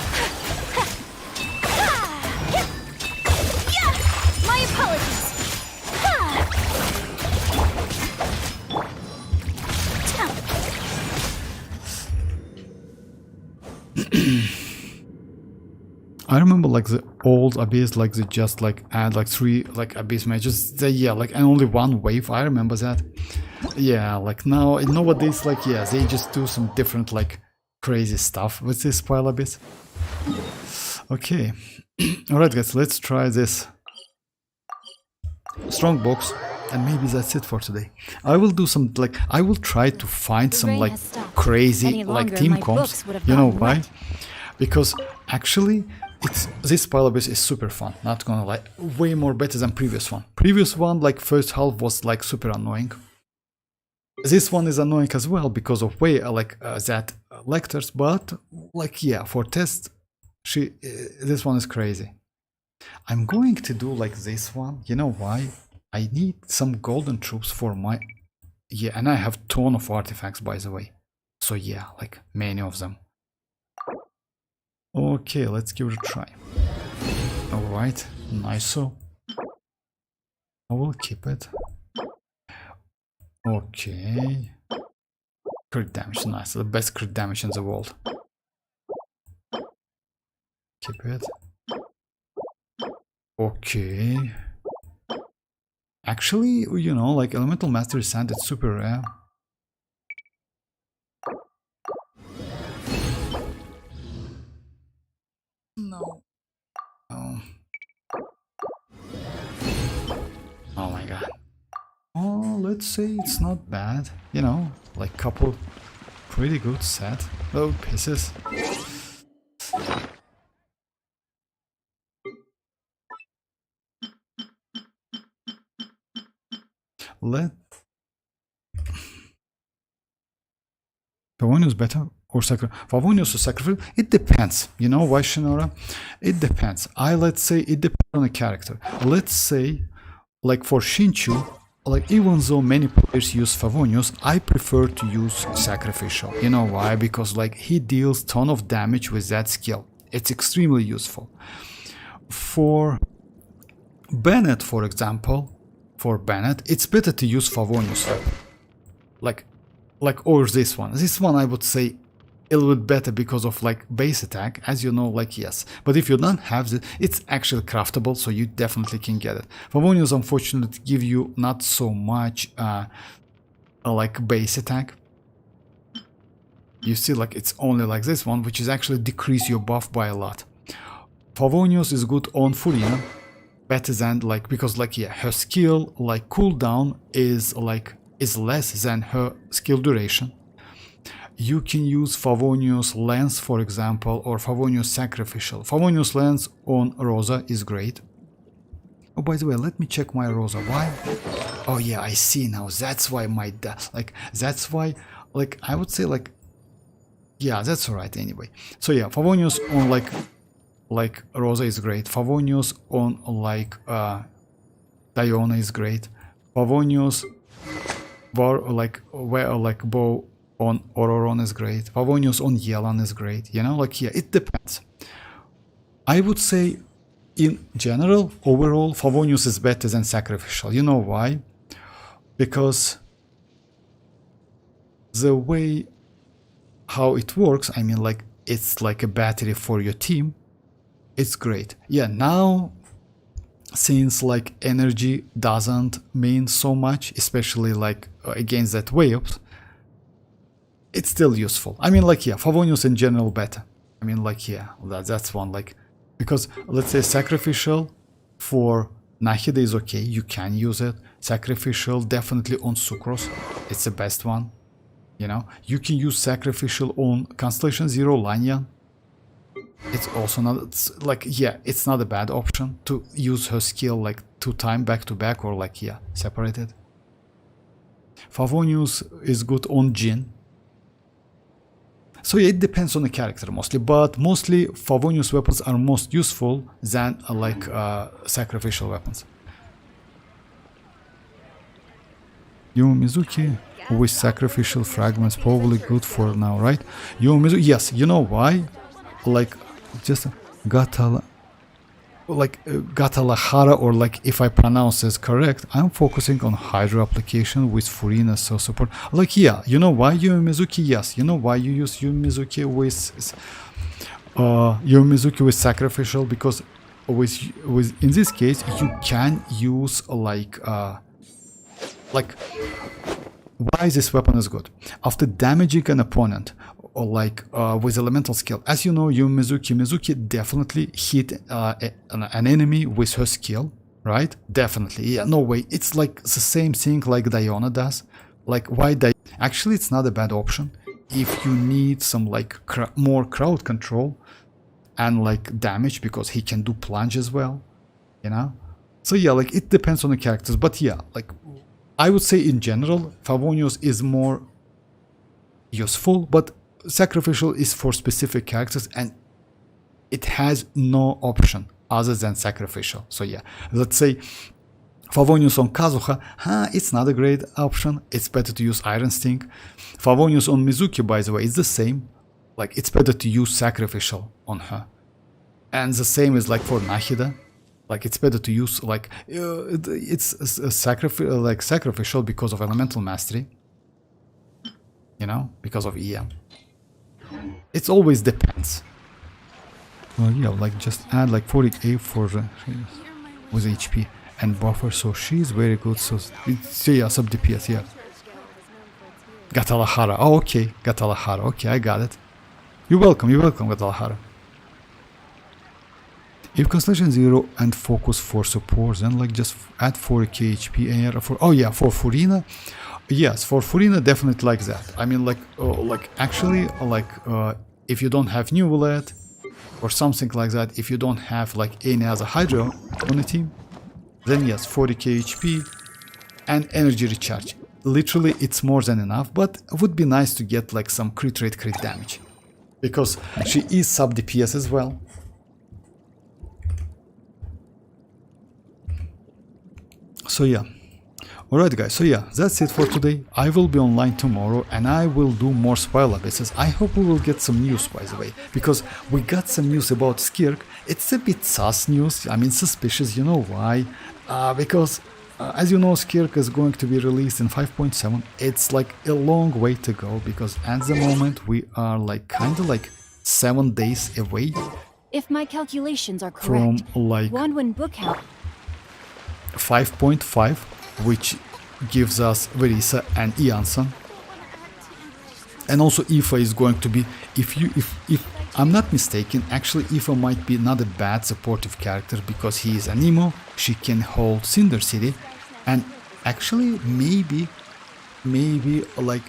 I remember like the old Abyss, like they just like add like 3 like Abyss matches. Yeah, like and only 1 wave. I remember that. Yeah, like now nowadays, like yeah, they just do some different like crazy stuff with this Pile Abyss. Okay, all right, guys, let's try this strong box, and maybe that's it for today. I will do some like I will try to find some like crazy like team comps. You know why? Because actually. This Pile Abyss is super fun, not gonna lie, way more better than previous one. Previous one, like first half was like super annoying. This one is annoying as well because of way that lectures, but like yeah, for test, this one is crazy. I'm going to do like this one. You know why? I need some golden troops for my and I have ton of artifacts by the way. So yeah, like many of them. Okay, let's give it a try. Alright, nice. So I will keep it. Okay. Crit damage, nice. The best crit damage in the world. Keep it. Okay. Actually, you know, like Elemental Mastery Sand, it's super rare. No. Oh. Oh my god. Oh, let's say it's not bad. You know, like couple pretty good set. Oh, pieces. Favonius better or Favonius or sacrifice? It depends. You know why, Shinora? It depends. Let's say it depends on the character. Let's say, like for Shinchu, like even though many players use Favonius, I prefer to use Sacrificial. You know why? Because like he deals ton of damage with that skill. It's extremely useful. For Bennett, for example, it's better to use Favonius. Or this one. This one I would say a little bit better because of like base attack, as you know, like yes. But if you don't have it, it's actually craftable, so you definitely can get it. Favonius unfortunately give you not so much like base attack. You see, like it's only like this one, which is actually decrease your buff by a lot. Favonius is good on Furina, better than like because like yeah, her skill like cooldown is less than her skill duration. You can use Favonius Lance, for example, or Favonius Sacrificial. Favonius Lance on Rosa is great. Oh, by the way, let me check my Rosa. Why? Oh yeah, I see now. That's why my that's why like I would say like yeah, that's alright anyway. So yeah, Favonius on like Rosa is great. Favonius on like Diona is great. Favonius bow on Ororon is great. Favonius on Yelan is great. You know, like yeah, it depends. I would say in general, overall, Favonius is better than Sacrificial. You know why? Because the way how it works, I mean like it's like a battery for your team. It's great. Yeah, now since like energy doesn't mean so much, especially like against that waves, it's still useful. I mean like yeah, Favonius in general better. I mean like yeah, that's one like because let's say Sacrificial for Nahida is okay, you can use it. Sacrificial definitely on Sucrose, it's the best one. You know, you can use Sacrificial on Constellation Zero Lanyan. It's also not, it's like yeah, it's not a bad option to use her skill like 2 times back to back or like yeah, separated. Favonius is good on Jin. So yeah, it depends on the character mostly, but mostly Favonius weapons are most useful than Sacrificial weapons. Yumizuki with Sacrificial fragments probably good for now, right? Yumizuki, yes, you know why? Like just Gatalahara, or like if I pronounce this correct, I'm focusing on Hydro application with Furina so support. Like yeah, you know why Yumizuki? Yes, you know why you use Yumizuki with your Mizuki with sacrificial, because with in this case you can use like why this weapon is good. After damaging an opponent or like with elemental skill, as you know, your Mizuki definitely hit an enemy with her skill, right? Definitely, yeah, no way. It's like the same thing like Diona does. Like why actually it's not a bad option if you need some like more crowd control and like damage, because he can do plunge as well, you know. So yeah, like it depends on the characters, but yeah, like I would say in general Favonius is more useful, but sacrificial is for specific characters and it has no option other than sacrificial. So yeah, let's say Favonius on Kazuha, it's not a great option. It's better to use Iron Sting. Favonius on Mizuki, by the way, is the same. Like it's better to use sacrificial on her. And the same is like for Nahida. Like it's better to use like it's a sacrificial because of elemental mastery. You know, because of EM. It always depends. Well, yeah, like just add like 40k for with HP and buffer, so she's very good. So yeah, sub DPS, yeah. Gatalahara, oh okay, Gatalahara, okay, I got it. You're welcome, Gatalahara. If Constellation 0 and focus for support, then like just add 40k HP AR for, oh yeah, for Furina. Yes, for Furina definitely like that. I mean like actually like if you don't have New Bullet or something like that, if you don't have like any other Hydra on the team, then yes, 40k HP and energy recharge. Literally it's more than enough, but it would be nice to get like some crit rate, crit damage, because she is sub DPS as well. So yeah, alright guys, so yeah, that's it for today. I will be online tomorrow and I will do more spoiler bases. I hope we will get some news, by the way, because we got some news about Skirk. It's a bit sus news, I mean suspicious, you know why? Because as you know, Skirk is going to be released in 5.7. It's like a long way to go, because at the moment we are like kind of like 7 days away. If my calculations are correct, from like Wanwen Bookhouse 5.5, which gives us Verisa and Iansan. And also Aoife is going to be, if I'm not mistaken, actually Aoife might be not a bad supportive character, because he is an emo, she can hold Cinder City, and actually maybe like,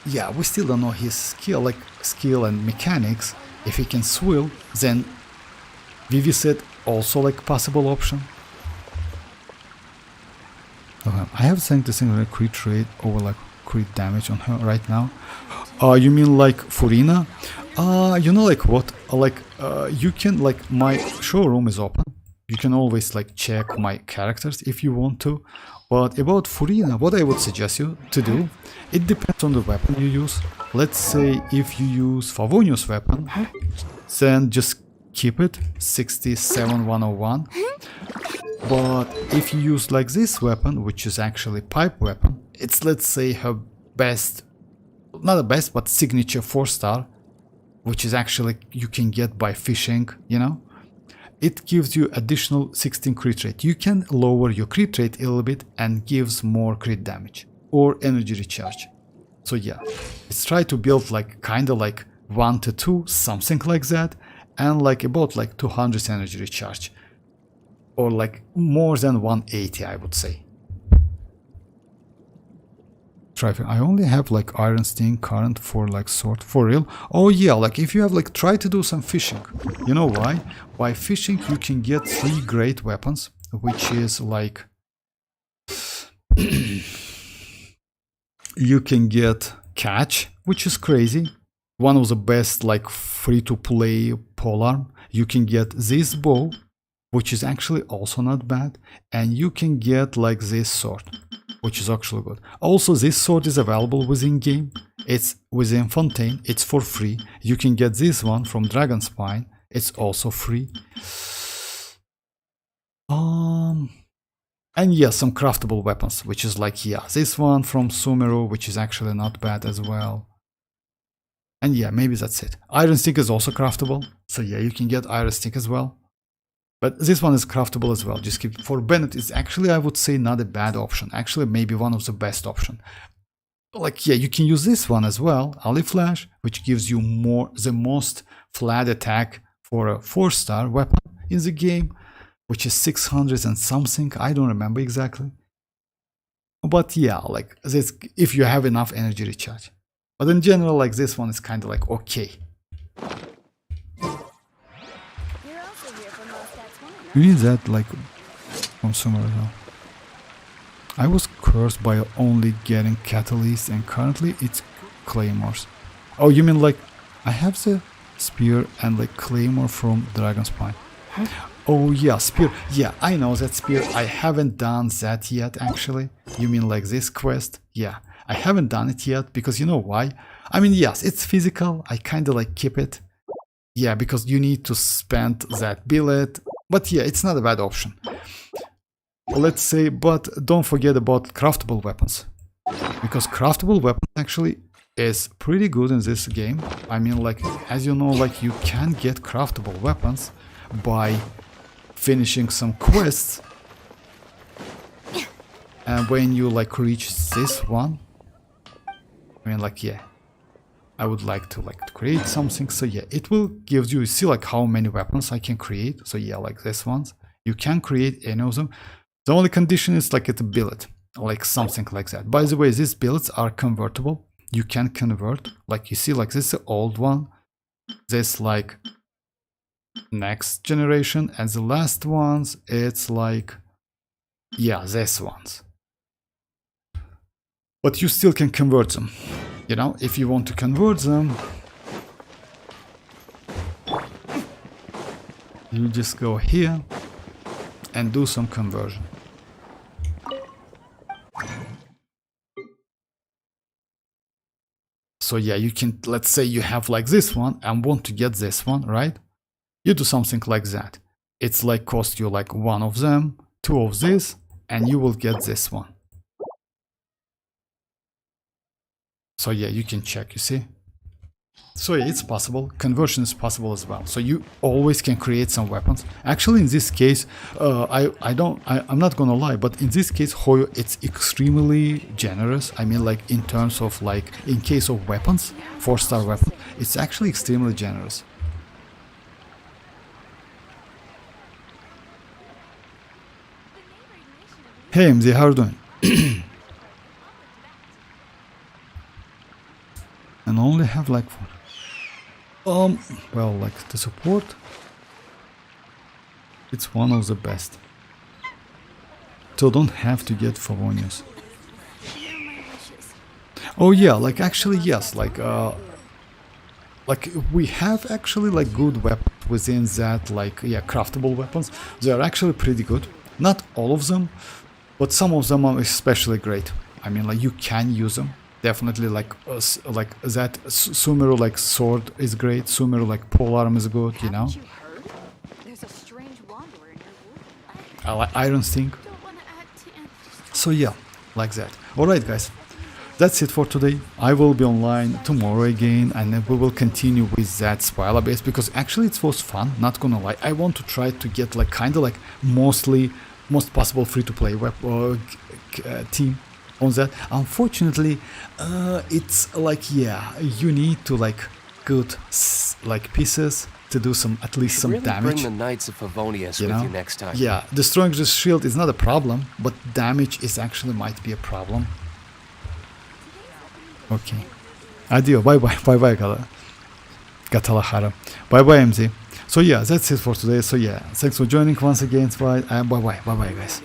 yeah, we still don't know his skill and mechanics. If he can swill, then Vivi said also like possible option. Okay, I have sent this thing like crit rate over like crit damage on her right now. You mean like Furina? You know like what? Like you can, like, my showroom is open. You can always like check my characters if you want to. But about Furina, what I would suggest you to do, it depends on the weapon you use. Let's say if you use Favonius weapon, then just keep it 67-101. But if you use like this weapon, which is actually pipe weapon, it's, let's say, her best, not the best, but signature 4-star, which is actually you can get by fishing, you know. It gives you additional 16 crit rate. You can lower your crit rate a little bit and gives more crit damage or energy recharge. So yeah, let's try to build like kind of like 1 to 2, something like that, and like about like 200 energy recharge, or like more than 180, I would say. I only have like Iron Sting current for like sword, for real. Oh yeah, like if you have like try to do some fishing. You know why? By fishing you can get 3 great weapons, which is like you can get catch, which is crazy. One of the best like free to play polearm. You can get this bow, which is actually also not bad, and you can get like this sword, which is actually good. Also, this sword is available within game. It's within Fontaine. It's for free. You can get this one from Dragon Spine. It's also free. And yeah, some craftable weapons, which is like, yeah, this one from Sumeru, which is actually not bad as well. And yeah, maybe that's it. Iron stick is also craftable. So yeah, you can get iron stick as well. But this one is craftable as well. Just keep for Bennett. It's actually, I would say, not a bad option. Actually, maybe one of the best option. Like, yeah, you can use this one as well, Alley Flash, which gives you the most flat attack for a 4-star weapon in the game, which is 600 and something. I don't remember exactly. But yeah, like this, if you have enough energy recharge. But in general, like this one is kind of like okay. You need that like from somewhere else. I was cursed by only getting catalyst and currently it's claymores. Oh, you mean like I have the spear and like claymore from Dragon Spine. Huh? Oh yeah, spear. Yeah, I know that spear. I haven't done that yet actually. You mean like this quest? Yeah, I haven't done it yet because you know why? I mean, yes, it's physical. I kind of like keep it. Yeah, because you need to spend that billet. But yeah, it's not a bad option. Let's say, but don't forget about craftable weapons. Because craftable weapons actually is pretty good in this game. I mean, like, as you know, like you can get craftable weapons by finishing some quests. And when you like reach this one, I mean, like, yeah, I would like to like create something. So yeah, it will give you, see like how many weapons I can create. So yeah, like this ones, you can create any of them. The only condition is like it's a billet, like something like that. By the way, these billets are convertible. You can convert, like you see, like this is the old one. This like next generation, and the last ones, it's like, yeah, this ones. But you still can convert them. You know, if you want to convert them, you just go here and do some conversion. So yeah, you can, let's say you have like this one and want to get this one, right? You do something like that. It's like cost you like one of them, two of this, and you will get this one. So yeah, you can check, you see? So yeah, it's possible. Conversion is possible as well. So you always can create some weapons. Actually, in this case, I'm not gonna lie, but in this case, Hoyo, it's extremely generous. I mean, like in terms of like, in case of weapons, 4-star weapon, it's actually extremely generous. Hey MZ, how are you doing? And only have like well, like the support, it's one of the best. So don't have to get Favonius. Oh yeah, like actually yes, like we have actually like good weapons within that, like yeah, craftable weapons. They are actually pretty good. Not all of them, but some of them are especially great. I mean, like you can use them. Definitely like that Sumeru like sword is great. Sumeru like polearm is good, you know. I like iron thing. So yeah, like that. Alright guys, that's it for today. I will be online tomorrow again, and then we will continue with that spoiler base, because actually it was fun, not gonna lie. I want to try to get like kind of like most possible free-to-play web team on that. Unfortunately, it's like, yeah, you need to like good like pieces to do some, at least some really damage. Bring the Knights of Favonius with you next time. Yeah, destroying the shield is not a problem, but damage is actually might be a problem. Okay. Adio, bye bye, bye bye, Gatalahara. Bye bye, MZ. So yeah, that's it for today. So yeah, thanks for joining once again. Bye bye, bye bye, guys.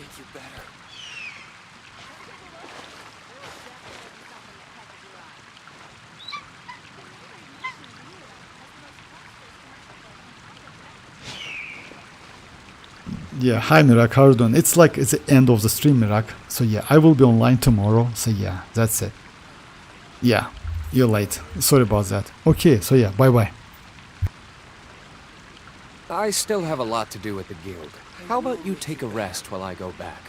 Yeah, hi Mirak, how are you doing? It's like it's the end of the stream, Mirak. So yeah, I will be online tomorrow. So yeah, that's it. Yeah, you're late. Sorry about that. Okay, so yeah, bye bye. I still have a lot to do at the guild. How about you take a rest while I go back?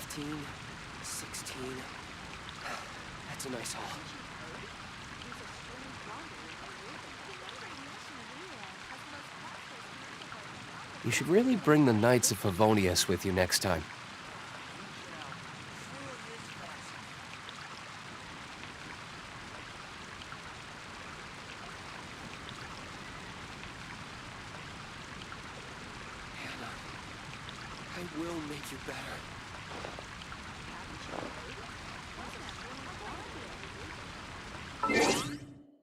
15, 16. That's a nice haul. You should really bring the Knights of Favonius with you next time. Hannah, I will make you better.